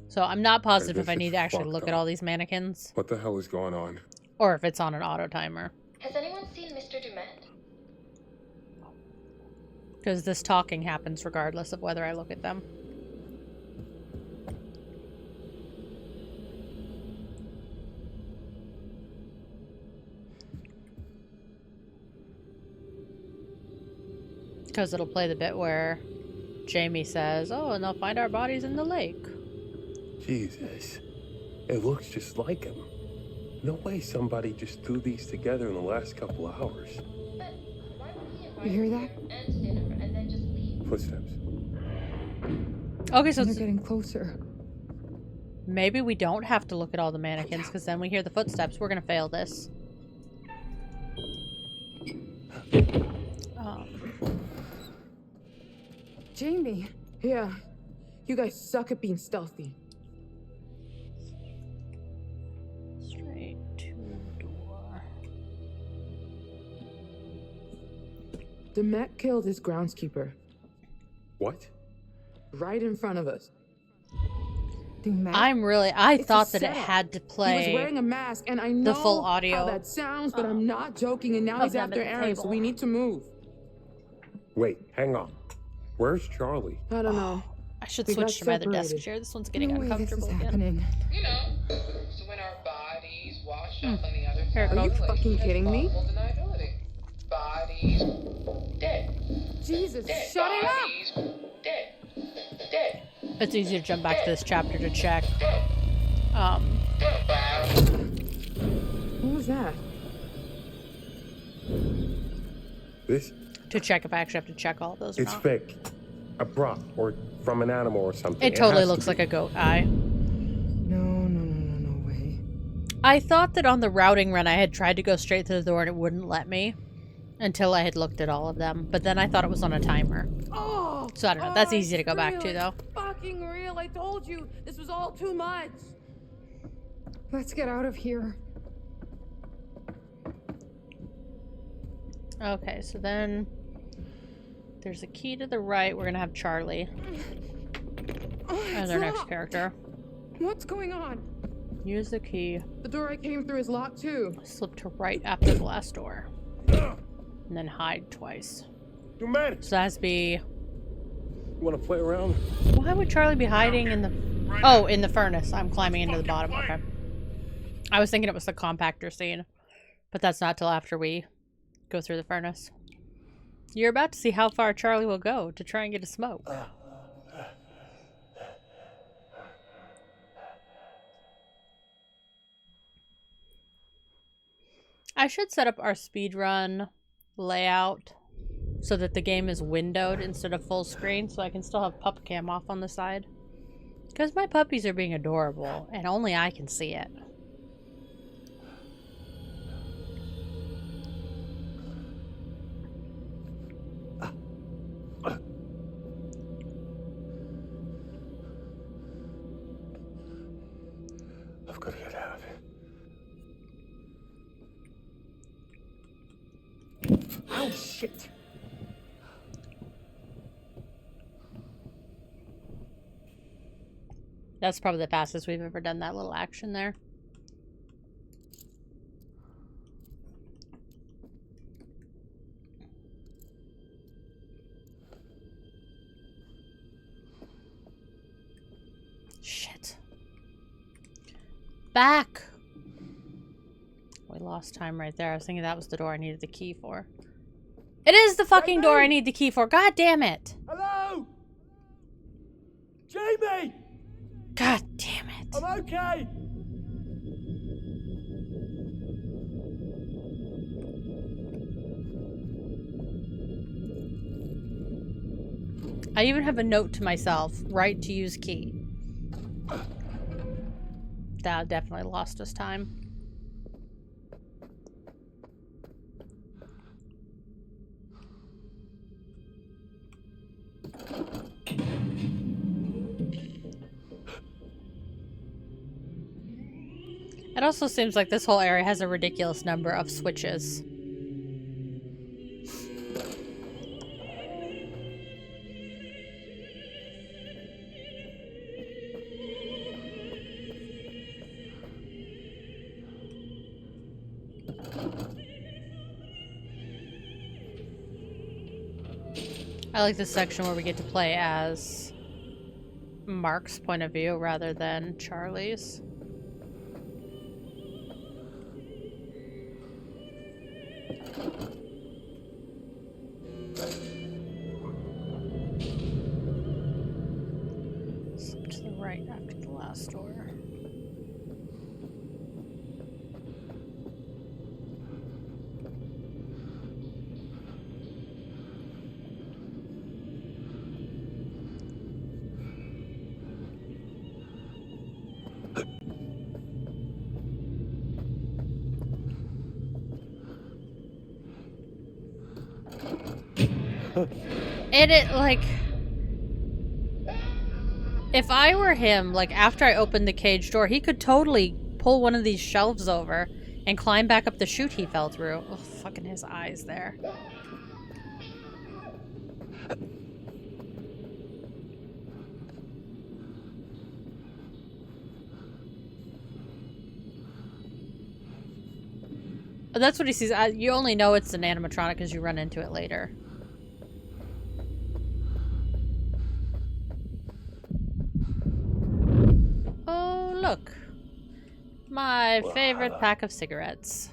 So I'm not positive if I need to actually look at all these mannequins. What the hell is going on? Or if it's on an auto timer. Has anyone seen Mr. Dumet? Because this talking happens regardless of whether I look at them. Because it'll play the bit where Jamie says, oh, and they'll find our bodies in the lake. Jesus. It looks just like him. No way somebody just threw these together in the last couple of hours. You hear that? Footsteps. Okay, so they're getting closer. Maybe we don't have to look at all the mannequins, because then we hear the footsteps. We're gonna fail this. Jamie. Yeah. You guys suck at being stealthy. Straight to the door. Demet killed his groundskeeper. What? Right in front of us. I thought that it had to play. He was wearing a mask, and I know the full audio how that sounds, but I'm not joking. And now he's after Aaron, so we need to move. Wait, hang on. Where's Charlie? I don't know. I should switch to my other desk chair. This one's getting uncomfortable again. You know, so when our bodies wash up on the other Here it side, Are you goes. fucking kidding me? deniability. Bodies dead. Jesus, Dead. shut it up! Bodies dead. Dead. It's easy to jump back to this chapter to check. What was that? This? To check if I actually have to check all of those or It's not. fake. A prop, or from an animal or something. It totally has to looks be. like a goat eye. No way. I thought that on the routing run I had tried to go straight through the door and it wouldn't let me until I had looked at all of them. But then I thought it was on a timer. Oh! So I don't know. That's easy to go back to, though. Fucking real. I told you. This was all too much. Let's get out of here. Okay, so then there's a key to the right. We're gonna have Charlie as our next character. What's going on? Use the key. The door I came through is locked too. Slip to right after the last door. And then hide twice. You mad? So that has to be... You want to play around? Why would Charlie be hiding in the... Oh, in the furnace. I'm climbing into the bottom. Okay. I was thinking it was the compactor scene. But that's not till after we go through the furnace. You're about to see how far Charlie will go to try and get a smoke. I should set up our speedrun layout so that the game is windowed instead of full screen, so I can still have pup cam off on the side. Because my puppies are being adorable, and only I can see it. I've got to get out of here. Oh, shit. That's probably the fastest we've ever done that little action there. Shit. Back! We lost time right there. I was thinking that was the door I needed the key for. It is the fucking door I need the key for. God damn it! Hello? Jamie! God damn it. I'm okay! I even have a note to myself. Right to use key. That definitely lost us time. It also seems like this whole area has a ridiculous number of switches. I like this section where we get to play as Mark's point of view rather than Charlie's. Slip to the right after the last door. And it, like... If I were him, like, after I opened the cage door, he could totally pull one of these shelves over and climb back up the chute he fell through. Oh, fucking his eyes there. That's what he sees. You only know it's an animatronic because you run into it later. Oh, look. My favorite pack of cigarettes.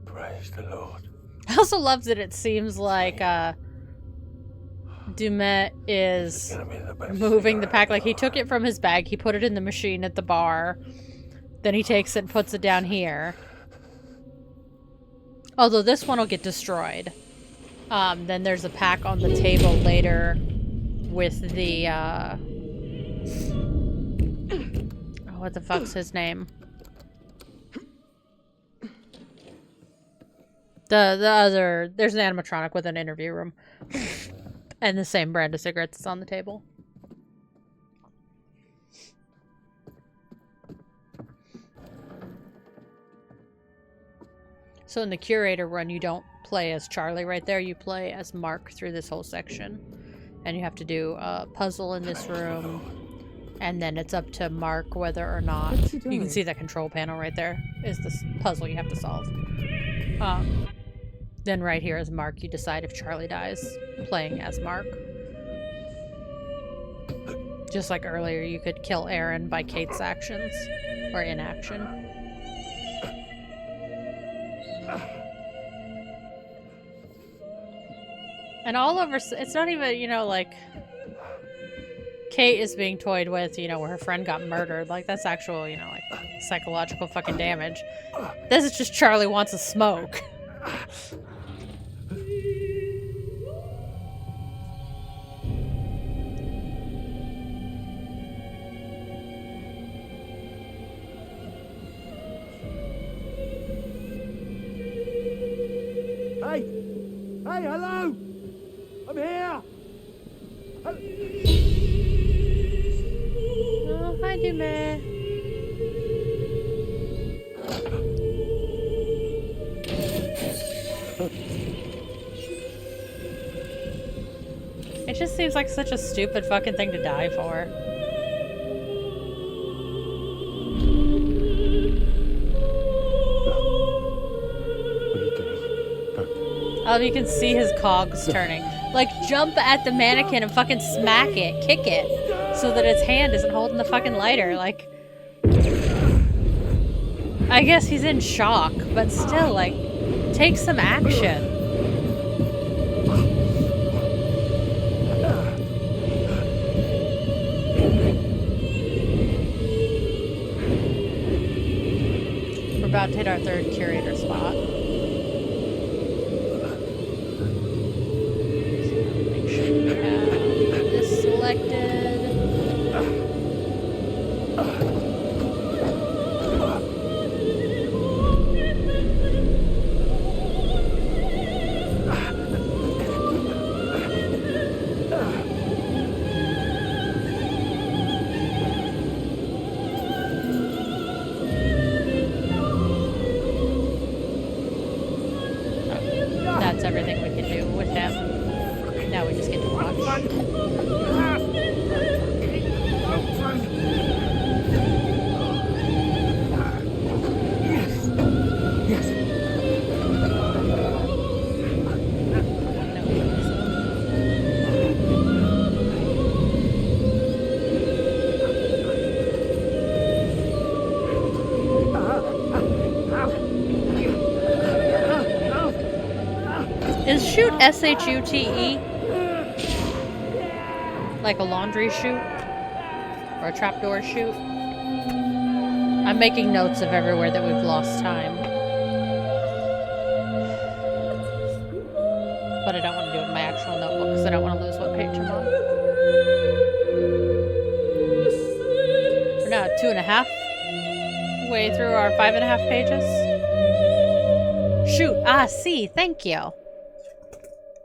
Praise the Lord. I also love that it seems like Dumet is moving the pack. Like, he took it from his bag, he put it in the machine at the bar, then he takes it and puts it down here. Although this one will get destroyed. Then there's a pack on the table later with the, oh, what the fuck's his name? The other, there's an animatronic with an interview room. And the same brand of cigarettes is on the table. So in the curator run, you don't play as Charlie right there. You play as Mark through this whole section. And you have to do a puzzle in this room. And then it's up to Mark whether or not... You can see that control panel right there is this puzzle you have to solve. Then right here is Mark. You decide if Charlie dies playing as Mark. Just like earlier, you could kill Aaron by Kate's actions. Or inaction. And all over, it's not even, you know, like, Kate is being toyed with, you know, where her friend got murdered. Like, that's actual, you know, like, Psychological fucking damage. This is just Charlie wants a smoke. Hey! Hey, hello! I'm here! Oh, hi, Dume. It just seems like such a stupid fucking thing to die for. Oh, you can see his cogs turning. Like, jump at the mannequin and fucking smack it, kick it, so that its hand isn't holding the fucking lighter. Like, I guess he's in shock, but still, like, take some action. We're about to hit our third curator spot. Make sure we have this selected. That's everything we can do with him. Now we just get to watch. Is shoot S-H-U-T-E? Like a laundry chute? Or a trapdoor chute? I'm making notes of everywhere that we've lost time. But I don't want to do it in my actual notebook because I don't want to lose what page I'm on. We're now at 2.5 way through our 5.5 pages. Shoot. Ah, see. Thank you.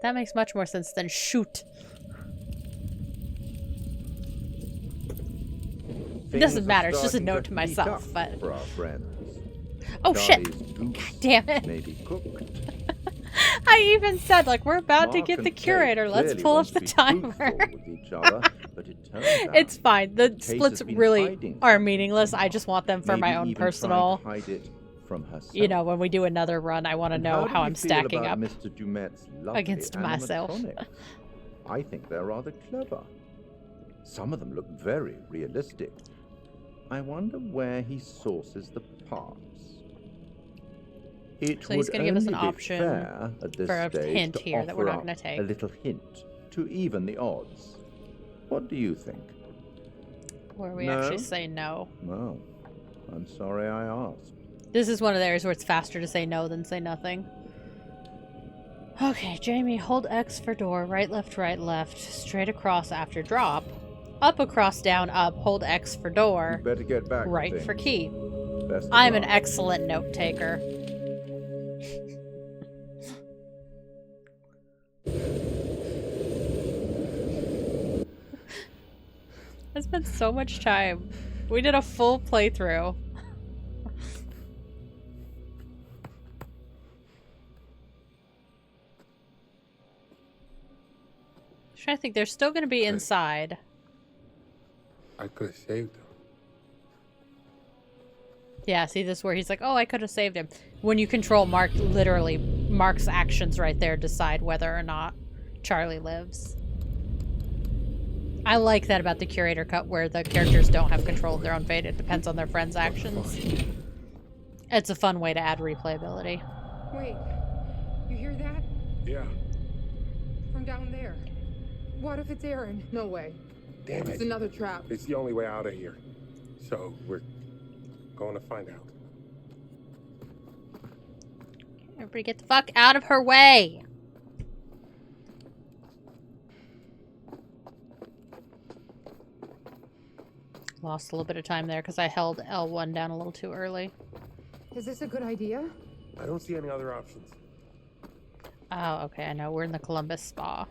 That makes much more sense than shoot. It doesn't matter. It's just a note to myself, but... For our friends. Oh, shit. God damn it. Maybe cooked. I even said, like, we're about to get the curator. Let's pull up the timer. It's fine. The splits really are meaningless. I just want them for my own personal... You know, when we do another run, I want to know how I'm stacking up against myself. I think they're rather clever. Some of them look very realistic. I wonder where he sources the parts. So he's going to give us an option for a hint here that we're not going to take. A little hint to even the odds. What do you think? Where we actually say no. No. I'm sorry I asked. This is one of the areas where it's faster to say no than say nothing. Okay, Jamie, hold X for door, right, left, straight across after drop, up, across, down, up, hold X for door, better get back right for key. I'm an excellent note taker. I spent so much time. We did a full playthrough. I think they're still going to be inside. I could have saved him. Yeah, see this where he's like, oh, I could have saved him. When you control Mark, literally, Mark's actions right there decide whether or not Charlie lives. I like that about the curator cut where the characters don't have control of their own fate. It depends on their friends' actions. It's a fun way to add replayability. Wait, you hear that? Yeah. From down there. What if it's Aaron? No way. Damn it. It's another trap. It's the only way out of here. So we're going to find out. Everybody get the fuck out of her way! Lost a little bit of time there because I held L1 down a little too early. Is this a good idea? I don't see any other options. Oh, okay, I know. We're in the Columbus Spa.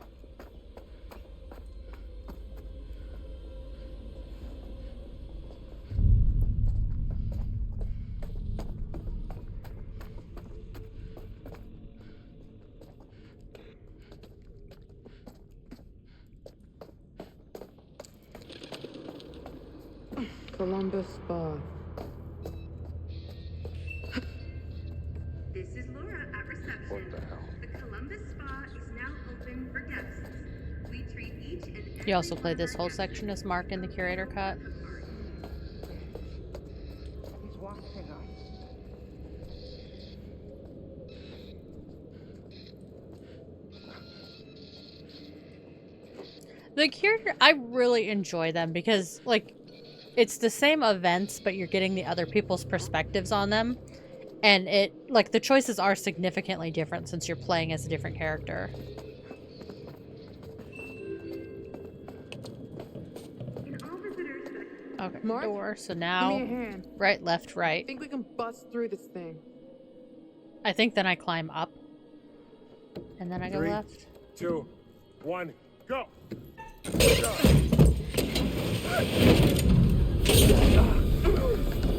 Columbus Spa. This is Laura at reception. What the hell? The Columbus Spa is now open for guests. We treat each and every You also play this whole section as Mark in the curator cut. He's watching us. The curator, I really enjoy them because, like, it's the same events, but you're getting the other people's perspectives on them. And it, like, the choices are significantly different since you're playing as a different character. Okay, Mark, door. So give now, me a hand. right, left, I right. think we can bust through this thing. I think then I climb up. And then I go 3, left. 2, 1, go!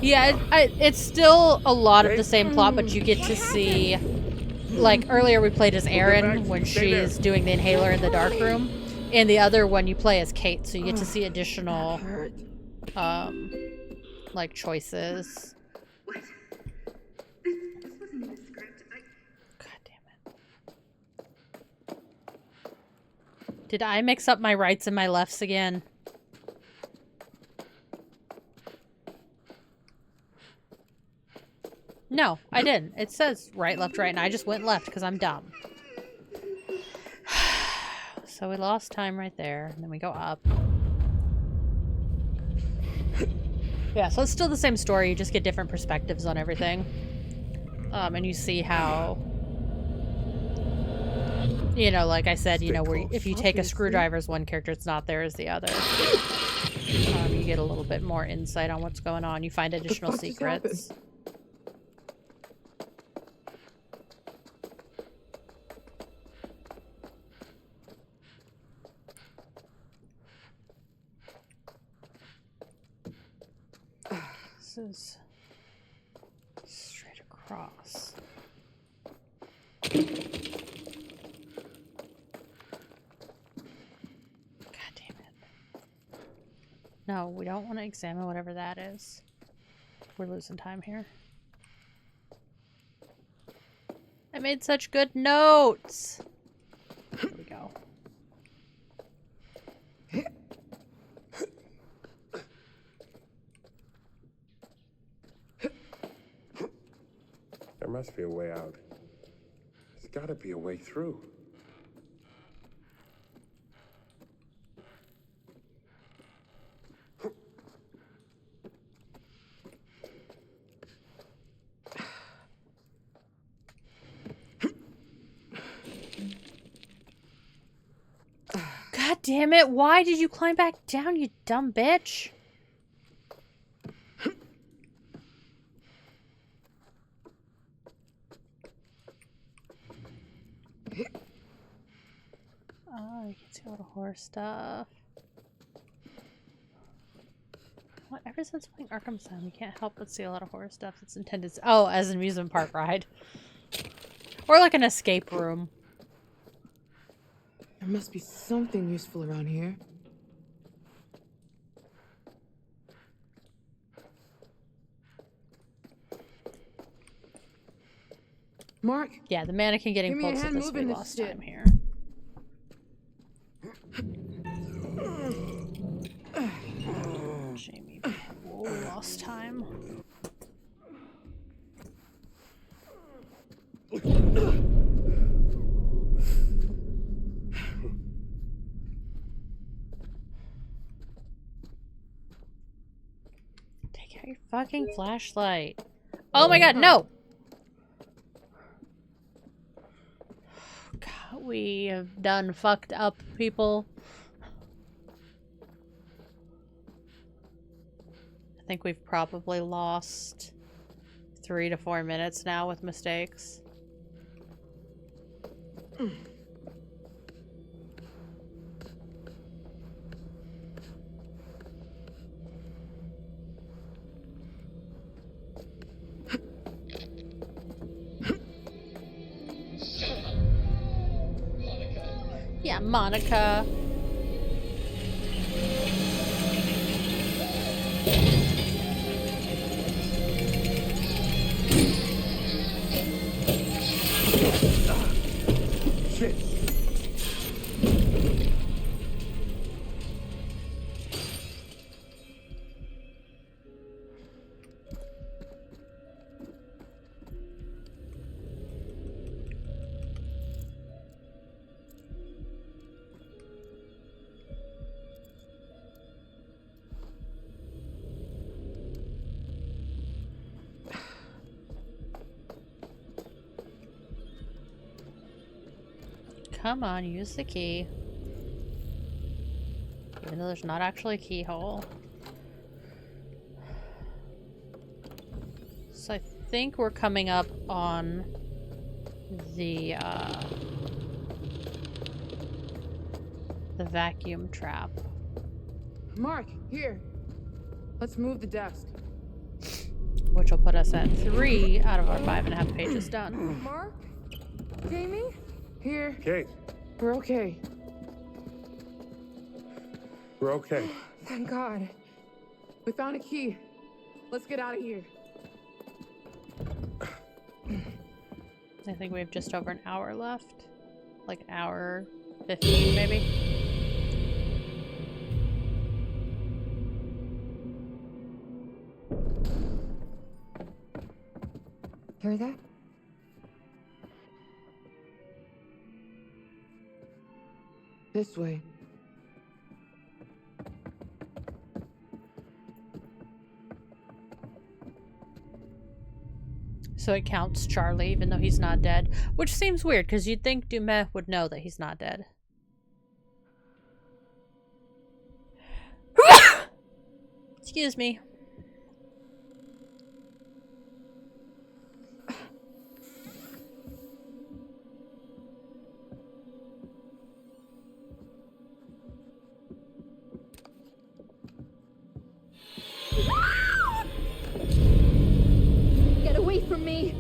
Yeah, it's still a lot of the same plot, but you get to see... Like, earlier we played as Erin when she's doing the inhaler in the dark room. And the other one you play as Kate, so you get to see additional... like, choices. What? This wasn't in the script. God damn it. Did I mix up my rights and my lefts again? No, I didn't. It says right, left, right, and I just went left because I'm dumb. So we lost time right there, and then we go up. Yeah, so it's still the same story, you just get different perspectives on everything. And you see how... You know, like I said, you know, where if you take a screwdriver as one character, it's not there as the other. You get a little bit more insight on what's going on. You find additional secrets. This is straight across. God damn it. No, we don't want to examine whatever that is. We're losing time here. I made such good notes! There we go. There must be a way out. There's gotta be a way through. God damn it, why did you climb back down, you dumb bitch? Oh, you can see all the horror stuff. Well, ever since playing Arkham Asylum, you can't help but see a lot of horror stuff that's intended to... Oh, as an amusement park ride. Or like an escape room. There must be something useful around here. Mark? Yeah, the mannequin getting give me a pulled, so hand this we moving this lost shit. time here. Jamie, whoa, we lost time. Take Your fucking flashlight. Oh my god, no! God, we have done fucked up, people. I think we've probably lost 3 to 4 minutes now with mistakes. Yeah, Monica. Shit. Come on, use the key. Even though there's not actually a keyhole. So I think we're coming up on the vacuum trap. Mark, here. Let's move the desk. Which will put us at 3 out of our 5.5 pages done. Mark? Jamie? Here. Kate, We're okay. we're okay. Thank God. We found a key. Let's get out of here. I think we have just over an hour left. Like an hour 15 maybe. Hear that? This way. So it counts Charlie even though he's not dead. Which seems weird because you'd think Dumet would know that he's not dead. Excuse me. Get away from me!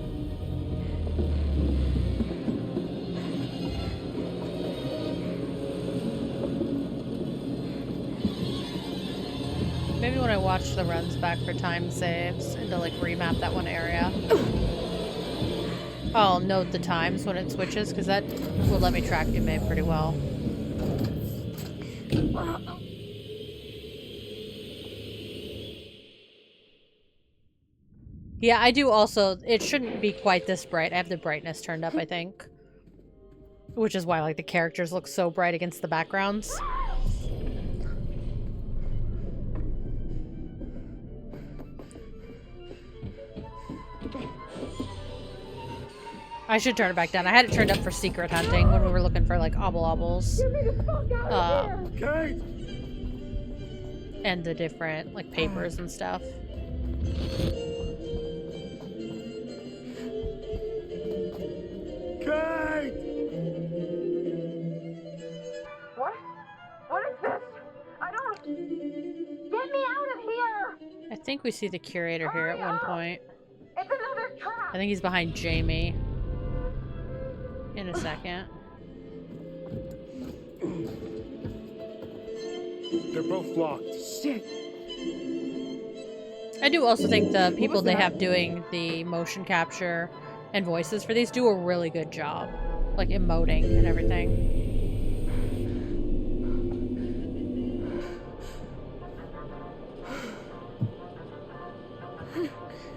Maybe when I watch the runs back for time saves and to like remap that one area, I'll note the times when it switches because that will let me track Dumet pretty well. Yeah, I do also. It shouldn't be quite this bright. I have the brightness turned up, I think. Which is why like the characters look so bright against the backgrounds. I should turn it back down. I had it turned up for secret hunting when we were looking for like obble-obbles. And the different like papers and stuff. Kate! What? What is this? I don't... Get me out of here! I think we see the curator here at one point. It's another trap! I think he's behind Jamie. In a second. They're both locked. Shit. I do also think the people they have doing the motion capture and voices for these do a really good job. Like emoting and everything.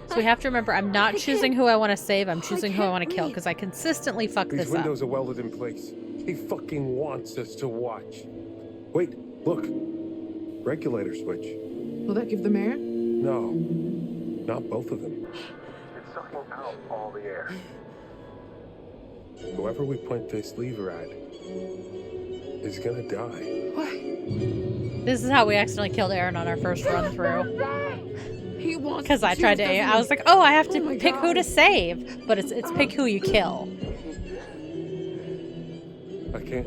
So we have to remember, I'm not choosing who I want to save, I'm choosing who I want to kill, because I consistently fuck These this up. windows are welded in place. He fucking wants us to watch. Wait, look. Regulator switch. Will that give them air? No, not both of them. It's sucking out all the air. Whoever we point this lever at is gonna die. This is how we accidentally killed Aaron on our first run through. He wants Because I tried to aim. I was like, oh, I have to pick who to save. But it's pick who you kill. I can't.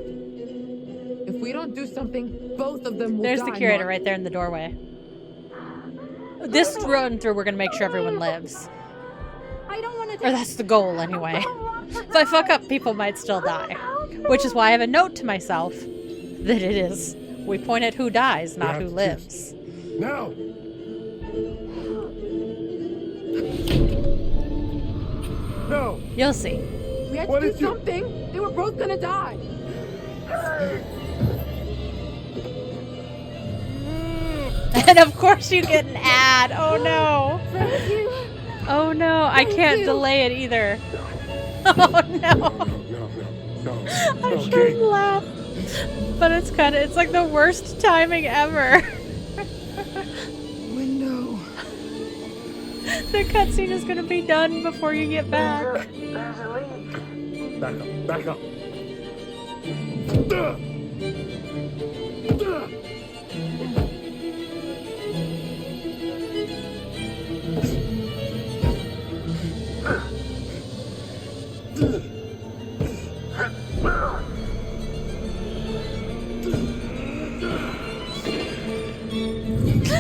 If we don't do something, both of them will There's die. the curator Mark. right there in the doorway. This run through, we're going to make sure everyone lives. I don't want to. Or that's the goal, anyway. If I fuck up, people might still die. Which is why I have a note to myself that it is. We point at who dies, not who lives. Now! No! You'll see. We had to do something. They were both gonna die. And of course you get an ad. Oh no. Thank you. Oh no, I can't delay it either. Oh no. I shouldn't laugh. But it's like the worst timing ever. Window. The cutscene is gonna be done before you get back. There's a leak. Back up, back up.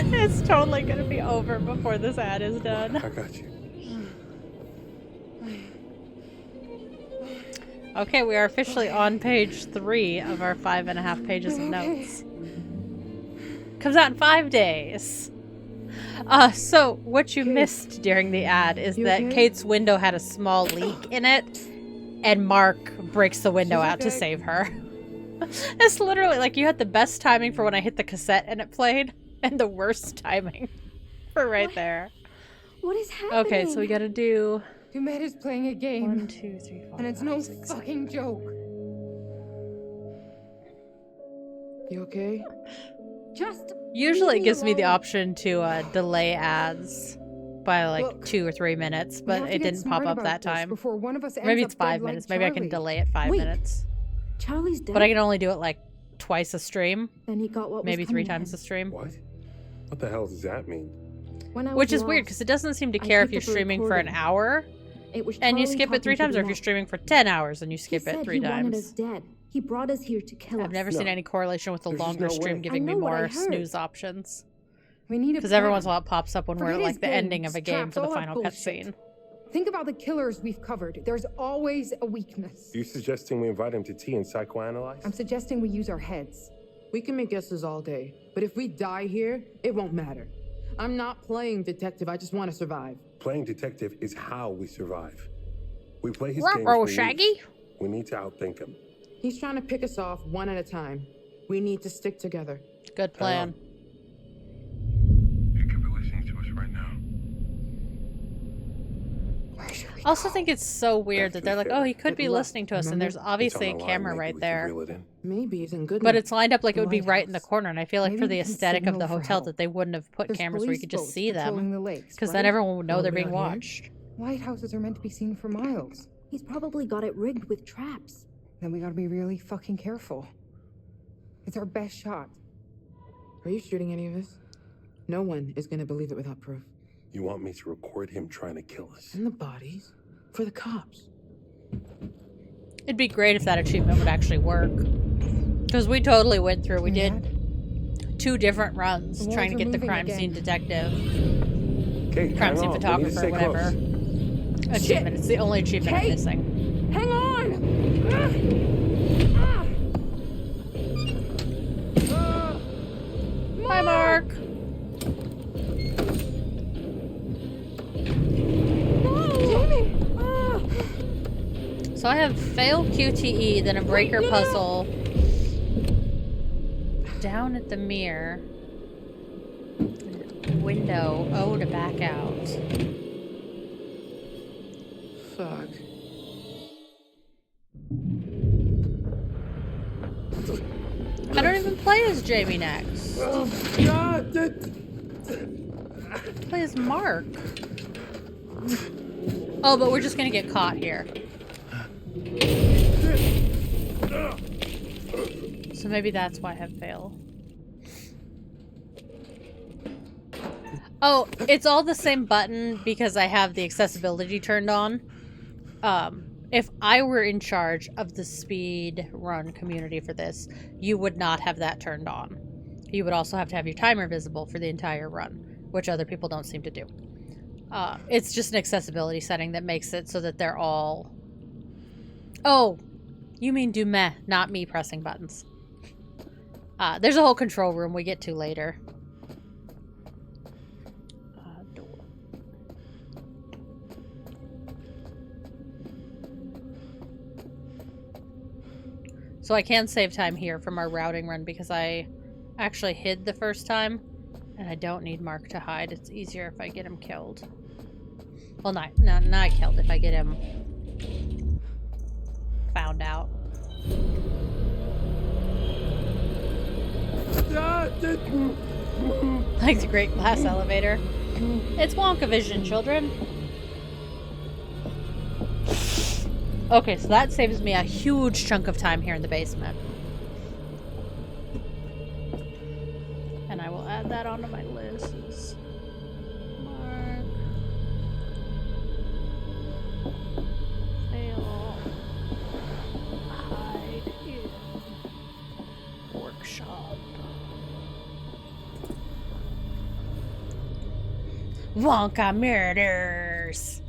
It's totally gonna be over before this ad is done. I got you. Okay, we are officially on page 3 of our 5.5 pages of notes. Comes out in 5 days. So what you missed during the ad is that Kate's window had a small leak in it, and Mark breaks the window out to save her. It's literally like you had the best timing for when I hit the cassette and it played, and the worst timing for right there. What is happening? Okay, so we gotta do... Dumet is playing a game. 1, 2, 3, 4, and it's 5, no 6, fucking joke. You okay? Just Usually it gives me the option to delay ads by like 2 or 3 minutes, but it didn't pop up that time. Before one of us Maybe ends it's up dead 5 like minutes. Maybe I can Charlie. delay it 5 Wait. minutes. Charlie's dead. But I can only do it like twice a stream. Then he got what Maybe was 3 coming times a stream. What? What the hell does that mean? When I Which was is weird lost, because it doesn't seem to I care if picked you're up a streaming for an recording. hour It was and you Charlie skip it 3 talking to times, or if Dumet. you're streaming for 10 hours and you skip He it said 3 he wanted times. us dead. He brought us here to kill us. I've never seen any correlation with the There's just longer no stream way. giving me I know what I more heard. snooze options. We need a Because every plan. once in a while it pops up when we're Forget at his like the ending games, of a game traps, for the all that final bullshit. cutscene. Think about the killers we've covered. There's always a weakness. You suggesting we invite him to tea and psychoanalyze? I'm suggesting we use our heads. We can make guesses all day, but if we die here, it won't matter. I'm not playing detective. I just want to survive. Playing detective is how we survive. We play his Ruh-roh, games for Shaggy. use. We need to outthink him. He's trying to pick us off one at a time. We need to stick together. Good plan. He could be listening to us right now. I also think it's so weird that they're like, oh, he could be look, listening to us, and remember? there's obviously a It's on the camera line, maybe right we can there. reel it in. Maybe isn't good But enough. it's lined up like it The would be right in the lighthouse. corner, and I feel like Maybe for the we can aesthetic of signal the for hotel help. that they wouldn't have put There's cameras where you police could just boats see patrolling them. the lakes, Because right? then everyone would know they're Nobody being out here? watched. Lighthouses are meant to be seen for miles. He's probably got it rigged with traps. Then we gotta be really fucking careful. It's our best shot. Are you shooting any of this? No one is going to believe it without proof. You want me to record him trying to kill us? And the bodies? For the cops. It'd be great if that achievement would actually work. Because we totally went through. We did 2 different runs The trying to walls are get the moving crime again. scene detective, Kate, crime hang scene on. We need to photographer, stay whatever. close. Achievement. It's the only achievement I'm Kate! missing. Hang on! Bye, Mark. So I have fail QTE, then a breaker puzzle. Down at the mirror. Window. O to back out. Fuck. I don't even play as Jamie next. God! Play as Mark. Oh, but we're just gonna get caught here. So maybe that's why I fail. Oh, it's all the same button because I have the accessibility turned on. If I were in charge of the speedrun community for this, you would not have that turned on. You would also have to have your timer visible for the entire run, which other people don't seem to do. It's just an accessibility setting that makes it so that they're all... Oh, you mean do meh, not me pressing buttons. There's a whole control room we get to later. Door. So I can save time here from our routing run because I actually hid the first time. And I don't need Mark to hide. It's easier if I get him killed. Well, not killed. If I get him found out. Like the Great Glass Elevator. It's Wonka Vision, children. Okay, so that saves me a huge chunk of time here in the basement. And I will add that onto my list. Mark. Fail. Hide in workshop. Wonka murders.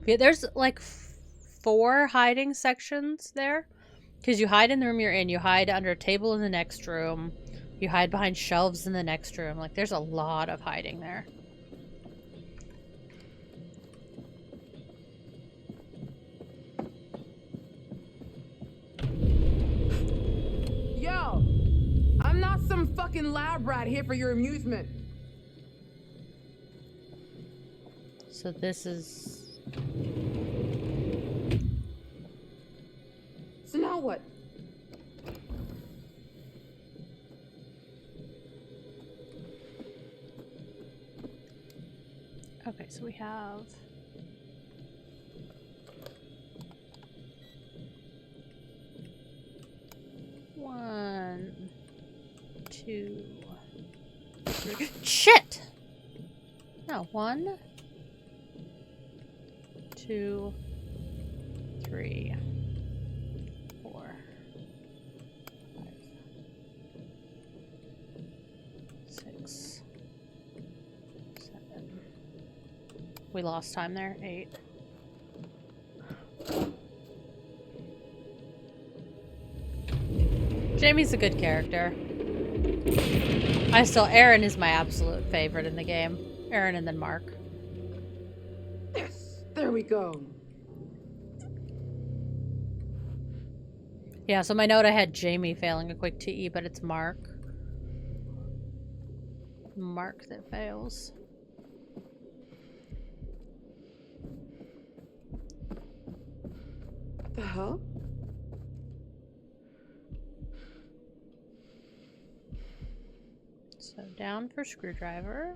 Yeah, there's like 4 hiding sections there. Because you hide in the room you're in, you hide under a table in the next room, you hide behind shelves in the next room. Like, there's a lot of hiding there. Yo! I'm not some fucking lab rat here for your amusement. So this is... So now what? Okay, so we have... One, 2, 3... Shit! No, 1, 2, 3, 4, 5, 6, 7. We lost time there. 8. Jamie's a good character. Aaron is my absolute favorite in the game. Aaron and then Mark. Yes, there we go. Yeah, so my note I had Jamie failing a quick TE, but it's Mark. Mark that fails. What the hell? So down for screwdriver.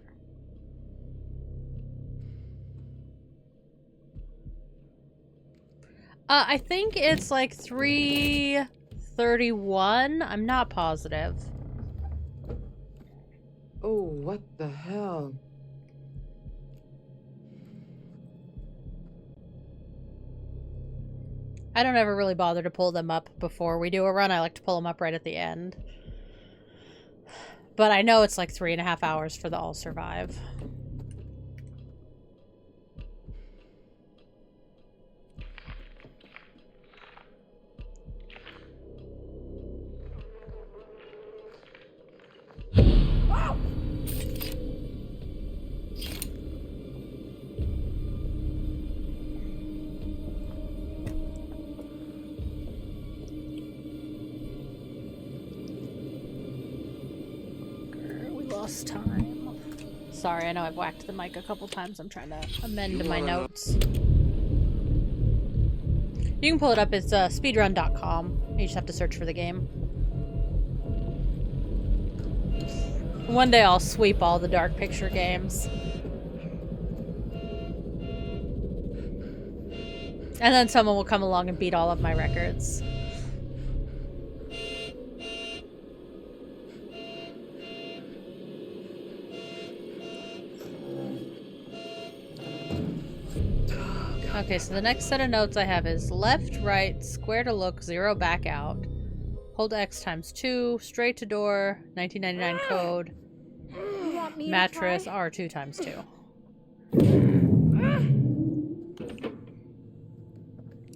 I think it's like 3:31. I'm not positive. Oh, what the hell? I don't ever really bother to pull them up before we do a run. I like to pull them up right at the end. But I know it's like 3.5 hours for the all survive. Time. Sorry, I know I've whacked the mic a couple times. I'm trying to amend my notes. You can pull it up. It's speedrun.com. You just have to search for the game. One day I'll sweep all the Dark Picture games. And then someone will come along and beat all of my records. Okay, so the next set of notes I have is left, right, square to look, 0 back out. Hold X times 2, straight to door, 1999 code, mattress, R2 times 2.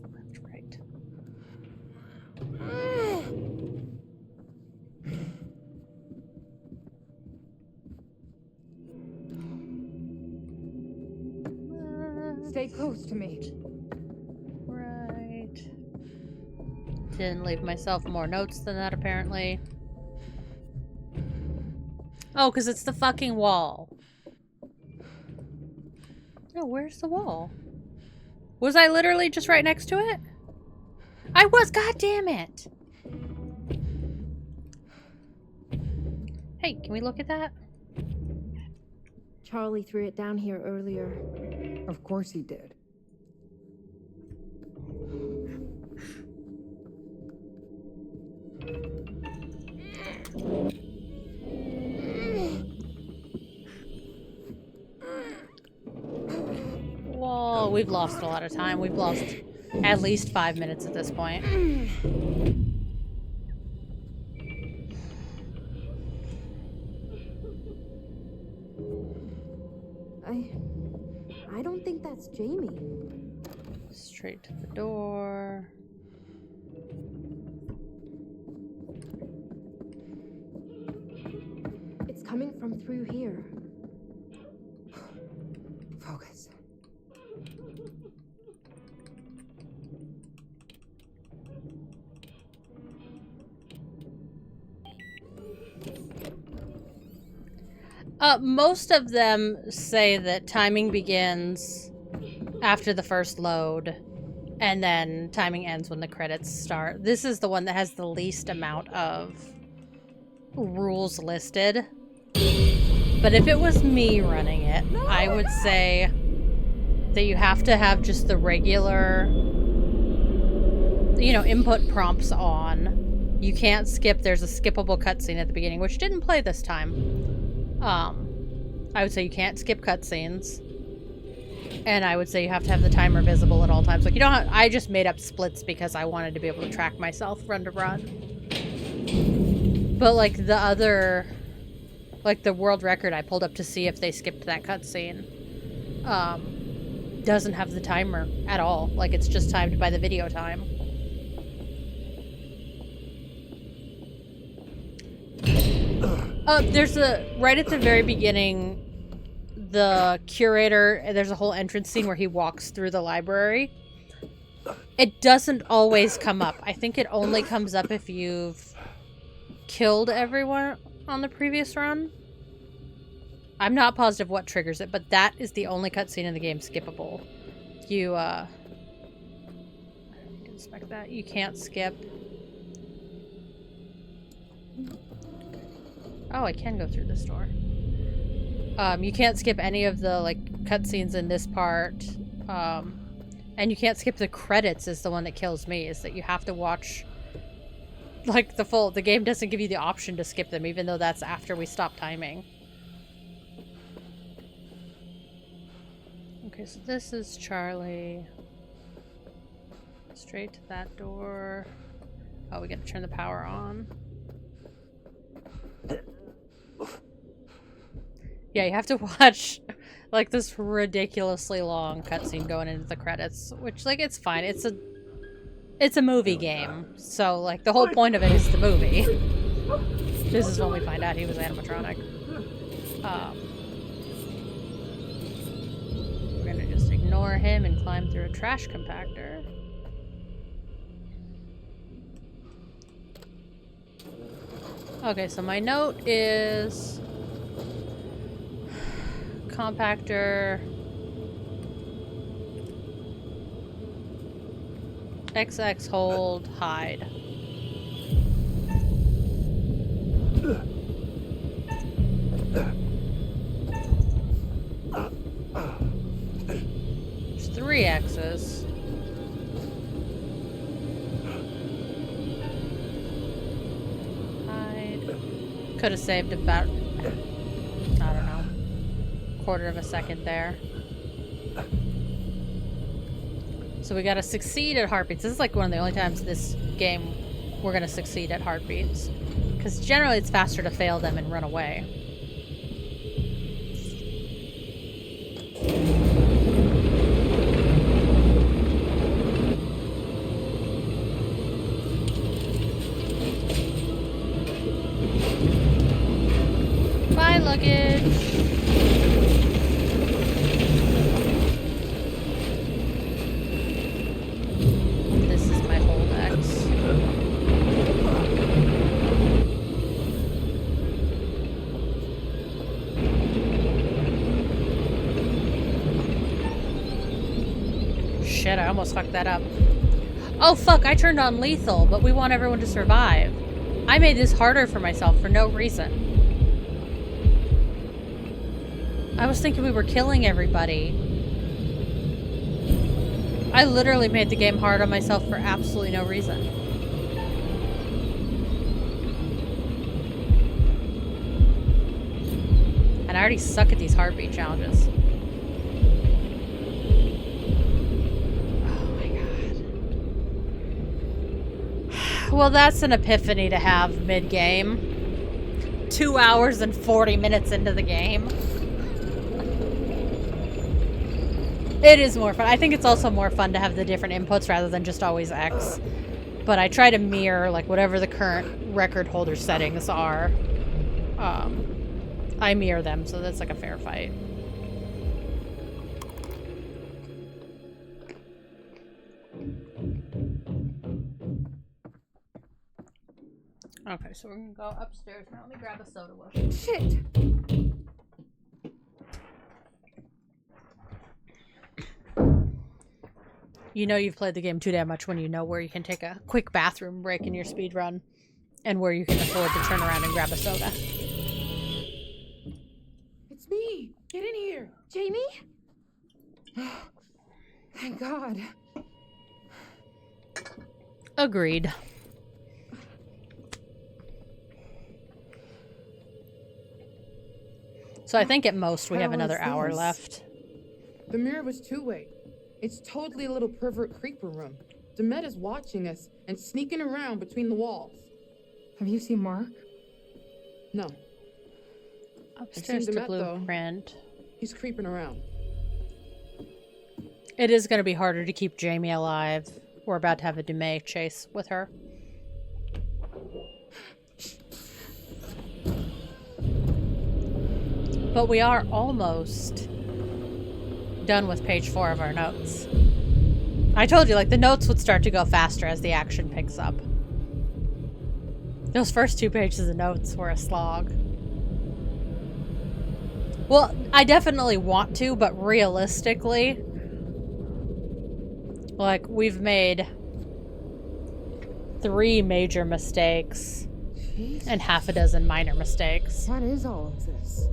Left, right. Stay close to me. Right. Didn't leave myself more notes than that, apparently. Oh, because it's the fucking wall. No, where's the wall? Was I literally just right next to it? I was, god damn it! Hey, can we look at that? Charlie threw it down here earlier. Of course he did. Whoa, we've lost a lot of time. We've lost at least 5 minutes at this point. I don't think that's Jamie. Straight to the door. It's coming from through here. Focus. Most of them say that timing begins after the first load, and then timing ends when the credits start. This is the one that has the least amount of rules listed. But if it was me running it, I would say that you have to have just the regular, you know, input prompts on. You can't skip. There's a skippable cutscene at the beginning, which didn't play this time. I would say you can't skip cutscenes. And I would say you have to have the timer visible at all times. Like, you don't have, I just made up splits because I wanted to be able to track myself run to run. But, like, the other, like, the world record I pulled up to see if they skipped that cutscene, doesn't have the timer at all. Like, it's just timed by the video time. There's a, right at the very beginning, the curator, there's a whole entrance scene where he walks through the library. It doesn't always come up. I think it only comes up if you've killed everyone on the previous run. I'm not positive what triggers it, but that is the only cutscene in the game skippable. You, I didn't expect that. You can't skip. Oh, I can go through this door. You can't skip any of the, like, cutscenes in this part. And you can't skip the credits is the one that kills me, is that you have to watch, like, the game doesn't give you the option to skip them, even though that's after we stop timing. Okay, so this is Charlie. Straight to that door. Oh, we gotta turn the power on. Yeah, you have to watch, like, this ridiculously long cutscene going into the credits, which, like, it's fine. It's a movie game, so, like, the whole point of it is the movie. This is when we find out he was animatronic. We're gonna just ignore him and climb through a trash compactor. Okay, so my note is compactor, XX hold, hide. There's 3 X's. Could have saved about, I don't know, quarter of a second there. So we gotta succeed at heartbeats. This is like one of the only times this game we're gonna succeed at heartbeats. Because generally it's faster to fail them and run away. Bye, luggage. This is my hold X. Shit, I almost fucked that up. Oh fuck, I turned on lethal, but we want everyone to survive. I made this harder for myself for no reason. I was thinking we were killing everybody. I literally made the game hard on myself for absolutely no reason. And I already suck at these heartbeat challenges. Oh my god. Well, that's an epiphany to have mid-game. 2 hours and 40 minutes into the game. It is more fun. I think it's also more fun to have the different inputs rather than just always X. But I try to mirror like whatever the current record holder settings are. I mirror them, so that's like a fair fight. Okay, so we're gonna go upstairs now. Let me grab a soda water. Shit! You know you've played the game too damn much when you know where you can take a quick bathroom break in your speedrun and where you can afford to turn around and grab a soda. It's me! Get in here! Jamie? Thank God. Agreed. So I think at most we have another hour left. The mirror was two-way. It's totally a little pervert creeper room. Demeta's watching us and sneaking around between the walls. Have you seen Mark? No. Upstairs to blueprint. He's creeping around. It is going to be harder to keep Jamie alive. We're about to have a Dumais chase with her. But we are almost done with page 4 of our notes. I told you, like, the notes would start to go faster as the action picks up. Those first 2 pages of notes were a slog. Well, I definitely want to, but realistically, like, we've made 3 major mistakes and half a dozen minor mistakes. What is all of this?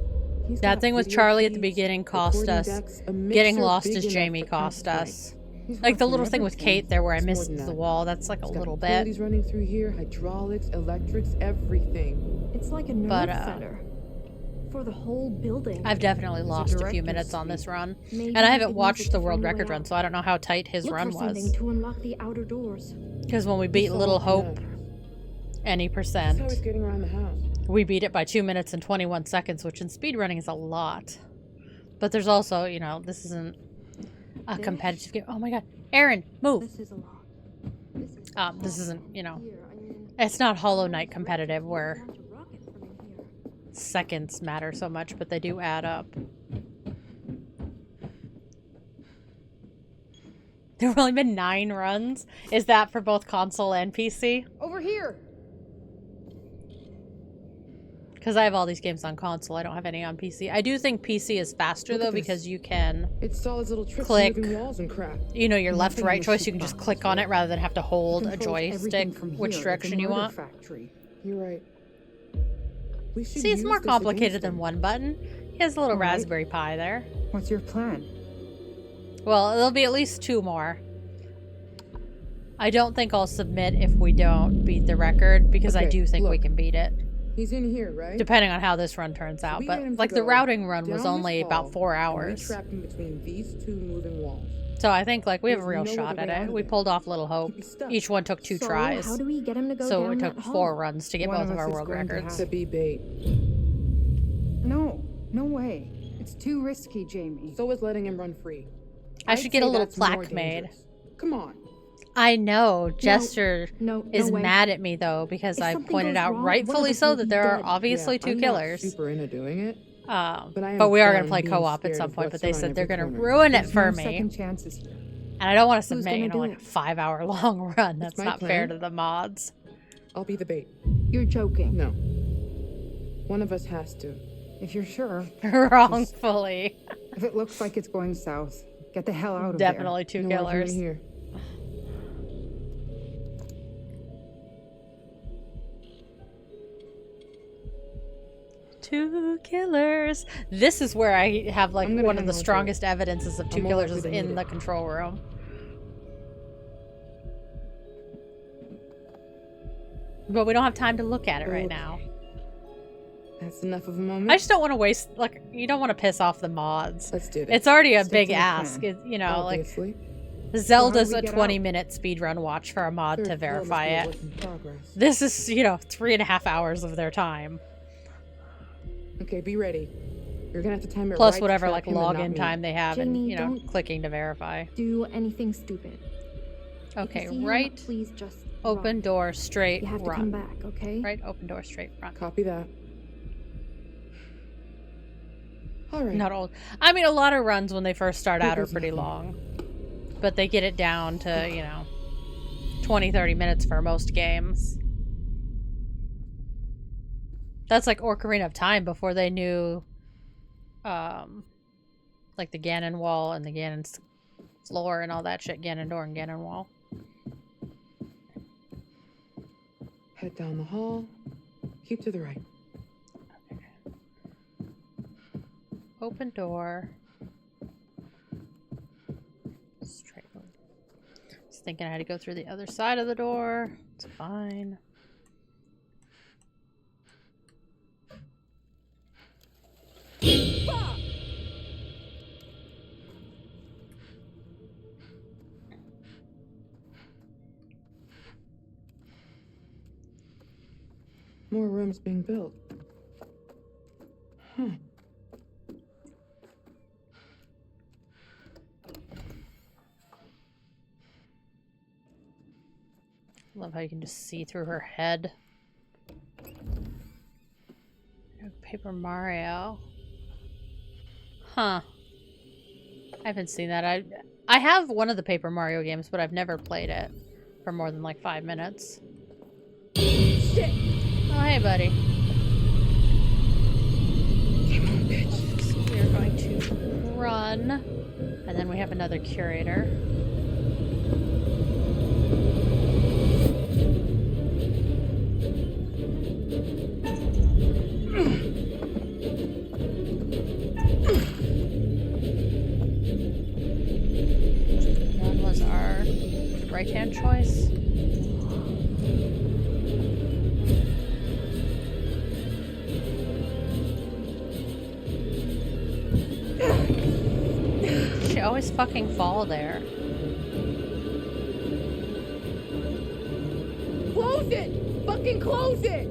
That thing with Charlie at the beginning cost us. Getting lost as Jamie cost us. Like the little thing with Kate there where I missed the wall, that's like a little bit. Utilities running through here, hydraulics, electrics, everything. It's like a nerve center for the whole building. I've definitely lost a few minutes on this run. And I haven't watched the world record run, so I don't know how tight his run was. To unlock the outer doors. Because when we beat Little Hope, any percent, That's how he's getting around the house. we beat it by 2 minutes and 21 seconds, which in speedrunning is a lot. But there's also, you know, this isn't a competitive game. Oh my god. Aaron, move! This is a lot. This isn't, you know, it's not Hollow Knight competitive where seconds matter so much, but they do add up. There have only been 9 runs. Is that for both console and PC? Over here! Because I have all these games on console. I don't have any on PC. I do think PC is faster, though, because you can click, walls and crap. you know, your left-right choice. You can just click on it rather than have to hold a joystick which direction you want. You're right. We should See, it's use more this complicated against than him. one button. He has a little All right. Raspberry Pi there. What's your plan? Well, there'll be at least 2 more. I don't think I'll submit if we don't beat the record, because I Okay, do think we look. can beat it. He's in here, right? Depending on how this run turns out. We But, get him to like, the go routing run down was this only hall, about 4 and we hours. trap him between these 2 moving walls. So I think, like, we have a There's real no shot other at way out it. of We there. pulled off Little Hope. He'd be stuck. Each one took 2 So, tries. how do we get him to go So down it took that 4 hall? runs to get One both of of us our is world going to records. To be bait. No, no way. It's too risky, Jamie. So is letting him run free. I I'd should get say a little that's more plaque made. dangerous. Come on. I know Jester No is way. mad at me, though, because If I something pointed goes out, wrong, one of rightfully us so, will that be there are dead. obviously Yeah, 2 I'm killers. Not super into doing it. But I am But we are going done to play being co-op at scared some of point, what's but they around said they're every going to corner. ruin it There's for no me. second chances here. And I don't want to Who's submit, gonna you know, do like a it? 5-hour long run. That's my not fair plan. to the mods. I'll be the bait. You're joking. No. One of us has to. If you're sure. Wrongfully. If it looks like it's going south, get the hell out of there. Definitely 2 No argument killers. here. Two killers. This is where I have like I'm gonna one of hang the on to it. strongest evidences of 2 I'm more killers likely is to need in it. the control room. But we don't have time to look at it right Okay. now. That's enough of a moment. I just don't want to waste, like, you don't want to piss off the mods. Let's do this. It's already a Stick big to the ask, plan. you know, Obviously. like Zelda's we a get 20-minute speedrun watch for a mod Third to floor must verify be a it. work in progress. This is, you know, 3.5 hours of their time. Okay, be ready. You're gonna have to time it Plus right to whatever, track like, him and not login me. time they have and, Jamie, you know, don't- clicking to verify. Do anything stupid. If Okay, you see him, right please just open run. door, straight You have to come run. back, okay? Right open door, straight front. Copy that. All right. Not old. I mean, a lot of runs when they first start Here out are goes pretty nothing. long. But they get it down to, you know, 20, 30 minutes for most games. That's like Ocarina of Time before they knew, like the Ganon Wall and the Ganon floor and all that shit. Ganon Door and Ganon Wall. Head down the hall. Keep to the right. Open door. Straight one. Just thinking I had to go through the other side of the door. It's fine. More rooms being built. Huh. Love how you can just see through her head. Paper Mario. Huh. I haven't seen that. I have one of the Paper Mario games, but I've never played it for more than like 5 minutes. Shit! Oh, hey, buddy. So we are going to run, and then we have another curator. One was our right-hand choice. She always fucking fall there. Close it! Fucking close it!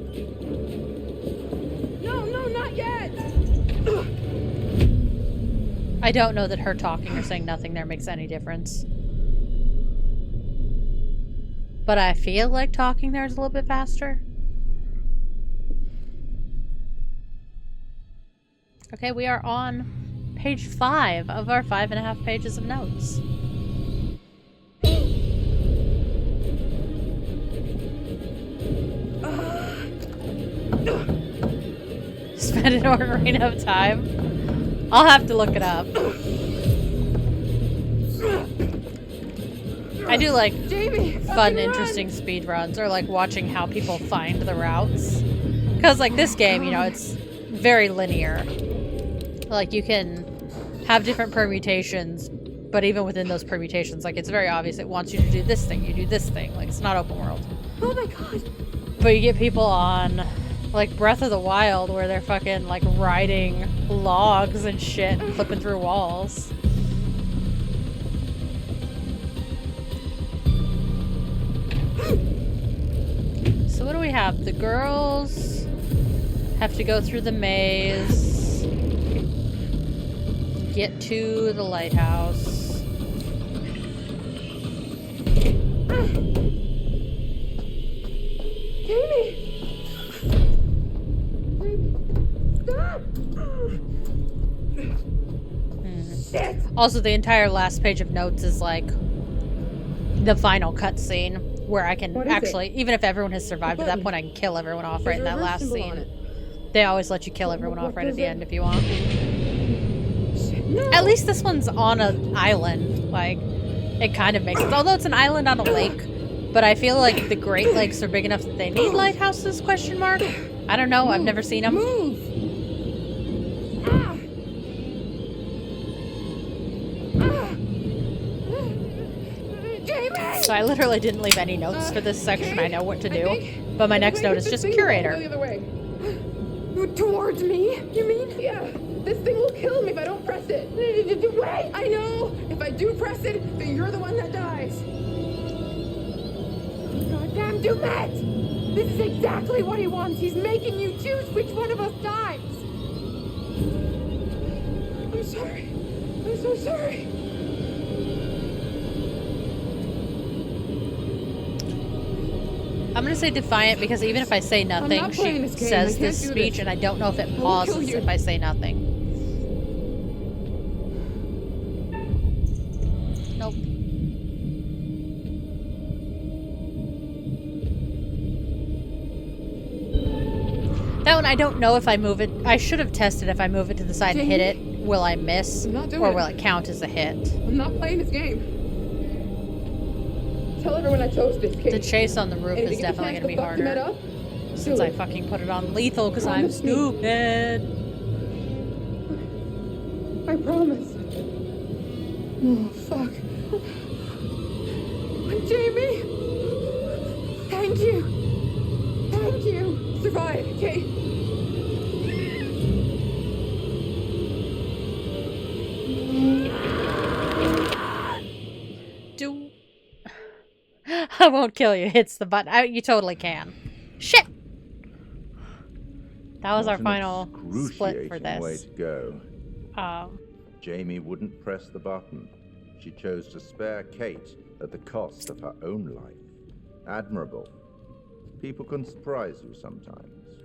No, not yet! I don't know that her talking or saying nothing there makes any difference. But I feel like talking there is a little bit faster. Okay, we are on page 5 of our 5.5 pages of notes. Spend an Ocarina of Time. I'll have to look it up. I do like Jamie, fun, interesting speed runs, or like watching how people find the routes. Because, like, this game, you know, it's very linear. Like, you can have different permutations, but even within those permutations, like, it's very obvious it wants you to do this thing, you do this thing. Like, it's not open world. Oh my god! But you get people on, like, Breath of the Wild, where they're fucking, like, riding logs and shit, flipping through walls. So what do we have? The girls have to go through the maze, get to the lighthouse. Jamie! Stop! Shit! Also, the entire last page of notes is like the final cutscene where I can actually, even if everyone has survived at that point, I can kill everyone off right in that last scene. They always let you kill everyone off right at the end if you want. At least this one's on an island. Like, it kind of makes sense. Although it's an island on a lake. But I feel like the Great Lakes are big enough that they need lighthouses, question mark? I don't know, I've never seen them. So I literally didn't leave any notes for this section. I know what to do. But my next note is just curator. The other way. Towards me, you mean? Yeah, this thing will kill me if I don't press it. Wait! I know! If I do press it, then you're the one that dies. Goddamn Dumet! This is exactly what he wants. He's making you choose which one of us dies. I'm sorry. I'm so sorry. I'm gonna say Defiant because even if I say nothing, she says this speech, and I don't know if it pauses if I say nothing. Nope. That one, I don't know if I move it. I should have tested if I move it to the side and hit it, will I miss? Or will it count as a hit? I'm not playing this game. Tell everyone I chose this case. The chase on the roof is definitely going to be harder. Since I fucking put it on lethal because I'm stupid. I promise. Oh, fuck. Jamie! Thank you! Thank you! Survive, okay? I won't kill you. Hits the button. You totally can. Shit! That was our final split for this. Way to go. Jamie wouldn't press the button. She chose to spare Kate at the cost of her own life. Admirable. People can surprise you sometimes.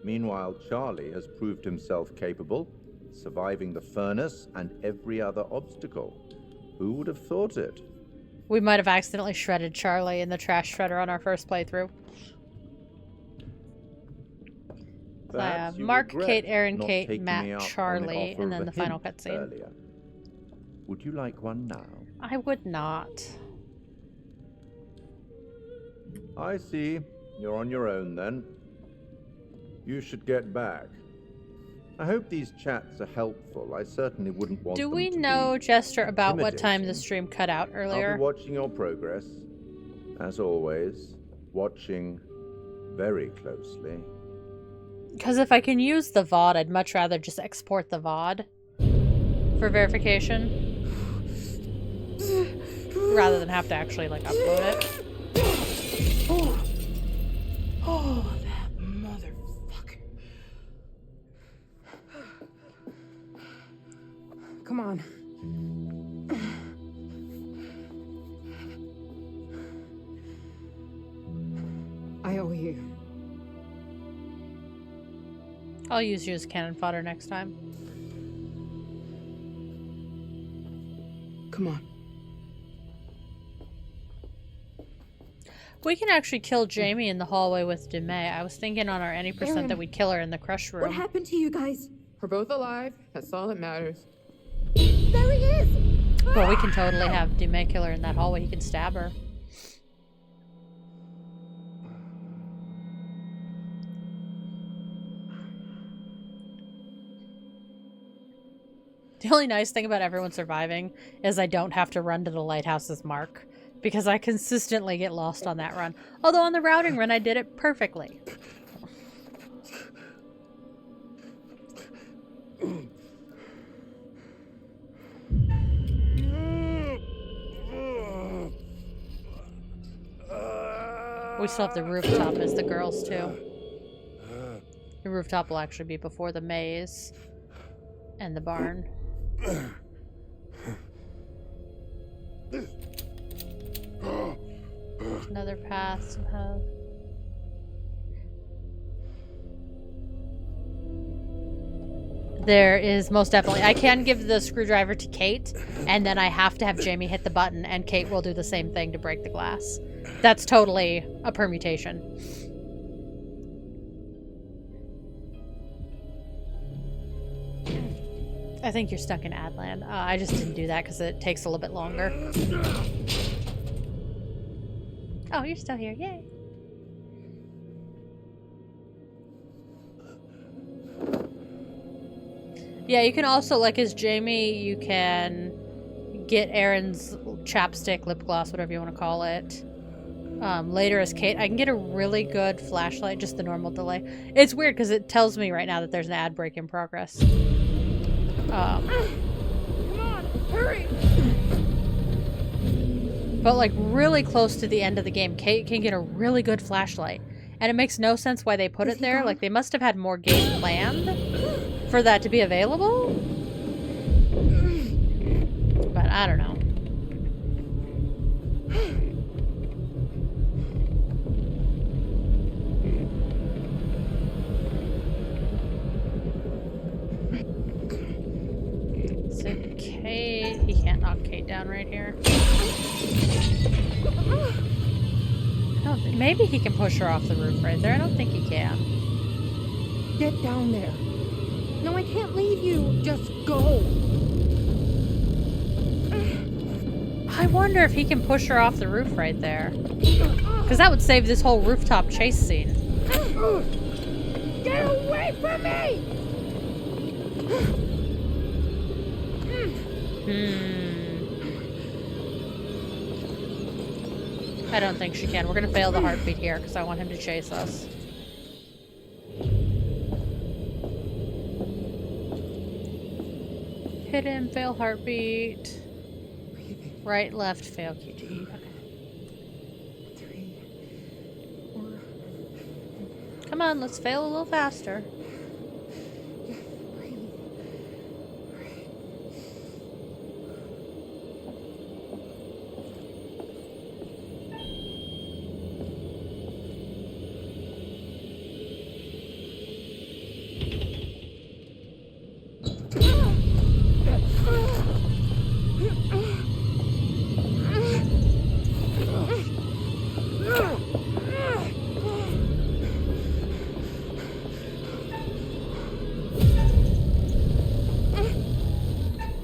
Meanwhile, Charlie has proved himself capable, surviving the furnace and every other obstacle. Who would have thought it? We might have accidentally shredded Charlie in the trash shredder on our first playthrough. Mark, Kate, Aaron, Kate, Matt, Charlie, and then the final cutscene. Would you like one now? I would not. I see. You're on your own then. You should get back. I hope these chats are helpful. I certainly wouldn't want Do them we to know, be Jester, about what time the stream cut out earlier? I'll be watching your progress. As always, watching very closely. Because if I can use the VOD, I'd much rather just export the VOD for verification. Rather than have to actually, like, upload it. Oh, that motherfucker. Come on. I owe you. I'll use you as cannon fodder next time. Come on. We can actually kill Jamie in the hallway with Demay. I was thinking on our any percent that we'd kill her in the crush room. What happened to you guys? We're both alive. That's all that matters. There he is! Well, we can totally have Demay kill her in that hallway. He can stab her. The only nice thing about everyone surviving is I don't have to run to the lighthouse's mark, because I consistently get lost on that run. Although on the routing run, I did it perfectly. We still have the rooftop as the girls, too. The rooftop will actually be before the maze and the barn. Another path somehow. There is most definitely. I can give the screwdriver to Kate, and then I have to have Jamie hit the button, and Kate will do the same thing to break the glass. That's totally a permutation. I think you're stuck in Adland. I just didn't do that because it takes a little bit longer. Oh, you're still here. Yay. Yeah, you can also, like, as Jamie, you can get Aaron's chapstick, lip gloss, whatever you want to call it. Later as Kate, I can get a really good flashlight, just the normal delay. It's weird because it tells me right now that there's an ad break in progress. Come on, hurry! But like really close to the end of the game, Kate can get a really good flashlight. And it makes no sense why they put it there. Like they must have had more game planned for that to be available. But I don't know. So Kate, he can't knock Kate down right here. Maybe he can push her off the roof right there. I don't think he can. Get down there. No, I can't leave you. Just go. I wonder if he can push her off the roof right there. Because that would save this whole rooftop chase scene. Get away from me! I don't think she can. We're gonna fail the heartbeat here because I want him to chase us. Hit him, fail heartbeat. Right, left, fail QT. Okay. 3, 4. Come on, let's fail a little faster.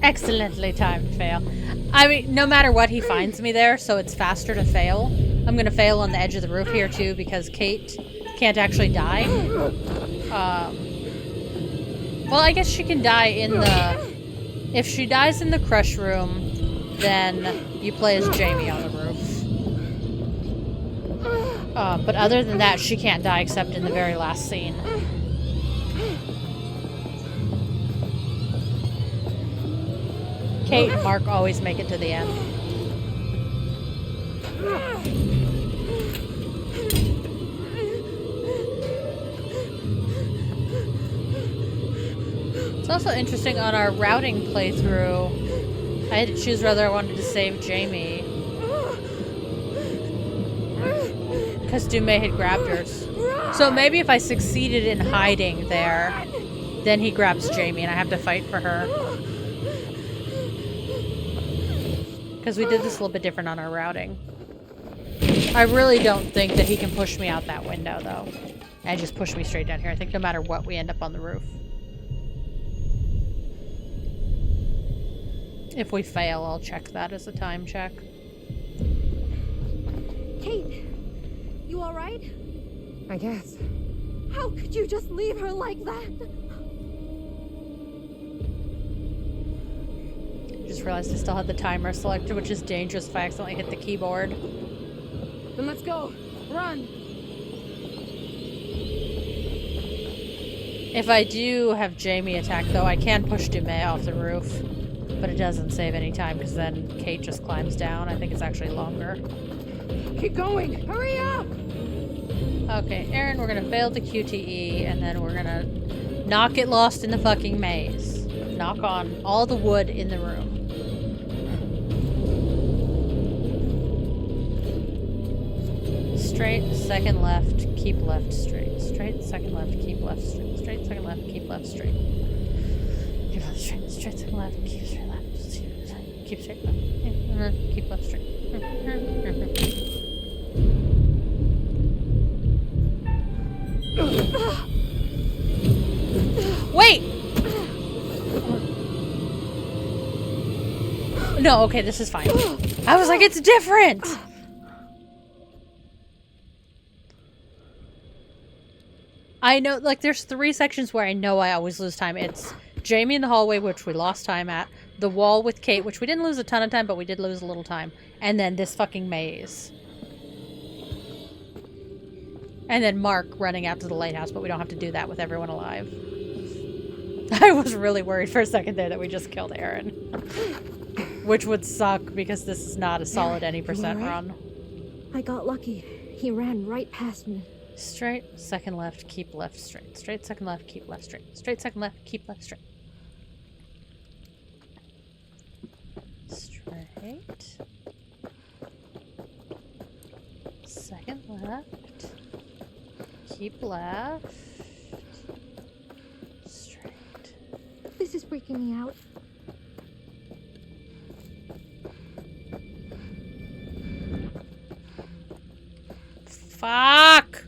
Excellently timed fail. I mean, no matter what, he finds me there, so it's faster to fail. I'm gonna fail on the edge of the roof here too because Kate can't actually die. Well, I guess she can die in the... If she dies in the crush room, then you play as Jamie on the roof. But other than that, she can't die except in the very last scene. Kate and Mark always make it to the end. It's also interesting on our routing playthrough, I had to choose whether I wanted to save Jamie. Because Dume had grabbed hers. So maybe if I succeeded in hiding there, then he grabs Jamie and I have to fight for her. Because we did this a little bit different on our routing. I really don't think that he can push me out that window, though. And just push me straight down here. I think no matter what, we end up on the roof. If we fail, I'll check that as a time check. Kate, you alright? I guess. How could you just leave her like that? just realized I still had the timer selected, which is dangerous if I accidentally hit the keyboard. Then let's go. Run. If I do have Jamie attack, though, I can push Dumais off the roof. But it doesn't save any time, because then Kate just climbs down. I think it's actually longer. Keep going. Hurry up. Okay, Aaron, we're gonna fail the QTE, and then we're gonna not get lost in the fucking maze. Knock on all the wood in the room. Straight, second left, keep left, straight. Straight, second left, keep left, straight. Straight, second left, keep left, straight. Keep left, straight. Straight, second left, keep straight left. Keep straight left. Keep left, straight. Wait! No, okay, this is fine. I was like, it's different! I know, like, there's 3 sections where I know I always lose time. It's Jamie in the hallway, which we lost time at. The wall with Kate, which we didn't lose a ton of time, but we did lose a little time. And then this fucking maze. And then Mark running out to the lighthouse, but we don't have to do that with everyone alive. I was really worried for a second there that we just killed Aaron. Which would suck, because this is not a solid any percent run. I got lucky. He ran right past me. Straight, second left, keep left, straight. Straight, second left, keep left, straight. Straight, second left, keep left, straight. Straight. Second left. Keep left. Straight. This is freaking me out. Fuck!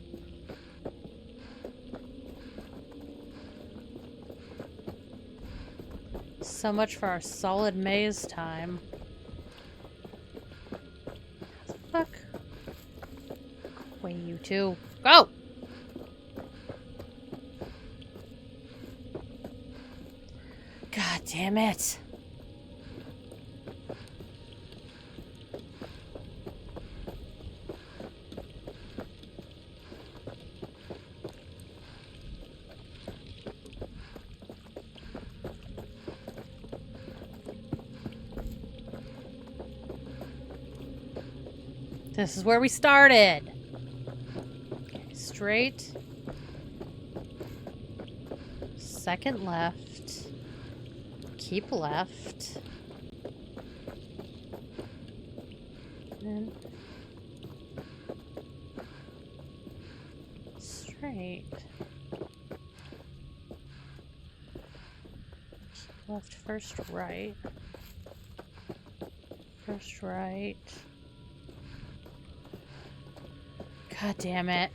So much for our solid maze time. Fuck. Away, you two. Go! God damn it. This is where we started. Okay, straight. Second left. Keep left. Then straight. Keep left, first right. First right. God damn it.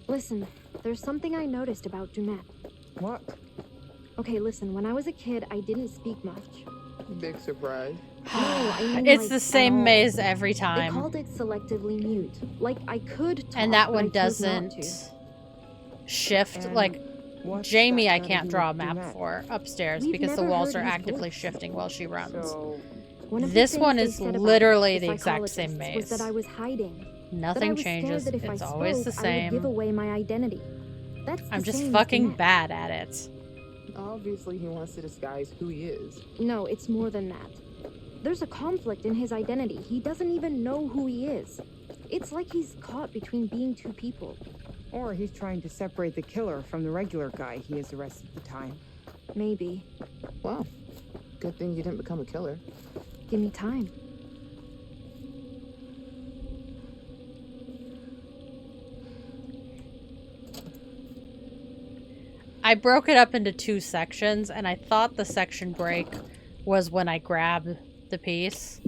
Listen, there's something I noticed about Dumais. What? Okay, listen, when I was a kid, I didn't speak much. Big surprise. No, I mean, It's like, the same at all. maze every They time. called it selectively mute. Like, I could talk, And that but one I chose not doesn't to. shift. And like, what's Jamie that I got to can't do draw a with map Dumais? for upstairs We've because the never walls heard are his actively voice. shifting while she runs. One of the This things one they is said about literally the the exact same psychologists was maze. that I was hiding. Nothing that I was changes. Scared that if It's I always the spoke, I would give same. away my identity. That's I'm the just same as fucking Dumais. bad at it. Obviously, he wants to disguise who he is. No, it's more than that. There's a conflict in his identity. He doesn't even know who he is. It's like he's caught between being two people. Or he's trying to separate the killer from the regular guy he is the rest of the time. Maybe. Well, good thing you didn't become a killer. Give me time. I broke it up into 2 sections, and I thought the section break was when I grabbed the piece.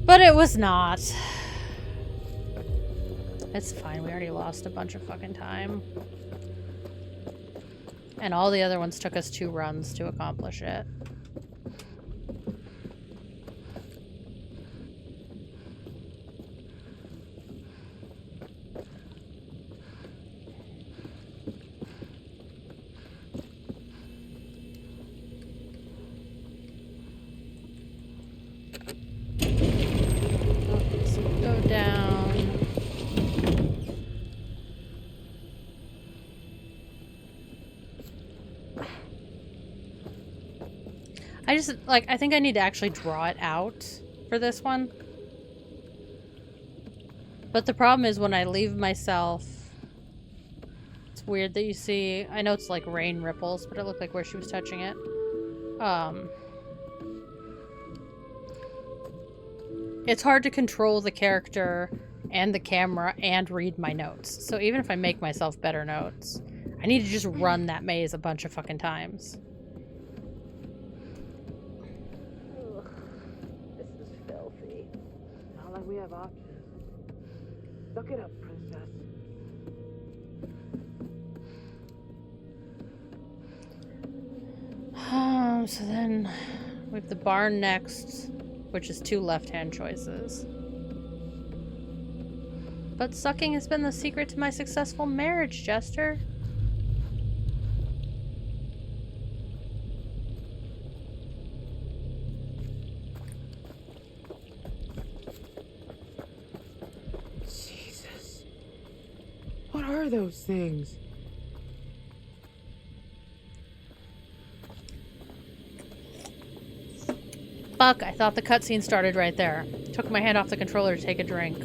But it was not. It's fine, we already lost a bunch of fucking time. And all the other ones took us 2 runs to accomplish it. I just, like, I think I need to actually draw it out for this one. But the problem is when I leave myself... It's weird that you see... I know it's like rain ripples, but it looked like where she was touching it. It's hard to control the character and the camera and read my notes. So even if I make myself better notes, I need to just run that maze a bunch of fucking times. This is filthy. Not like we have options. Suck it up, princess. So then we have the barn next, which is 2 left-hand choices. But sucking has been the secret to my successful marriage, Jester. Jesus. What are those things? Fuck, I thought the cutscene started right there. Took my hand off the controller to take a drink.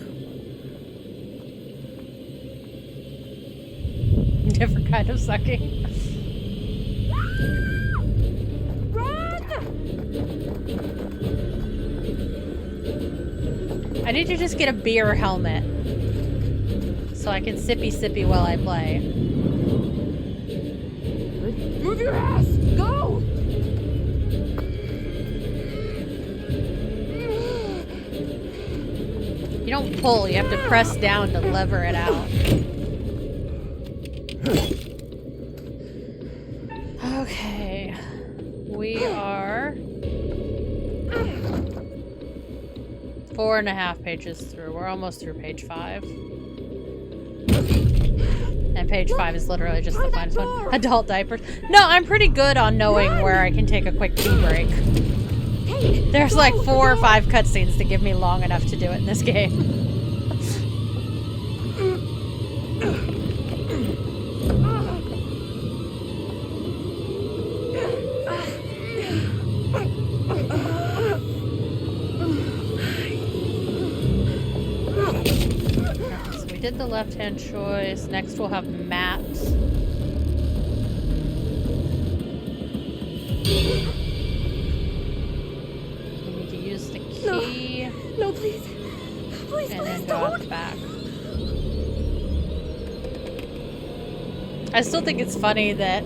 Different kind of sucking. I need to just get a beer helmet so I can sippy while I play. Move your ass! Go! You don't pull, you have to press down to lever it out. Okay. We are 4.5 pages through. We're almost through page 5. And page 5 is literally just the final one. Adult diapers. No, I'm pretty good on knowing where I can take a quick pee break. There's like 4 or 5 cutscenes to give me long enough to do it in this game. So we did the left-hand choice. Next we'll have Matt. Key. No, please. Please, and please then don't. Go out the back. I still think it's funny that,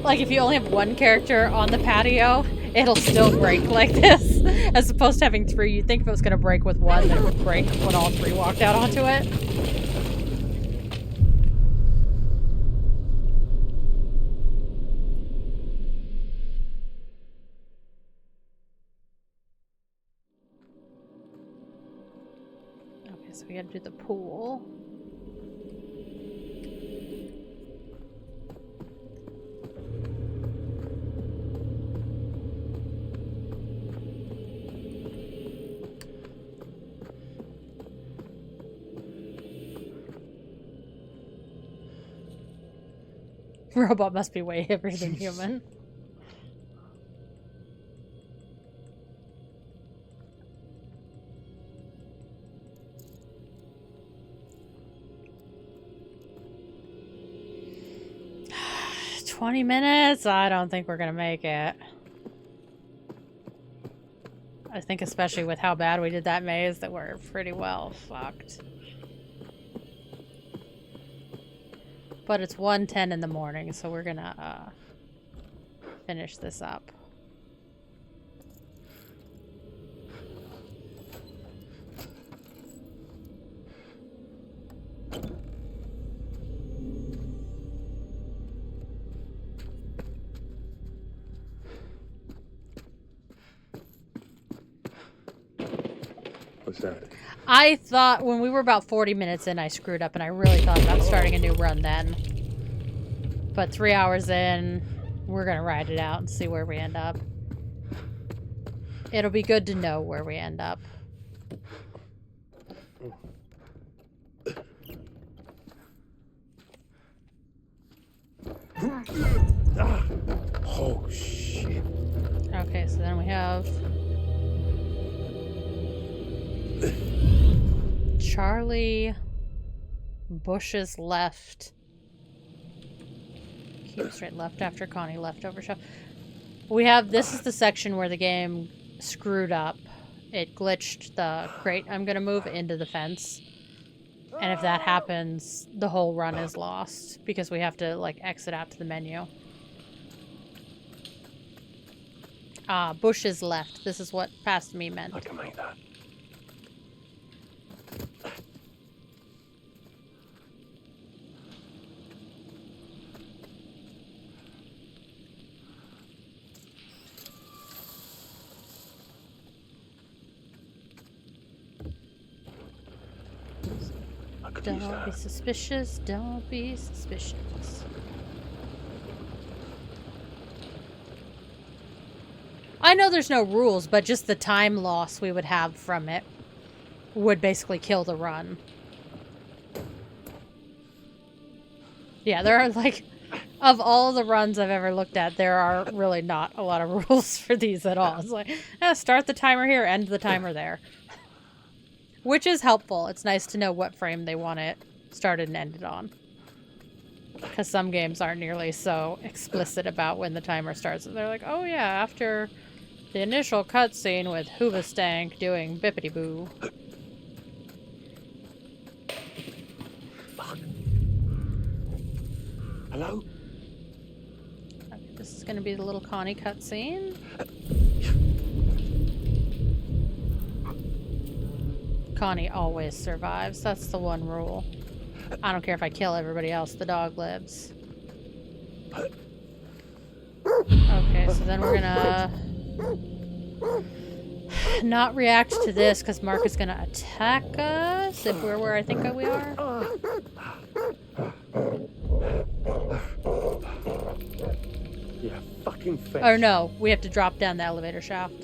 like, if you only have one character on the patio, it'll still break like this. As opposed to having 3. You'd think if it was going to break with 1, then it would break when all 3 walked out onto it. So we gotta do the pool. Robot must be way heavier than human. $20? I don't think we're gonna make it. I think especially with how bad we did that maze that we're pretty well fucked. But it's 1:10 in the morning, so we're gonna finish this up. What's that? I thought when we were about 40 minutes in, I screwed up, and I really thought about starting a new run then. But 3 hours in, we're gonna ride it out and see where we end up. It'll be good to know where we end up. Oh, shit. of. Charlie. Bush's left. Keep straight left after Connie left over shove. We have, this is the section where the game screwed up. It glitched the crate I'm gonna move into the fence. And if that happens, the whole run is lost because we have to like exit out to the menu. Bush is left. This is what past me meant. I can make that. Don't be suspicious. Don't be suspicious. I know there's no rules, but just the time loss we would have from it would basically kill the run. Yeah, there are like, of all the runs I've ever looked at, there are really not a lot of rules for these at all. It's like, start the timer here, end the timer there. Which is helpful. It's nice to know what frame they want it started and ended on. Because some games aren't nearly so explicit about when the timer starts. They're like, oh yeah, after the initial cutscene with Hoobastank doing bippity-boo. Hello? Okay, this is going to be the little Connie cutscene. Connie always survives. That's the one rule. I don't care if I kill everybody else. The dog lives. Okay, so then we're gonna not react to this because Mark is gonna attack us if we're where I think we are. Yeah, fucking fetch. Or no, we have to drop down the elevator shaft.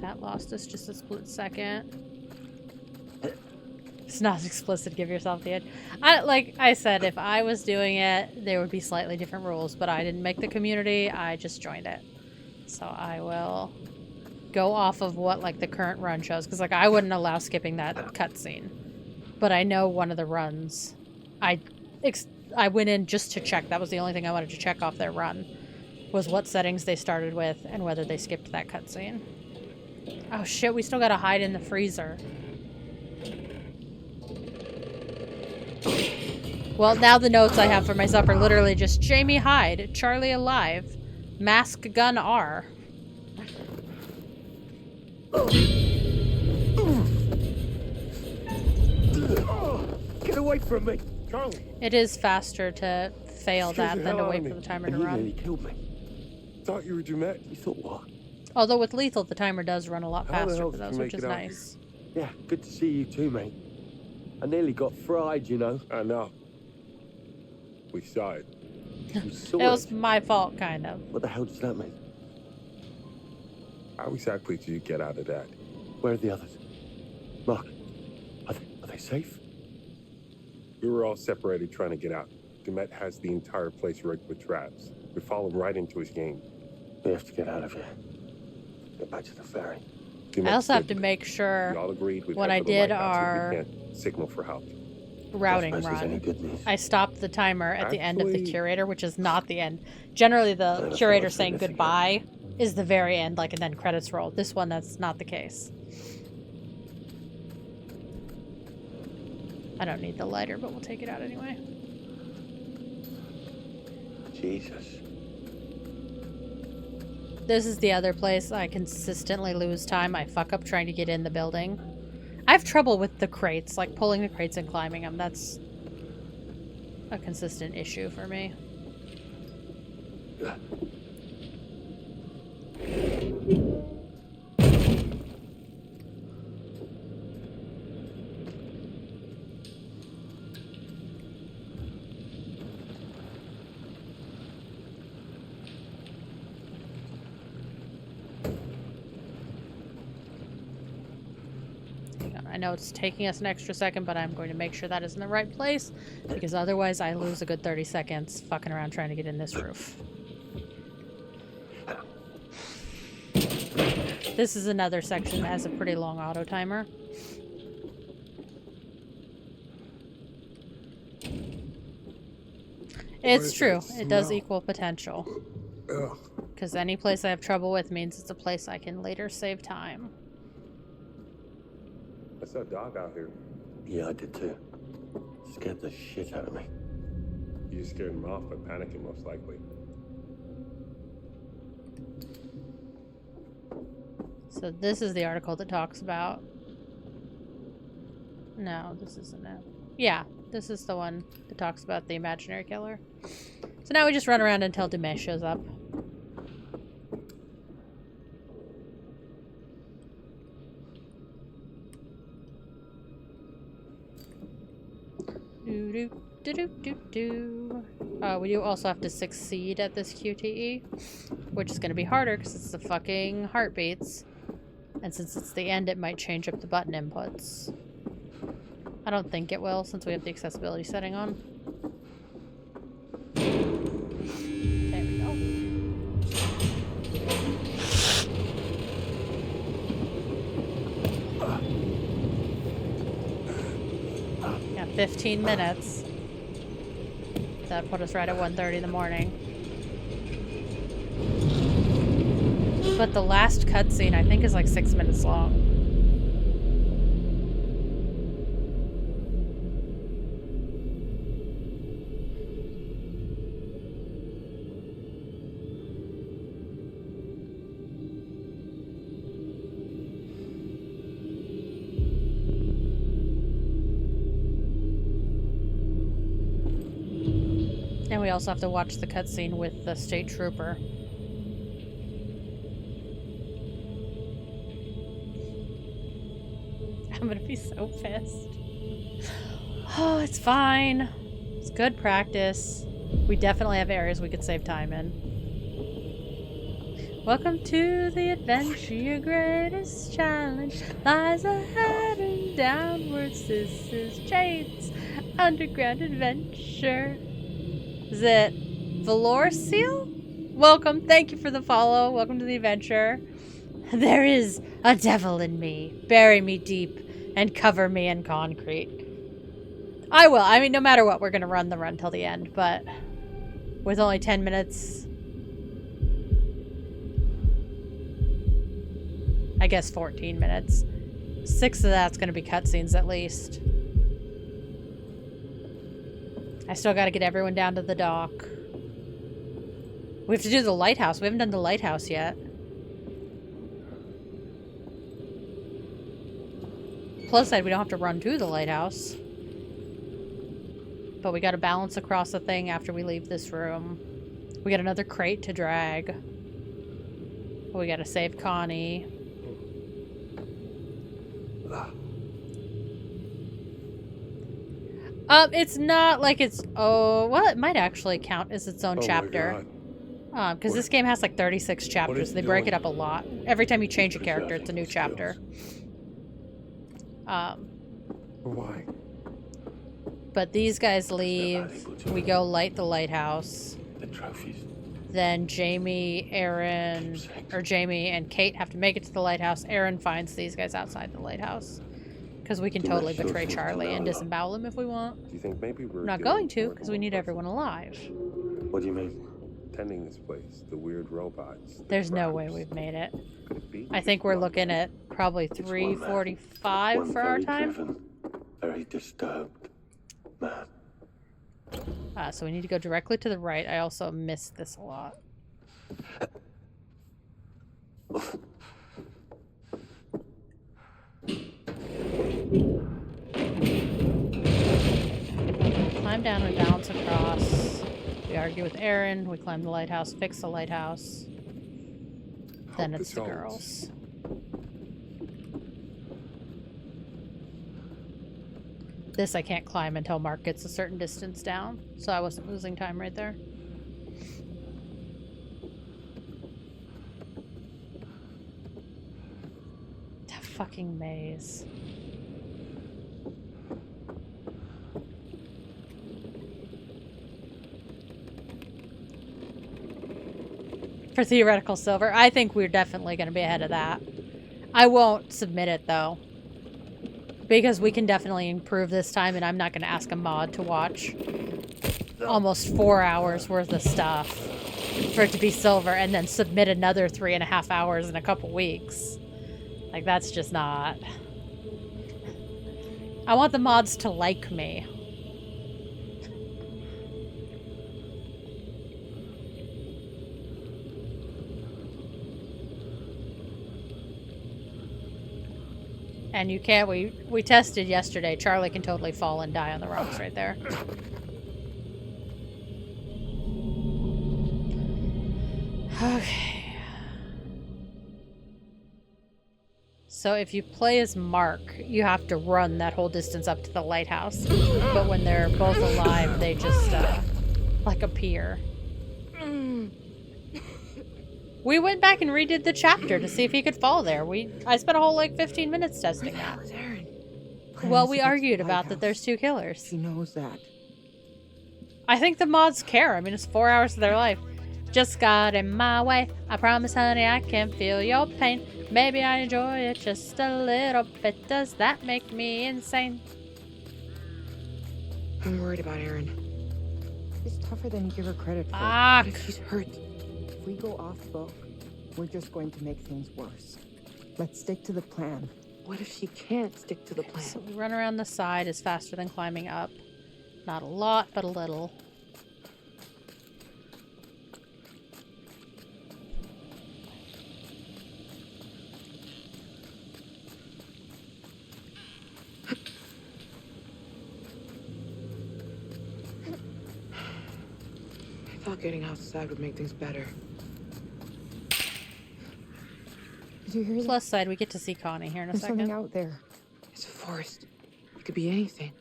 That lost us just a split second. It's not explicit, give yourself the edge. Like I said, if I was doing it, there would be slightly different rules, but I didn't make the community, I just joined it. So I will go off of what like the current run shows, because like I wouldn't allow skipping that cutscene. But I know one of the runs, I went in just to check, that was the only thing I wanted to check off their run, was what settings they started with and whether they skipped that cutscene. Oh shit, we still gotta hide in the freezer. Well, now the notes I have for myself are literally just Jamie hide, Charlie alive, mask gun R. Get away from me, Charlie. It is faster to fail that than to wait for the timer to run. He killed me. Thought you were Dumet. You thought what? Although with lethal, the timer does run a lot How the faster hell for did you those, make which is it out nice. Yeah, good to see you too, mate. I nearly got fried, you know. I know. We saw it. You saw It was my fault, kind of. What the hell does that mean? How exactly did you get out of that? Where are the others? Mark, are they safe? We were all separated trying to get out. Dumet has the entire place rigged with traps. We followed right into his game. We have to get out of here. Get back to the ferry. I also have to make sure we all agreed when I did our signal for help. Routing run, I stopped the timer at the end of the curator, which is not the end. Generally, the curator saying goodbye is the very end, like, and then credits roll. This one, that's not the case. I don't need the lighter, but we'll take it out anyway. Jesus. This is the other place I consistently lose time. I fuck up trying to get in the building. I have trouble with the crates, like pulling the crates and climbing them. That's a consistent issue for me. I I know it's taking us an extra second, but I'm going to make sure that is in the right place, because otherwise I lose a good 30 seconds fucking around trying to get in this roof. This is another section that has a pretty long auto timer. It's true. It does equal potential. Because any place I have trouble with means it's a place I can later save time. I saw a dog out here. Yeah, I did too. Scared the shit out of me. You just scared him off by panicking, most likely. So this is the article that talks about... No, this isn't it. Yeah, this is the one that talks about the imaginary killer. So now we just run around until Dumet shows up. We do also have to succeed at this QTE, which is going to be harder because it's the fucking heartbeats. And since it's the end, it might change up the button inputs. I don't think it will, since we have the accessibility setting on. There we go. Got 15 minutes. That put us right at 1:30 in the morning. But the last cutscene, I think, is like 6 minutes long. And we also have to watch the cutscene with the state trooper. I'm gonna be so pissed. Oh, it's fine. It's good practice. We definitely have areas we could save time in. Welcome to the adventure. Your greatest challenge lies ahead and downwards. This is Jade's underground adventure. Is it Valor Seal? Welcome. Thank you for the follow. Welcome to the adventure. There is a devil in me. Bury me deep and cover me in concrete. I will. I mean, no matter what, we're going to run the run till the end, but with only 10 minutes, I guess 14 minutes. 6 of that's going to be cutscenes at least. I still got to get everyone down to the dock. We have to do the lighthouse. We haven't done the lighthouse yet. Plus side, we don't have to run to the lighthouse. But we got to balance across the thing after we leave this room. We got another crate to drag. We got to save Connie. It's not like it's... Oh, well, it might actually count as its own chapter. Because this game has like 36 chapters. They break it up a lot. Every time you change a character, it's a new chapter. Why? But these guys leave. We go light the lighthouse. The trophies. Then Jamie, Aaron, or Jamie and Kate have to make it to the lighthouse. Aaron finds these guys outside the lighthouse. Because we can totally betray Charlie and disembowel him if we want. Do you think maybe we're not going to, because we need everyone alive. What do you mean? Tending this place, the weird robots. There's no way we've made it. I think we're looking at probably 3:45 for our time. Driven, very disturbed man. So we need to go directly to the right. I also missed this a lot. Climb down and bounce across. We argue with Aaron. We climb the lighthouse, fix the lighthouse. Then it's the girls. This I can't climb until Mark gets a certain distance down, so I wasn't losing time right there. That fucking maze. For theoretical silver. I think we're definitely going to be ahead of that. I won't submit it, though. Because we can definitely improve this time, and I'm not going to ask a mod to watch almost 4 hours worth of stuff for it to be silver, and then submit another 3.5 hours in a couple weeks. Like, that's just not... I want the mods to like me. And you can't, we tested yesterday. Charlie can totally fall and die on the rocks right there. Okay. So if you play as Mark, you have to run that whole distance up to the lighthouse. But when they're both alive, they just, like, appear. We went back and redid the chapter to see if he could fall there. I spent a whole, like, 15 minutes testing that. Well, we argued about that there's 2 killers. He knows that. I think the mods care. I mean, it's 4 hours of their life. Just got in my way. I promise, honey, I can feel your pain. Maybe I enjoy it just a little bit. Does that make me insane? I'm worried about Erin. She's tougher than you give her credit for. Fuck. What if she's hurt? If we go off book, we're just going to make things worse. Let's stick to the plan. What if she can't stick to the plan? So we run around the side is faster than climbing up. Not a lot, but a little. I thought getting outside would make things better. Did you hear that? Plus side, we get to see Connie here in a There's second. something out there. It's a forest. It could be anything.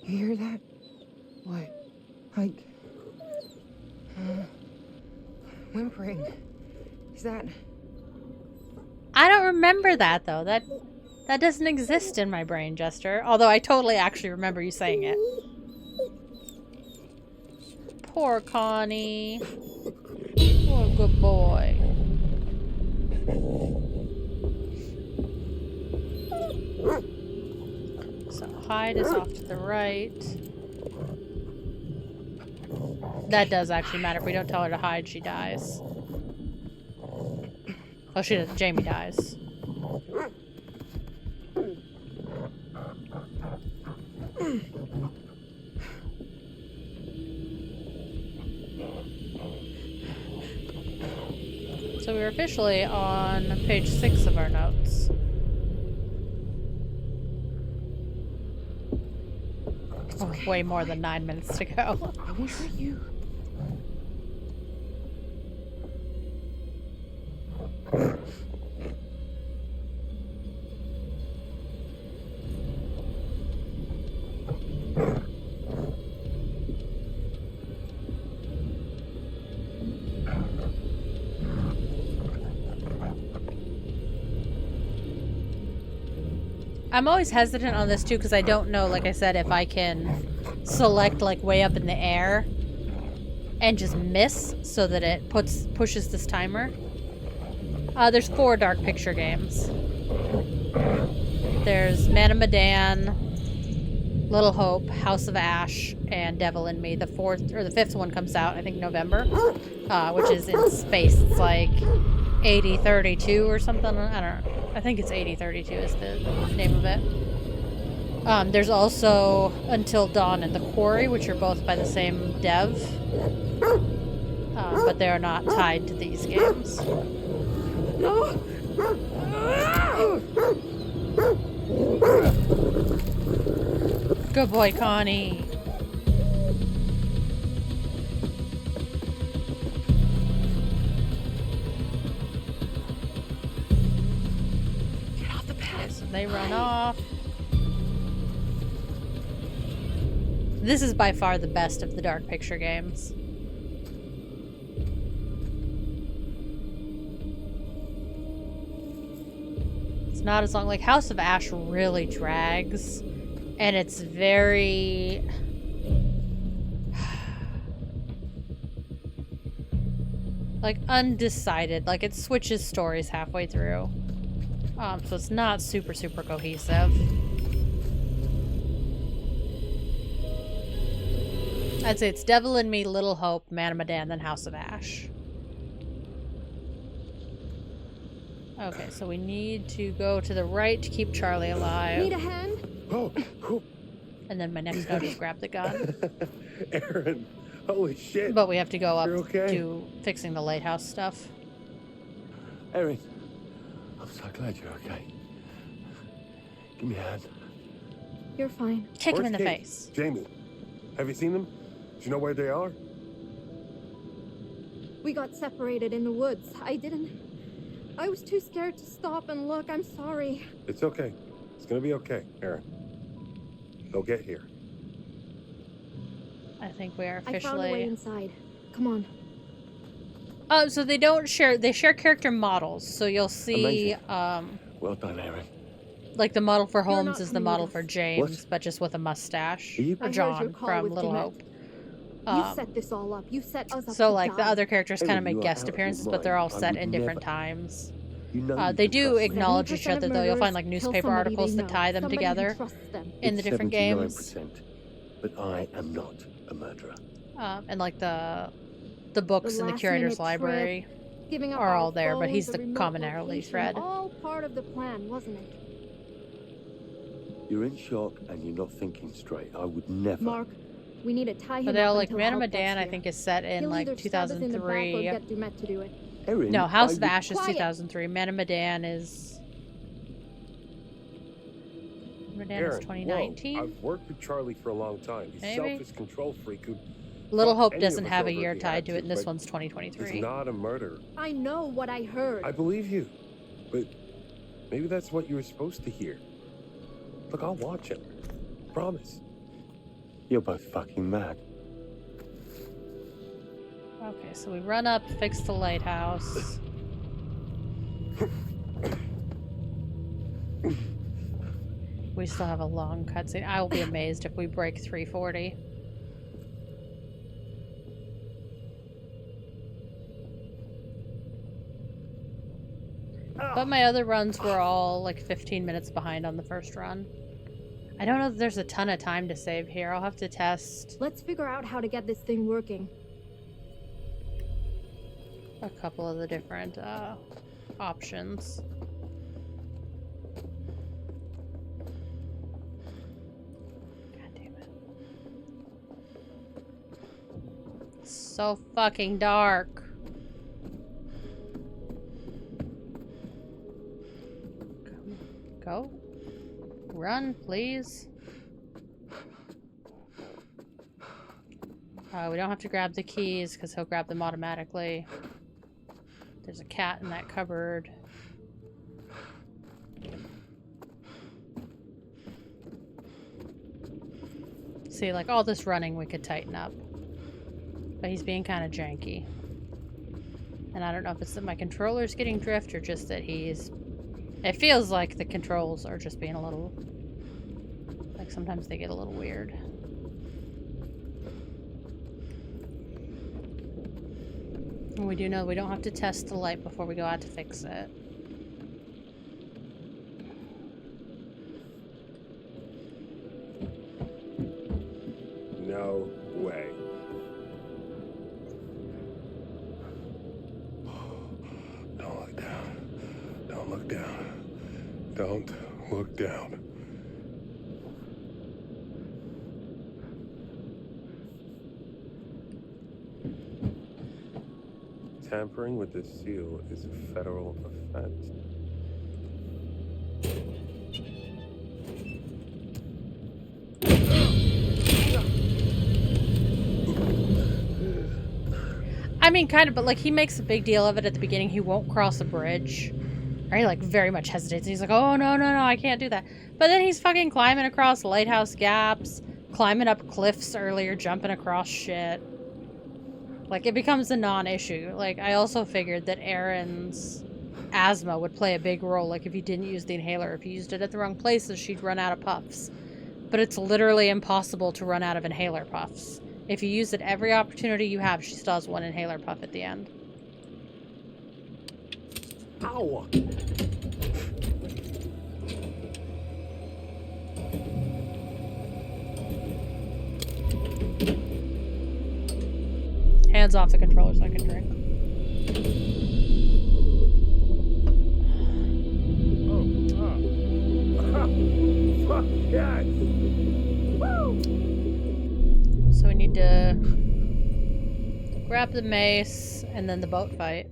You hear that? What? Like... whimpering. Is that... I don't remember that, though. That doesn't exist in my brain, Jester. Although I totally actually remember you saying it. Poor Connie. Poor good boy. So hide is off to the right. That does actually matter. If we don't tell her to hide, she dies. Oh, she doesn't. Jamie dies. So we're officially on page 6 of our notes. Oh, way more than 9 minutes to go. I won't hurt you. I'm always hesitant on this too because I don't know, like I said, if I can select like way up in the air and just miss so that it pushes this timer. There's 4 Dark Picture games. There's Man of Medan, Little Hope, House of Ash, and Devil in Me. The 5th one comes out, I think, November, which is in space. It's like 8032 or something. I don't know. I think it's 8032 is the name of it. There's also Until Dawn and The Quarry, which are both by the same dev. But they are not tied to these games. Good boy, Connie. Get off the path. So they run off. This is by far the best of the Dark Picture games. It's not as long. Like, House of Ash really drags. And it's very... like undecided. Like it switches stories halfway through. So it's not super cohesive. I'd say it's Devil in Me, Little Hope, Man of Medan, then House of Ash. Okay, so we need to go to the right to keep Charlie alive. Need a hand? Oh. And then my next note is grab the gun. Aaron, holy shit. But we have to go up okay? to fixing the lighthouse stuff. Aaron, I'm so glad you're okay. Give me a hand. You're fine. Kick him in the Kate? face. Jamie, have you seen them? Do you know where they are? We got separated in the woods. I was too scared to stop and look. I'm sorry. It's okay. It's gonna be okay, Aaron. They'll get here. I think we are officially... I found a way inside. Come on. Oh, so they don't share... They share character models. So you'll see... Well done, Aaron. Like the model for You're Holmes not is the coming model with for us. James, What? but just with a mustache. You- Or I heard John your call from with Little Dumet. Hope. You set this all up. You set us up So to like the die. other characters kind of Aaron, make you are guest out of your appearances, but they're all mind. I set would in different never- times. You know you They can do trust me. acknowledge each 70% other of though. You'll find like murderers kill newspaper somebody they articles that know, tie them somebody who together trusts them. in the It's different games. 79%, but I am not a murderer. And like the books in the curator's library Giving up are our all there, but phones, he's a the remote commonality location, thread. All part of the plan, wasn't it? You're in shock and you're not thinking straight. I would never. Mark, we need to tie him But they all up like until Man of help gets Medan, I here. think, is set in He'll like either stab us in the back or 2003. get Dumet to do it. Aaron, No, House I of would- Ash is Quiet. 2003. Man of Medan is... Medan is Aaron, 2019. whoa, I've worked with Charlie for a long time. He's Maybe. selfish control freak who... Little fucked Hope any of doesn't us have a over if year he tied had to it, and this but one's 2023. He's not a murderer. I know what I heard. I believe you, but maybe that's what you were supposed to hear. Look, I'll watch him. Promise. You're both fucking mad. Okay, so we run up, fix the lighthouse. We still have a long cutscene. I will be amazed if we break 340. But my other runs were all like 15 minutes behind on the first run. I don't know that there's a ton of time to save here. I'll have to test Let's figure out how to get this thing working. a couple of the different options. God damn it. It's so fucking dark. Go. Run, please. We don't have to grab the keys because he'll grab them automatically. There's a cat in that cupboard. See, like all this running we could tighten up. But he's being kind of janky. And I don't know if it's that my controller's getting drift or just that he's... It feels like the controls are just being a little... Like sometimes they get a little weird. And we do know we don't have to test the light before we go out to fix it. No way. Don't look down. Don't look down. Don't look down. Tampering with the seal is a federal offense. I mean, kind of, but like he makes a big deal of it at the beginning. He won't cross a bridge. Or he like very much hesitates. He's like, oh, no, I can't do that. But then he's fucking climbing across lighthouse gaps, climbing up cliffs earlier, jumping across shit. Like, it becomes a non-issue. Like, I also figured that Erin's asthma would play a big role. Like, if you didn't use the inhaler, if you used it at the wrong places, she'd run out of puffs. But it's literally impossible to run out of inhaler puffs. If you use it every opportunity you have, she still has one inhaler puff at the end. Ow! Hands off the controller so I can drink. Fuck yes! Woo! So we need to grab the mace and then the boat fight.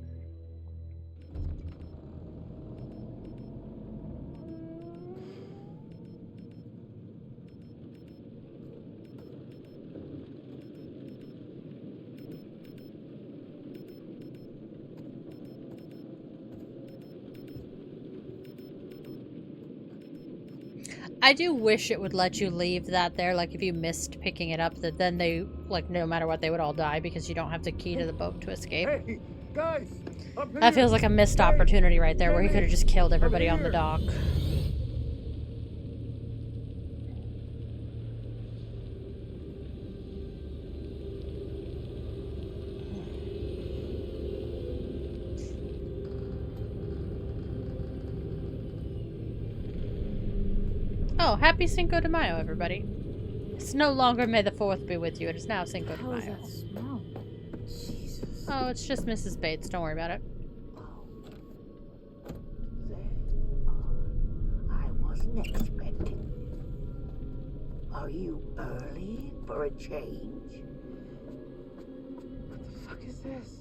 I do wish it would let you leave that there, like if you missed picking it up, that then they, like, no matter what, they would all die because you don't have the key to the boat to escape. Hey, guys! Up here! That feels like a missed opportunity right there where he could have just killed everybody on the dock. Oh, happy Cinco de Mayo, everybody. It's no longer May the 4th be with you. It is now Cinco de Mayo. That smell? Jesus. Oh, it's just Mrs. Bates. Don't worry about it. I wasn't expecting. Are you early for a change? What the fuck is this?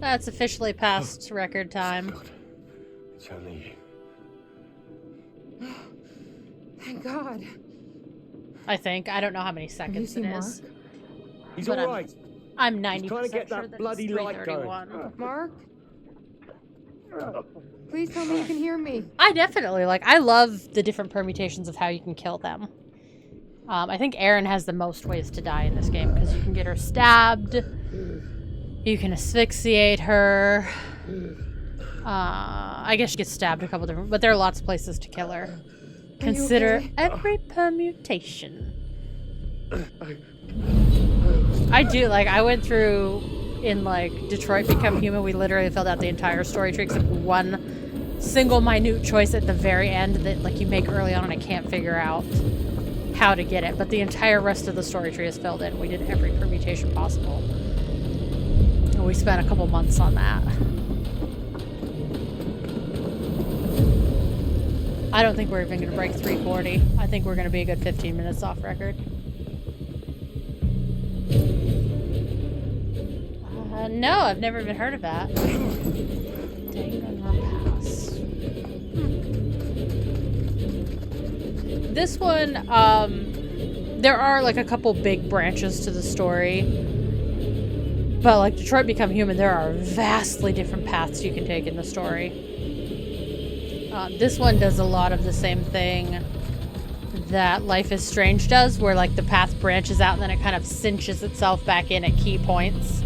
That's officially past record time. It's only you. Thank God. I think. I don't know how many seconds it is. He's But all right. I'm 90% He's trying to get sure that that bloody it's light going. 3:31. Mark? Please tell me you can hear me. I definitely, like, I love the different permutations of how you can kill them. I think Erin has the most ways to die in this game, because you can get her stabbed, you can asphyxiate her, I guess she gets stabbed a couple different, but there are lots of places to kill her. Consider okay? every permutation. I do, like, I went through, in, like, Detroit Become Human, we literally filled out the entire story tree except one single minute choice at the very end that, like, you make early on and I can't figure out how to get it. But the entire rest of the story tree is filled in. We did every permutation possible. And we spent a couple months on that. I don't think we're even going to break 340. I think we're going to be a good 15 minutes off record. No, I've never even heard of that. Danganronpa Pass. This one, there are like a couple big branches to the story. But like Detroit Become Human, there are vastly different paths you can take in the story. This one does a lot of the same thing that Life is Strange does, where like the path branches out and then it kind of cinches itself back in at key points.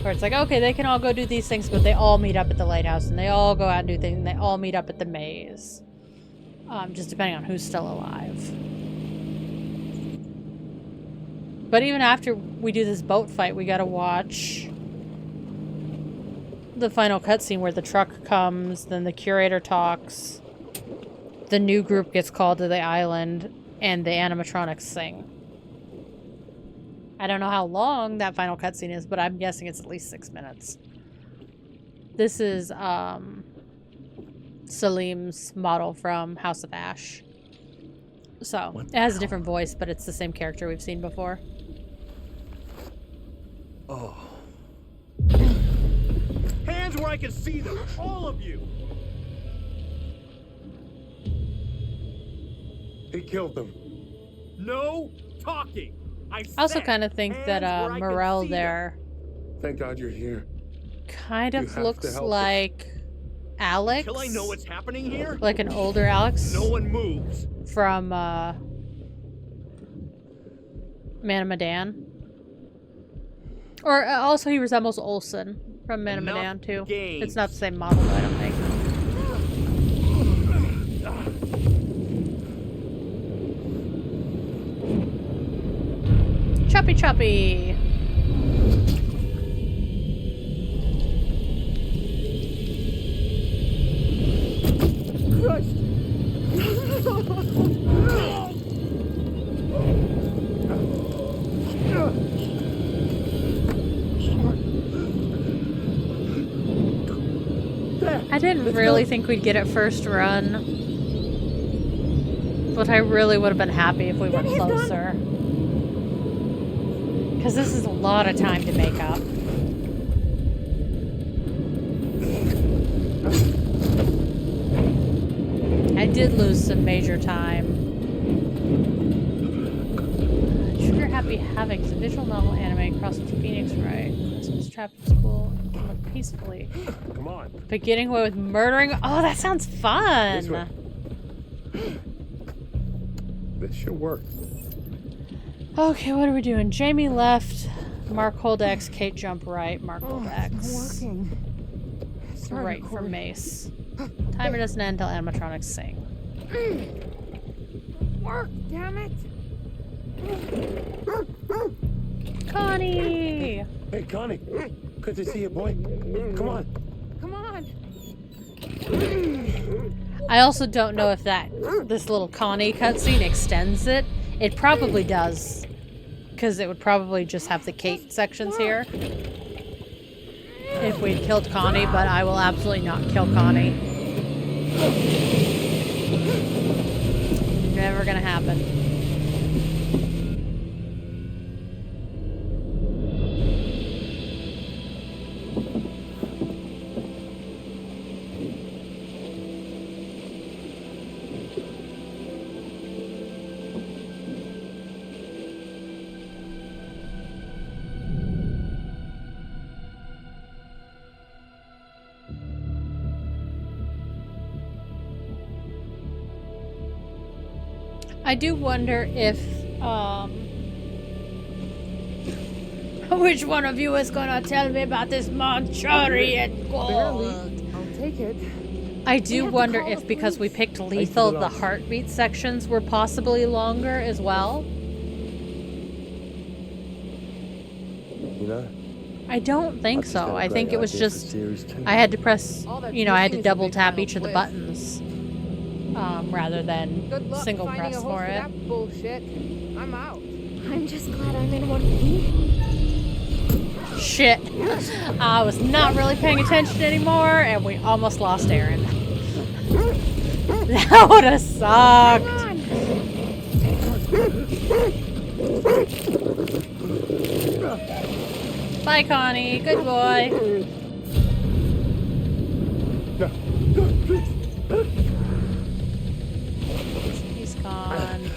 Where it's like, okay, they can all go do these things, but they all meet up at the lighthouse and they all go out and do things and they all meet up at the maze. Just depending on who's still alive. But even after we do this boat fight, we gotta watch the final cutscene where the truck comes, then the curator talks, the new group gets called to the island, and the animatronics sing. I don't know how long that final cutscene is, but I'm guessing it's at least 6 minutes. This is Salim's model from House of Ash. So, it has a different voice, but it's the same character we've seen before. Oh. Hands where I can see them, all of you. He killed them. No talking. I also kind of think that Morel there Thank God you're here. kind You of have looks to help like Alex. Till I know what's happening here. Like an older Alex. No one moves. From Man of Medan. Or also he resembles Olsen from Man of Medan too. Games. It's not the same model, though, I don't think. Choppy choppy. I didn't really think we'd get it first run. But I really would have been happy if we were closer. Because this is a lot of time to make up. I did lose some major time. Trigger Happy Havoc is a visual novel anime crossed with Phoenix Wright. Christmas trapped in school and can live peacefully. Come on. But getting away with murdering? Oh, that sounds fun! This way. This should work. Okay, what are we doing? Jamie left. Mark hold X, Kate jump right, Mark hold X. Working. Right for Mace. Timer doesn't end until animatronics sing. Work, damn it! Connie! Hey, Connie. Good to see you, boy. Come on. Come on! I also don't know if this little Connie cutscene extends it. It probably does. Because it would probably just have the Kate sections here. If we'd killed Connie, but I will absolutely not kill Connie. Never gonna happen. I do wonder if, which one of you is gonna tell me about this Manchurian gold? I'll take it. I do wonder if because we picked lethal, the heartbeat sections were possibly longer as well. You know? I don't think so. I think it was just, I had to press, you know, I had to double tap each of the buttons. Rather than single press for it. That bullshit. I'm out. I'm just glad I'm in one piece. Shit. I was not really paying attention anymore, and we almost lost Aaron. That would have sucked. Bye, Connie. Good boy. He's gone.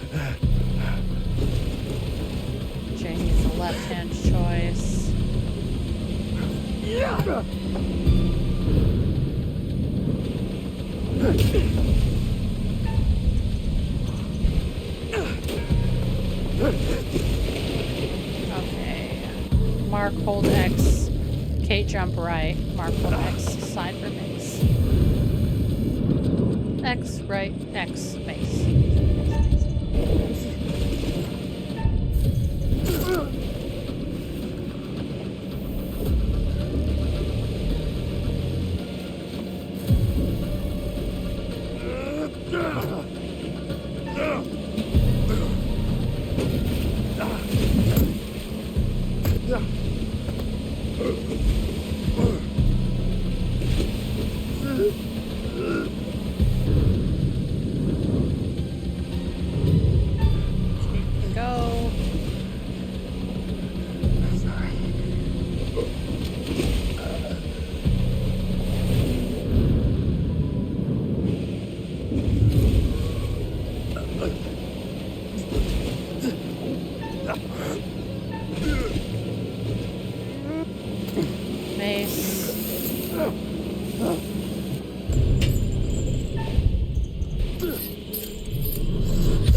Jamie's the left-hand choice. Okay. Mark hold X. Kate jump right. Mark hold X. Side for Mace. X right. X Mace. Go. Mace.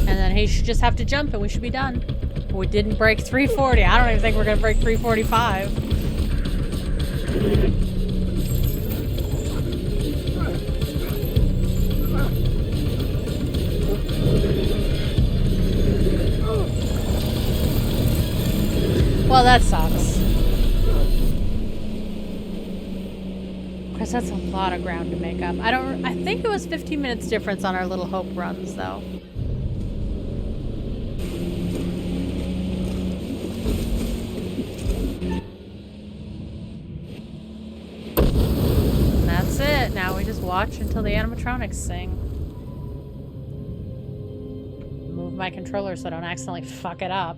And then he should just have to jump and we should be done. We didn't break 340. I don't even think we're gonna break 345. Well, that sucks. Because that's a lot of ground to make up. I think it was 15 minutes difference on our little hope runs, though. And that's it. Now we just watch until the animatronics sing. Move my controller so I don't accidentally fuck it up.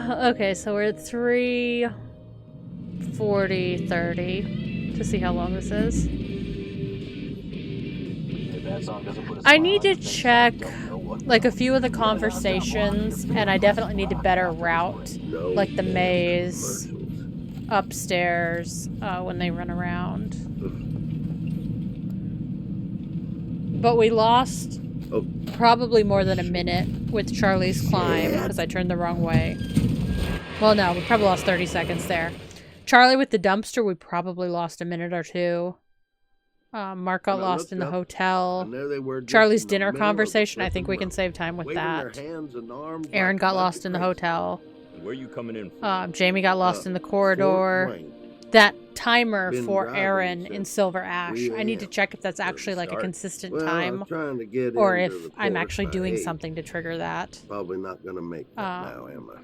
Okay, so we're at 3:40:30 to see how long this is. I need to check like a few of the conversations, and I definitely need to better route like the maze upstairs when they run around. But we lost probably more than a minute with Charlie's climb because I turned the wrong way. Well, no, we probably lost 30 seconds there. Charlie with the dumpster, we probably lost a minute or two. Mark got lost in the hotel. Charlie's dinner conversation, I think we can save time with that. Aaron got lost in the hotel. Where you coming in from? Jamie got lost in the corridor. That timer for Aaron in Silver Ash, I need to check if that's actually like a consistent time, or if I'm actually doing something to trigger that. Probably not gonna make that now, am I?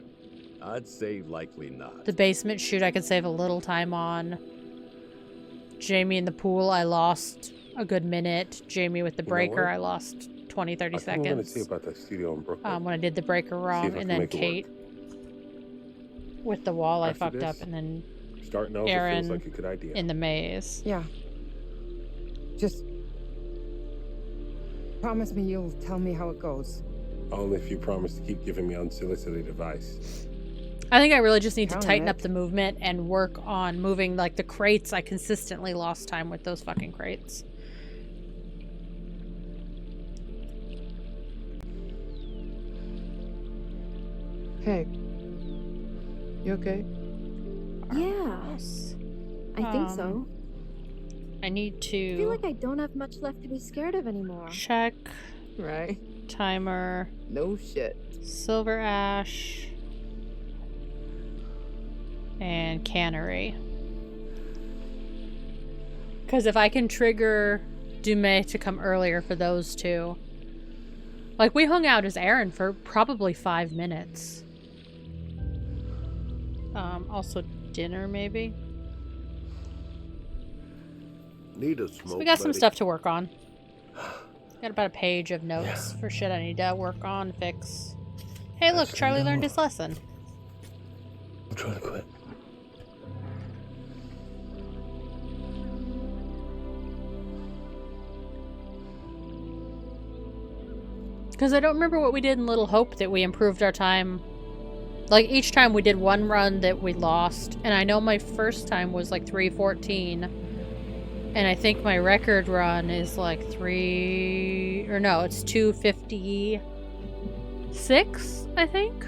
I'd say likely not. The basement shoot I could save a little time on. Jamie in the pool, I lost a good minute. Jamie with the breaker, I lost 20-30 seconds. I'm gonna see about that studio in Brooklyn. When I did the breaker wrong, and then Kate with the wall I fucked up, and then Aaron feels like a good idea. in the maze. Yeah. Just promise me you'll tell me how it goes. Only if you promise to keep giving me unsolicited advice. I think I really just need to tighten up the movement and work on moving like the crates. I consistently lost time with those fucking crates. Hey. You okay? Yeah. I think so. I need to... I feel like I don't have much left to be scared of anymore. Check. Right. Timer. No shit. Silver Ash. And Cannery. Because if I can trigger Dumais to come earlier for those two. Like, we hung out as Aaron for probably 5 minutes. Also dinner, maybe? Need a smoke, So we got some buddy? stuff to work on. Got about a page of notes for shit I need to work on, fix. Hey, look, Charlie learned his lesson. I'm trying to quit. Because I don't remember what we did in Little Hope that we improved our time. Like, each time we did one run that we lost. And I know my first time was like 3:14. And I think my record run is like it's 2:56, I think.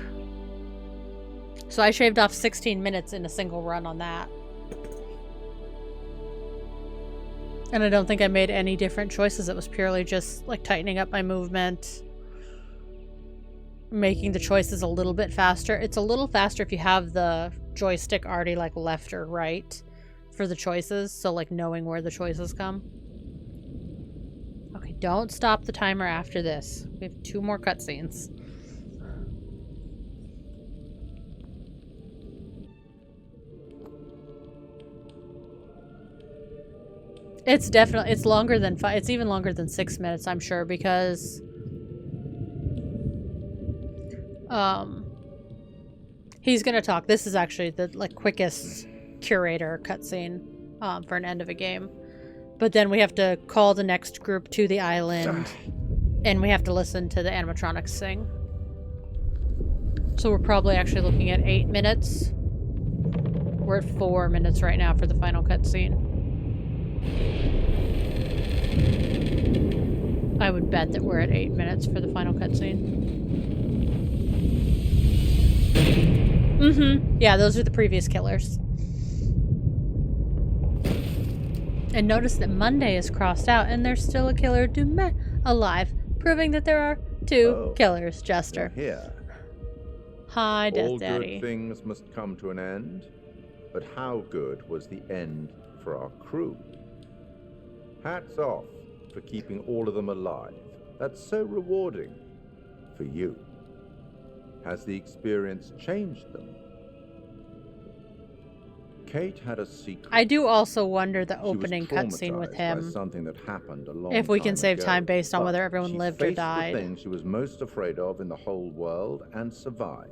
So I shaved off 16 minutes in a single run on that. And I don't think I made any different choices. It was purely just like tightening up my movement. Making the choices a little bit faster. It's a little faster if you have the joystick already like left or right for the choices. So like knowing where the choices come. Okay, don't stop the timer after this. We have 2 more cutscenes. It's definitely, it's longer than 5, it's even longer than 6 minutes, I'm sure, because he's gonna talk. This is actually the like quickest curator cutscene for an end of a game. But then we have to call the next group to the island, and we have to listen to the animatronics sing. So we're probably actually looking at 8 minutes. We're at 4 minutes right now for the final cutscene. I would bet that we're at 8 minutes for the final cutscene. Yeah, those are the previous killers. And notice that Monday is crossed out, and there's still a killer Dumais alive, proving that there are 2 killers, Jester. Here. Hi, Death All Daddy. good things must come to an end, but how good was the end for our crew? Hats off for keeping all of them alive. That's so rewarding for you. Has the experience changed them? Kate had a secret. I do also wonder the She was opening cutscene with traumatized him. by something that happened a long If we can time save ago. time based on But whether everyone she lived or faced died. the thing she was most afraid of in the whole world and survived.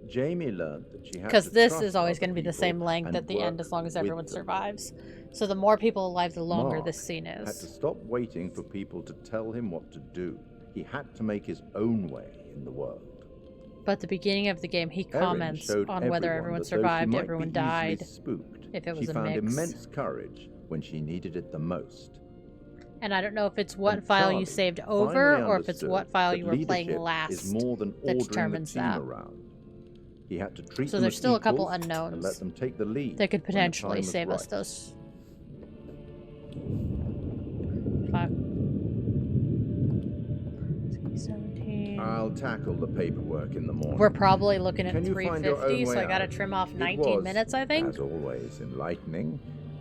Jamie learned that she had Because to this trust is always other going to be the people same length and at the end work as long as with everyone them. survives. So the more people alive, the longer Mark this scene had to is. stop waiting for people to tell him what to do. He had to make his own way in the world. But at the beginning of the game, he Erin comments showed on whether everyone that though she survived, might everyone be easily died, spooked, if it she was a found mix. immense courage when she needed it the most. And I don't know if it's what And file Charlie you saved finally over or if it's understood what file that you were playing leadership last is more than that ordering the determines team that. around. He had to treat So them there's as still a couple equals unknowns and let them take the lead that could when the time potentially was save us right. those. Fuck. 17. I'll tackle the paperwork in the morning. We're probably looking at Can you find your 350, own so way I gotta out? trim off It 19 was, minutes, I think. As always, enlightening.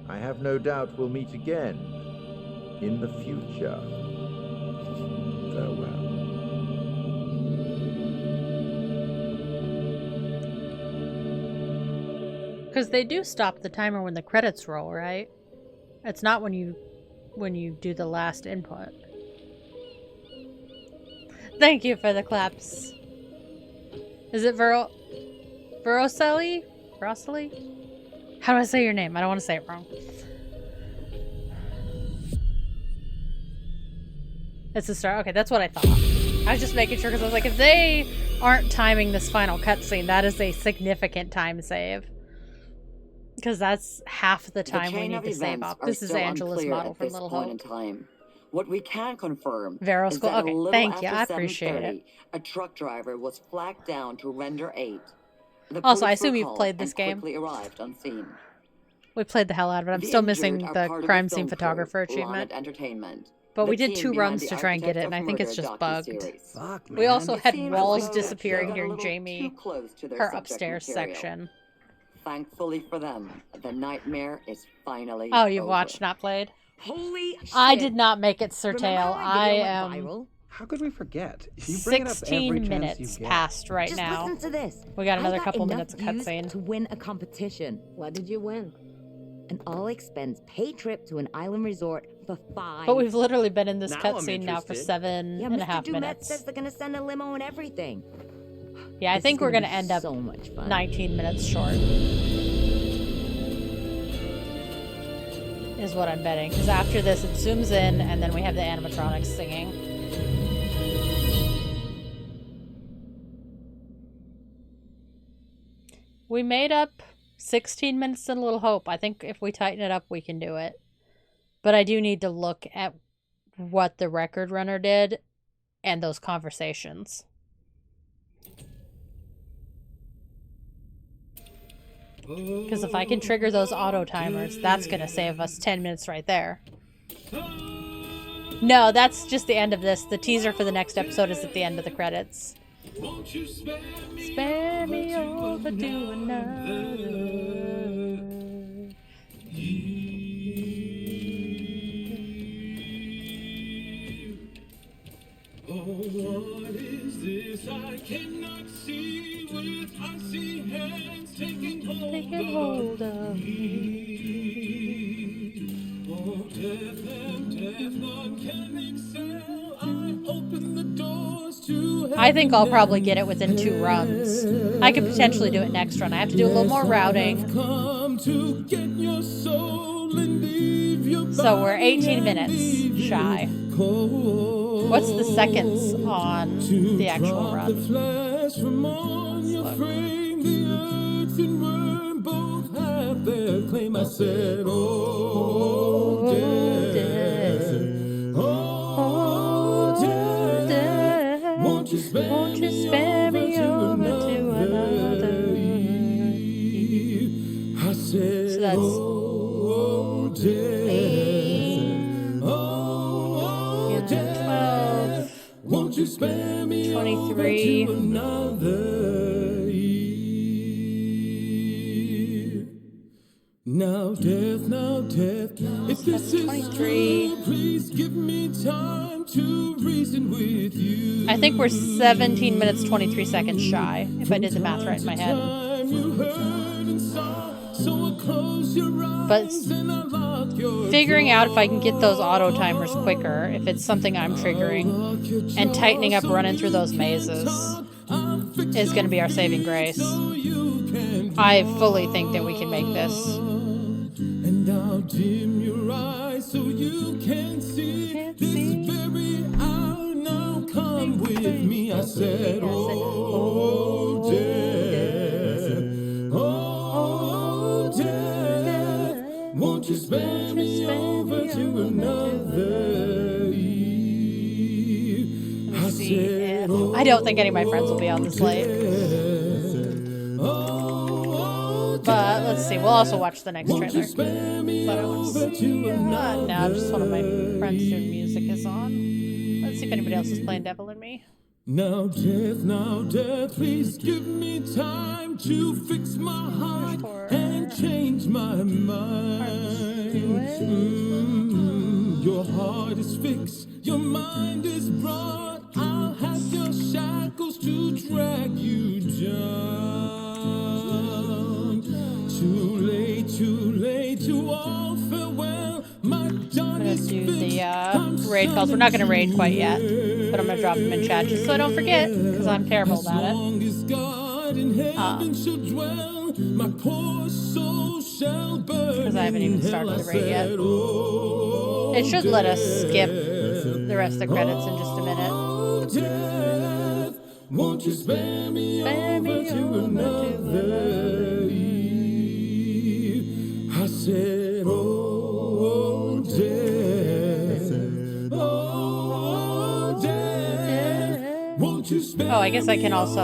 I have no doubt we'll meet again in the future. Farewell. Because they do stop the timer when the credits roll, right? It's not when you do the last input. Thank you for the claps. Is it Veroseli? How do I say your name? I don't want to say it wrong. It's the start. Okay, that's what I thought. I was just making sure because I was like, if they aren't timing this final cutscene, that is a significant time save. Because that's half the time we need to save up. This is Angela's model from Little Hope. In time. What we can confirm Vero is School. that Okay, a little thank you. after I appreciate 7:30, it. a truck driver was flagged down to render aid. The Also, I police were assume you've called played this and game. quickly arrived on scene. We played the hell out of it. I'm The still missing injured are the part of crime the scene film photographer crew, achievement. Lanet Entertainment. But The we did team 2 behind runs the to try and get it, and I Architect think of it's just Murder bugged. docuseries. Fuck, we also It had seems walls as though disappearing they got a during little Jamie, too close to their her subject upstairs material. section. Thankfully for them, the nightmare is finally Oh, you've over. watched, not played? Holy shit. I did not make it, Sir Remember Tail. how that I video went am viral? How could we forget? You bring it up every 16 chance minutes you get. past right Just now. listen to this. We got another I couple enough minutes of views cutscene. to win a competition. What did you win? An all-expense paid trip to an island resort for 5. But we've literally been in this Now I'm cutscene now for interested. 7.5 Mr. Dumet minutes. says they're gonna send a limo and everything. Yeah, I This think is we're gonna gonna be end up so much fun. 19 minutes short. Is what I'm betting. Because after this, it zooms in, and then we have the animatronics singing. We made up 16 minutes in Little Hope. I think if we tighten it up, we can do it. But I do need to look at what the record runner did and those conversations. Because if I can trigger those auto timers, that's going to save us 10 minutes right there. No, that's just the end of this. The teaser for the next episode is at the end of the credits. Won't you Spare me over to another. Oh, what is this I cannot see with icy hands taking hold of me? Oh, death and death none can excel. I open the doors to heaven. I think I'll probably get it within 2 runs. I could potentially do it next run. I have to do a little more routing. Come to get your soul and leave your So we're 18 minutes shy. What's the seconds on the actual run? Flash from on your frame, the earth and worm both have their claim. I said, oh, death, oh, death, won't you spare me over to another? I said, So that's oh, death, oh, death, won't you spare me 23. over to another year? Now death, if this is 23. true, please give me time to reason with you. I think we're 17 minutes 23 seconds shy, if I did the math right in my head. Time you heard and saw But figuring out if I can get those auto timers quicker, if it's something I'm triggering, and tightening up running through those mazes is going to be our saving grace. I fully think that we can make this. And I'll dim your eyes so you can see this very hour. Now come with me, I said. Oh, death, oh, death, won't you spare me over to another eve? I said, I don't think any of my friends will be on this late. But let's see, we'll also watch the next trailer. But I want to see. Now, just one of my friends doing music is on. Let's see if anybody else is playing Devil in Me. Now, death, please give me time to fix my heart and change my mind. Your heart is fixed, your mind is broad. I'll have your shackles to drag you down. Too late to all farewell. My dawn is do the raid calls. We're not going to raid quite yet, but I'm going to drop them in chat just so I don't forget, because I'm terrible about it. Because I haven't even started the raid yet. It should let us skip the rest of the credits in just a minute. Won't you spare me over to another eve? I said, oh, death, won't you spare Oh, I guess I can also